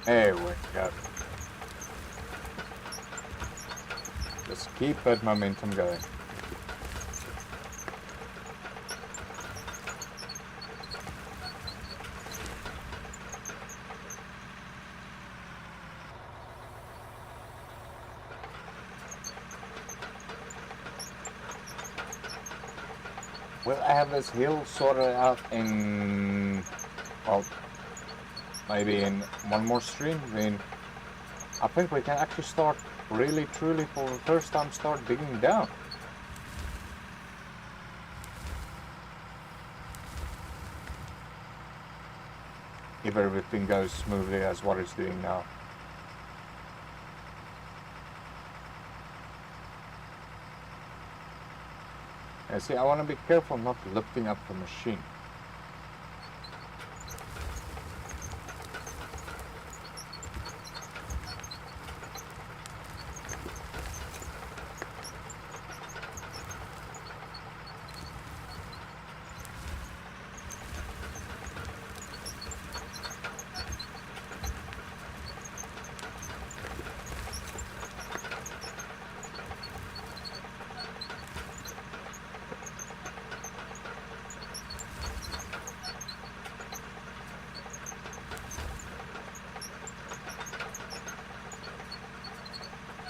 There we go. Just keep that momentum going. Will I have this hill sorted out in, well, maybe in one more stream? Then I think we can actually start really truly for the first time start digging down. If everything goes smoothly as what it's doing now. Yeah, see, I want to be careful not lifting up the machine.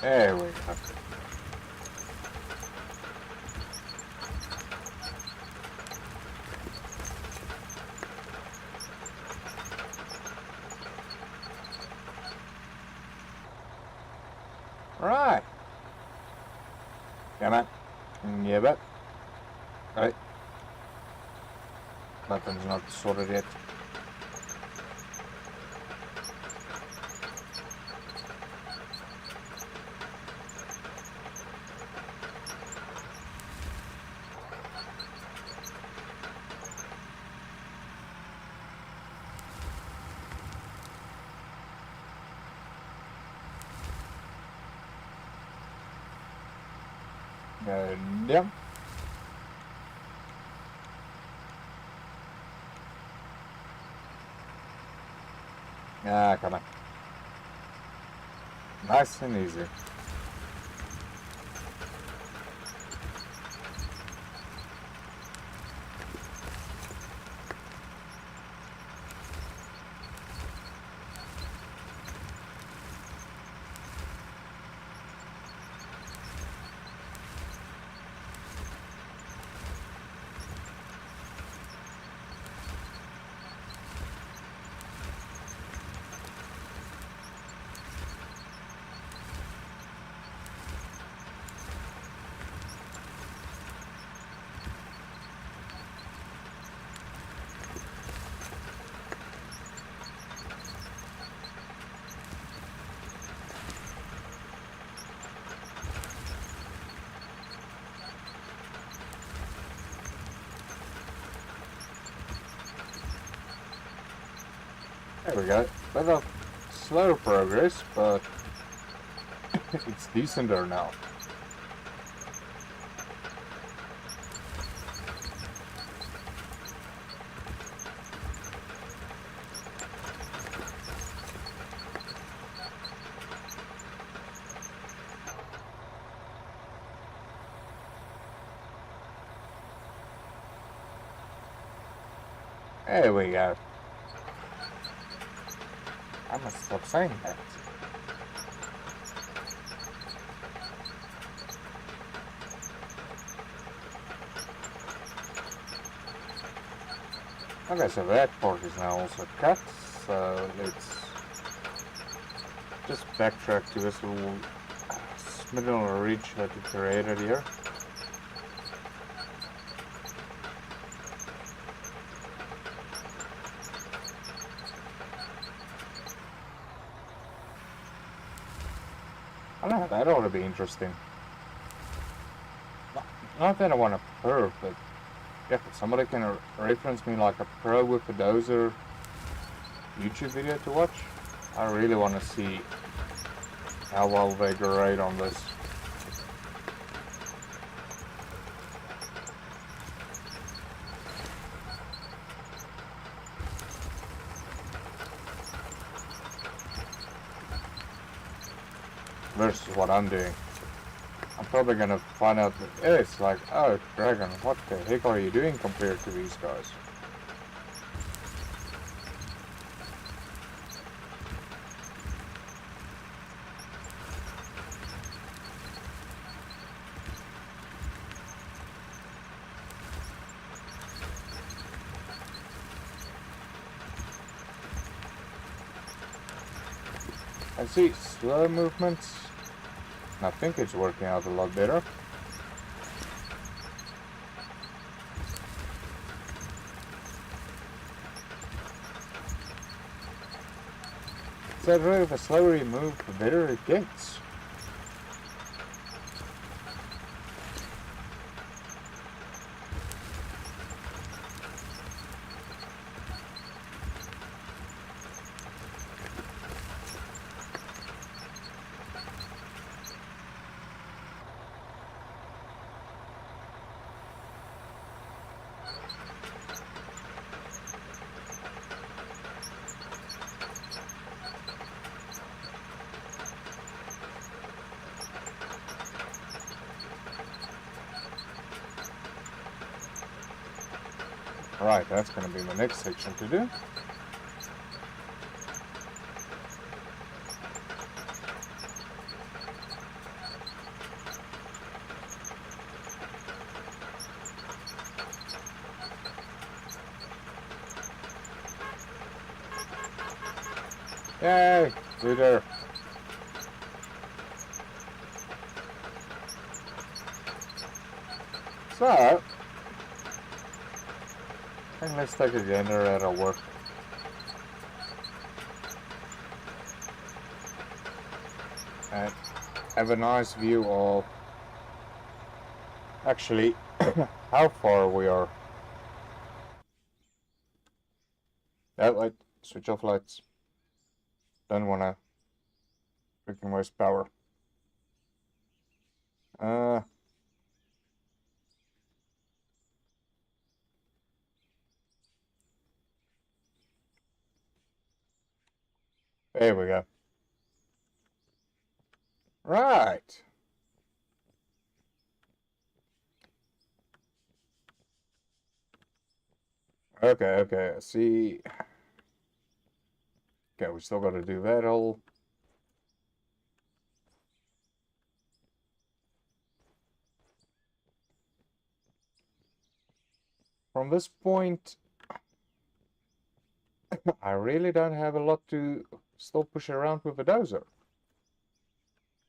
There we go. Right. Come on. Yeah, but. Right. Button's not sorted yet. Yeah. Ah, come on. Nice and easy. There we go. Bit of slow progress, but it's decenter now. There we go. I must stop saying that. Okay, so that part is now also cut, so let's just backtrack to this little middle ridge that we created here. I don't know, that ought to be interesting. Not that I want a perf, but yeah, if somebody can reference me like a pro with a dozer YouTube video to watch, I really want to see how well they grade on this. Versus what I'm doing. I'm probably gonna find out that it's like, oh, Dragon, what the heck are you doing compared to these guys? I see slow movements. I think it's working out a lot better. So really, the slower you move, the better it gets. Right, that's going to be the next section to do. Yay, we're there. So, and let's take a gander at our work. And have a nice view of actually how far we are. That light, switch off lights. Don't wanna freaking waste power. There we go. Right. Okay, see. Okay, we still gotta do that all. From this point, I really don't have a lot to still push around with a dozer.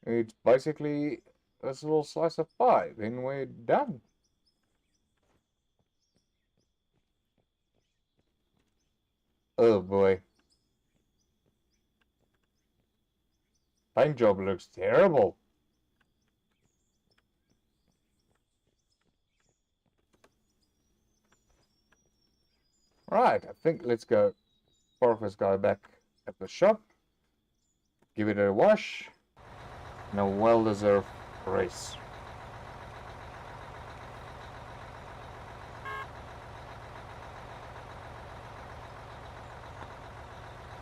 It's basically this little slice of pie, then we're done. Oh boy. Paint job looks terrible. Right, I think let's go park this guy back at the shop, give it a wash, and a well-deserved race.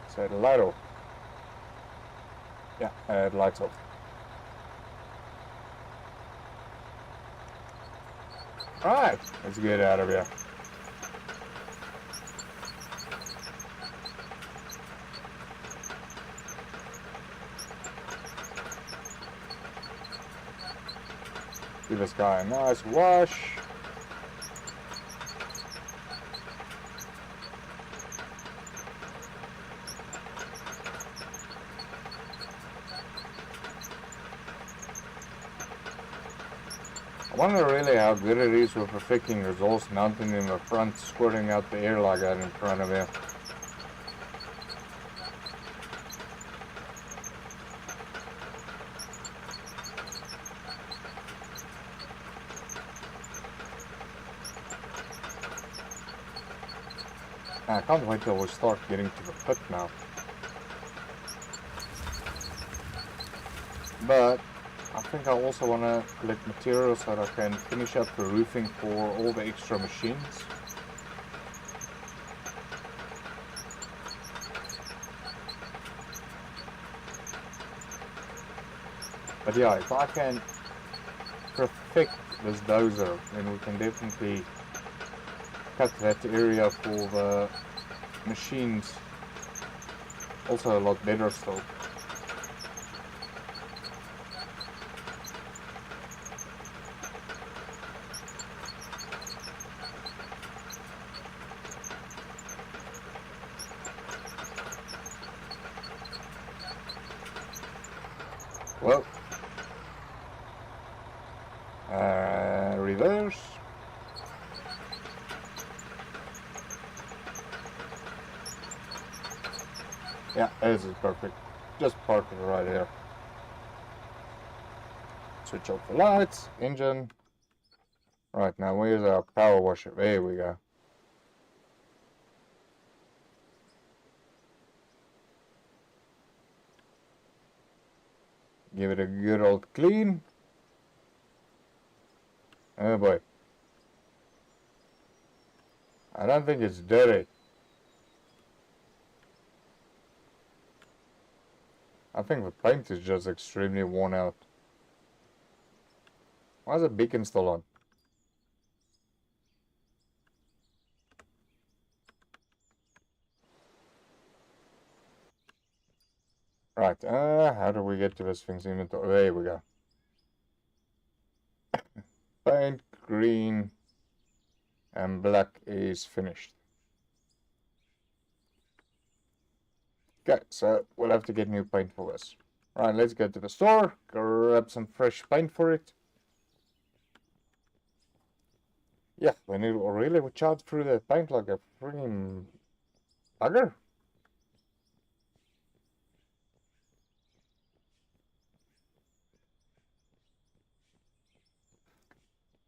Set the light off. Yeah, the lights off. Alright, let's get out of here. Give this guy a nice wash. I wonder really how good it is with a freaking exhaust mounted in the front, squirting out the air like that in front of him. I can't wait till we start getting to the pit now. But I think I also want to collect materials so that I can finish up the roofing for all the extra machines. But yeah, if I can perfect this dozer, then we can definitely cut that area for the machines also a lot better still. Well, reverse. Yeah, this is perfect. Just park it right here. Switch off the lights, engine. Right, now where's our power washer? There we go. Give it a good old clean. Oh boy. I don't think it's dirty. I think the paint is just extremely worn out. Why is the beacon still on? Right, how do we get to this thing's inventory? There we go. Paint, green, and black is finished. Okay, so we'll have to get new paint for this. Right, let's go to the store, grab some fresh paint for it. Yeah, we need to really charge through the paint like a freaking bugger.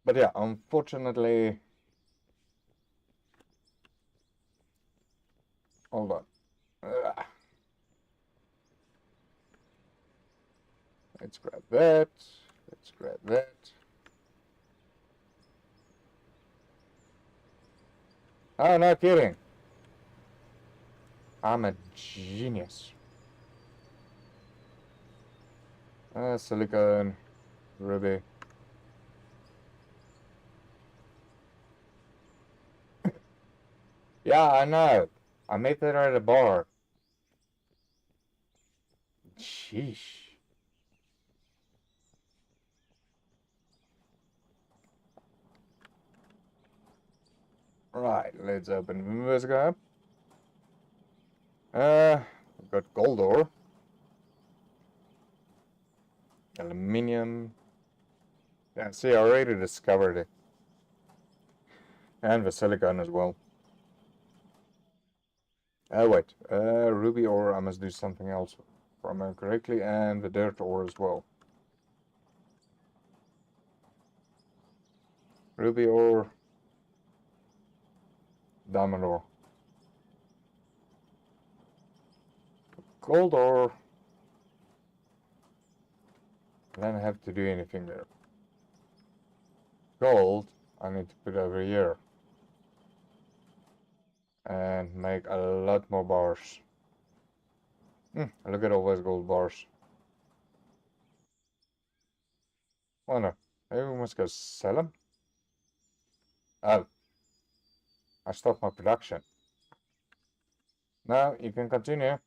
But yeah, unfortunately... Hold on. Ugh. Let's grab that. Let's grab that. Oh, no kidding. I'm a genius. Silicone, ruby. Yeah, I know. I made that at a bar. Sheesh. Right, let's open this guy up. We've got gold ore. Aluminium. Yeah, see, I already discovered it. And the silicone as well. Oh, wait. Ruby ore, I must do something else, if I remember correctly. And the dirt ore as well. Ruby ore. Diamond ore. Gold ore. I don't have to do anything there. Gold, I need to put over here. And make a lot more bars. Look at all those gold bars. Oh no, maybe we must go sell them. Oh, I stopped my production. No, you can continue.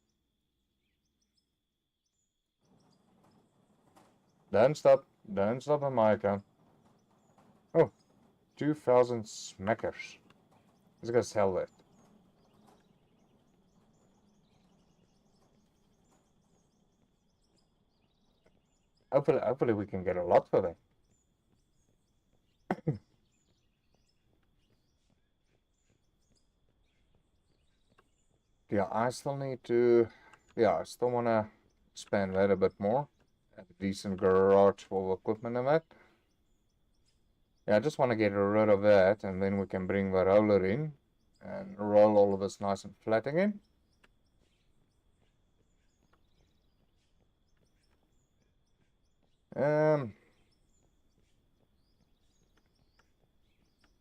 Don't stop on my account. Oh, 2,000 smackers. Let's go sell that. Hopefully we can get a lot for that. Yeah, I still need to... Yeah, I still want to expand that a bit more. Have a decent garage full of equipment and that. Yeah, I just want to get rid of that, and then we can bring the roller in and roll all of this nice and flat again.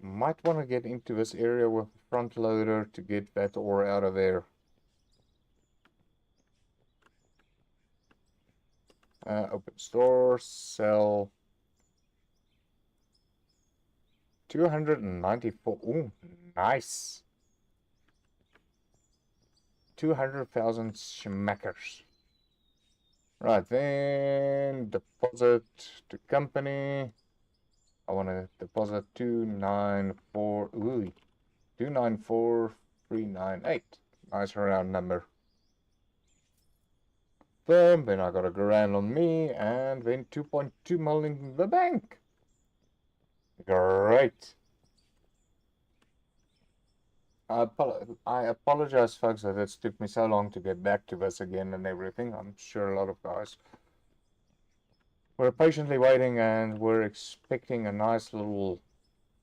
Might want to get into this area with a front loader to get that ore out of there. Open store, sell. 294. Ooh, nice. 200,000 schmackers. Right, then deposit to company. I want to deposit 294. Ooh, 294,398. Nice round number. Boom, then I got a grand on me, and then 2.2 million in the bank. Great. I apologize, folks, that it took me so long to get back to this again and everything. I'm sure a lot of guys were patiently waiting, and we're expecting a nice little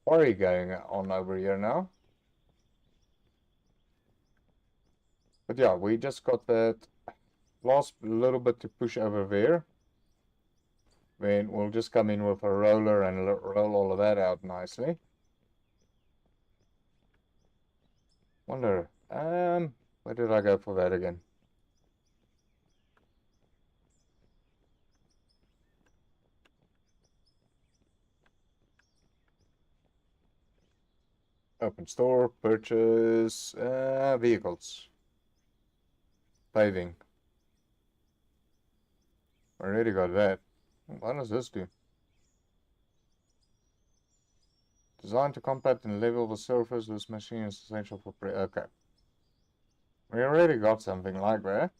quarry going on over here now. But yeah, we just got that last little bit to push over there. Then we'll just come in with a roller and roll all of that out nicely. Wonder, where did I go for that again? Open store, purchase, vehicles. Paving. Already got that. What does this do? Designed to compact and level the surface, this machine is essential for okay. We already got something like that.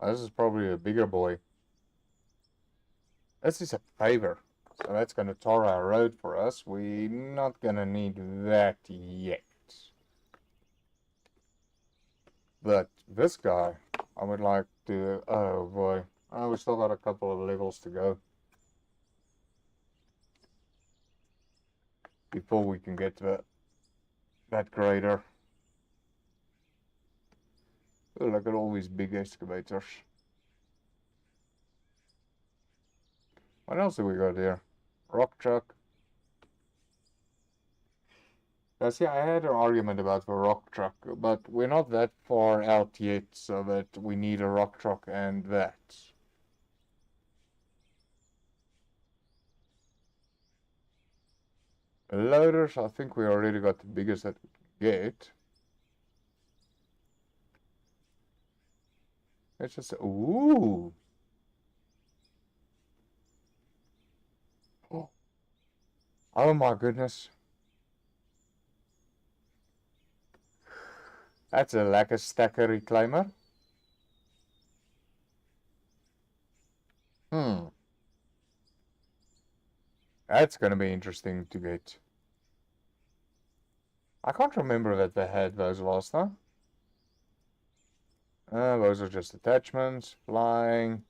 This is probably a bigger boy. This is a paver, so that's going to tar our road for us. We're not going to need that yet. But this guy, I would like to... Oh boy, we still got a couple of levels to go before we can get to that grader. Oh, look at all these big excavators. What else do we got here? Rock truck. Now, see, I had an argument about the rock truck, but we're not that far out yet so that we need a rock truck and that. Loaders, I think we already got the biggest that we can get. Let's just... Ooh! Oh my goodness. That's a lacquer stacker reclaimer. That's going to be interesting to get. I can't remember that they had those last time. Those are just attachments. Flying.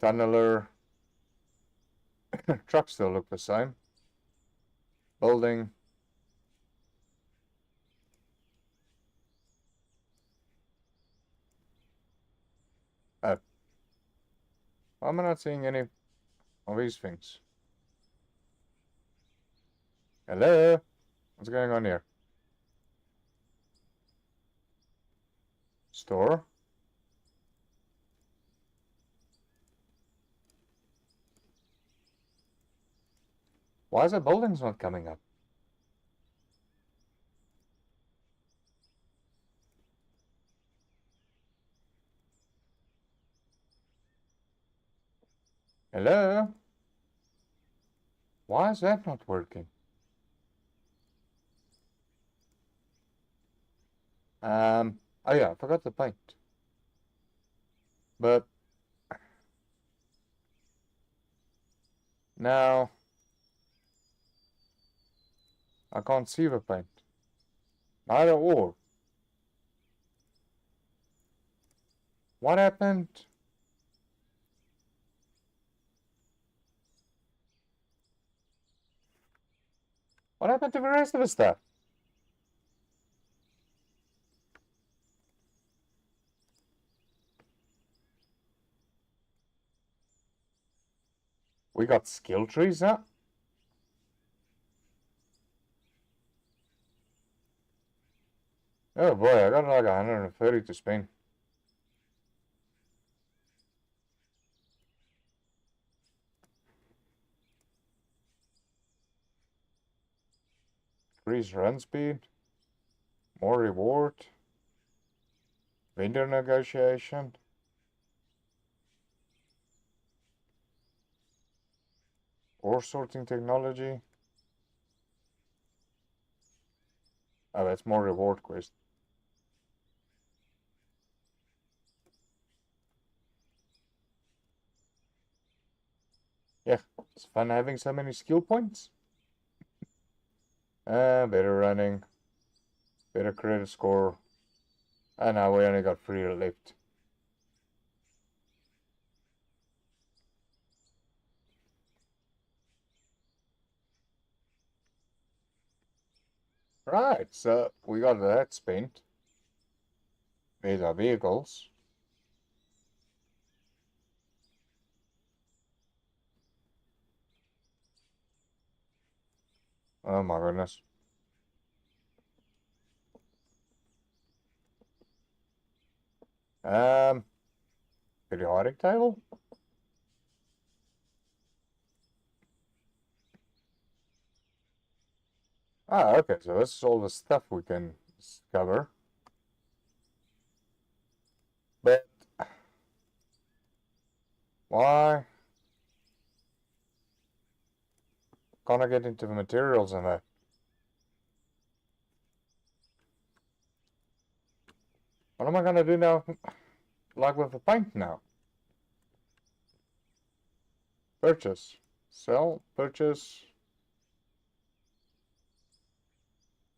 Tunneler. Trucks still look the same. Building. Why am I not seeing any of these things? Hello? What's going on here? Store? Why is the buildings not coming up? Hello? Why is that not working? Oh yeah, I forgot the paint. But now I can't see the paint. Neither or. What happened? What happened to the rest of the stuff? We got skill trees, huh? Oh boy, I got like 130 to spend. Increase run speed. More reward. Vendor negotiation. Ore sorting technology. Oh, that's more reward quest. Yeah, it's fun having so many skill points. Better running. Better credit score. And now we only got 3 left. Right, so we got that spent. There's our vehicles. Oh my goodness. Periodic table? Ah, okay, so this is all the stuff we can cover. But why can't I get into the materials and that? What am I gonna do now? Like with the paint now? Purchase. Sell. Purchase.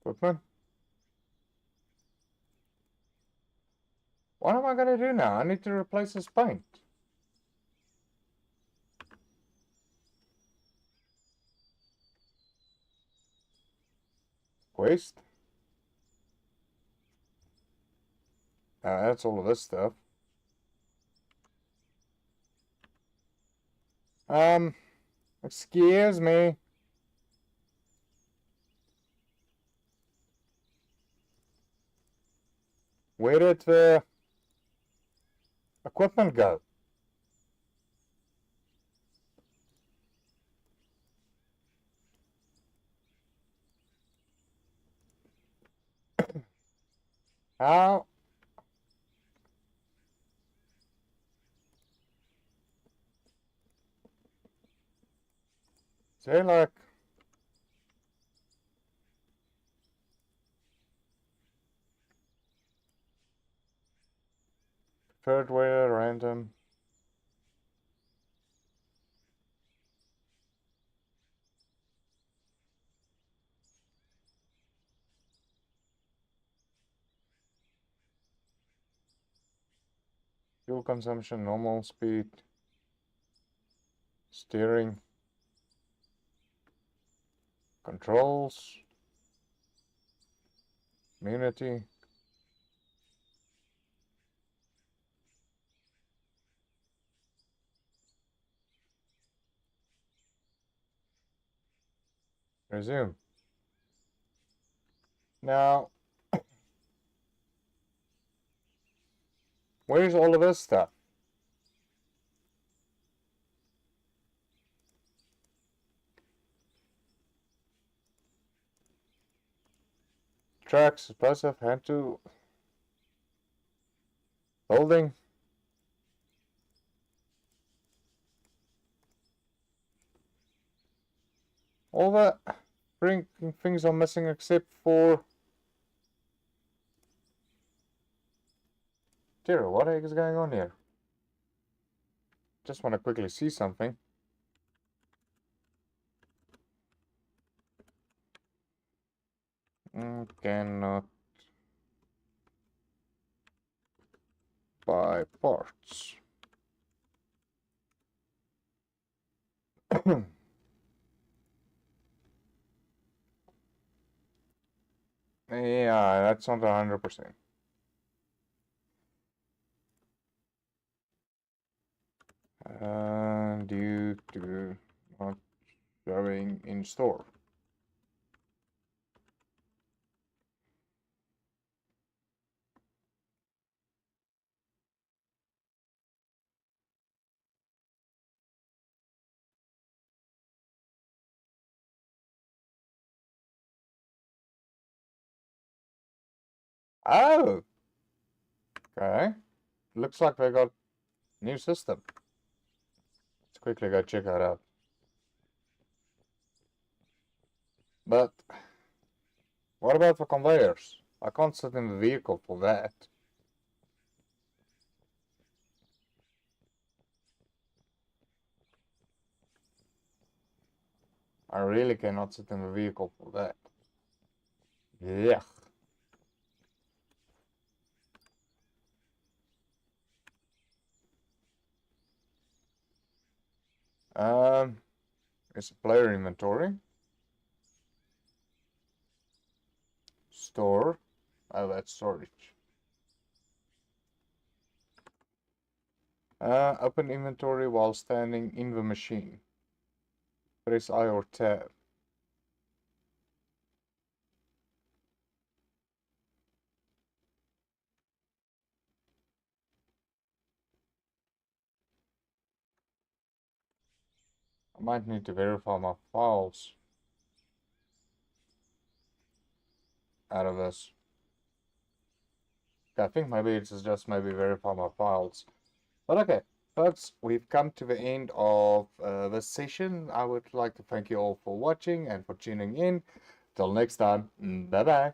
Equipment. What am I gonna do now? I need to replace this paint. Waste. That's all of this stuff. Excuse me. Where did the equipment go? How? Say like third wear random. Fuel consumption, normal speed, steering, controls, immunity. Resume. Now, where's all of this stuff? Tracks, explosive, hand to building. All the things are missing except for... Dear, what the heck is going on here? Just want to quickly see something. Cannot buy parts. Yeah, that's not 100%. Due to not showing in store. Oh! Okay. Looks like they got new system. Let's quickly go check that out. But what about the conveyors? I can't sit in the vehicle for that. I really cannot sit in the vehicle for that. Yeah. It's a player inventory. Store. Oh, that's storage. Open inventory while standing in the machine. Press I or tab. I might need to verify my files out of this. I think maybe it's just maybe verify my files. But okay, folks, we've come to the end of this session. I would like to thank you all for watching and for tuning in. Till next time, bye bye.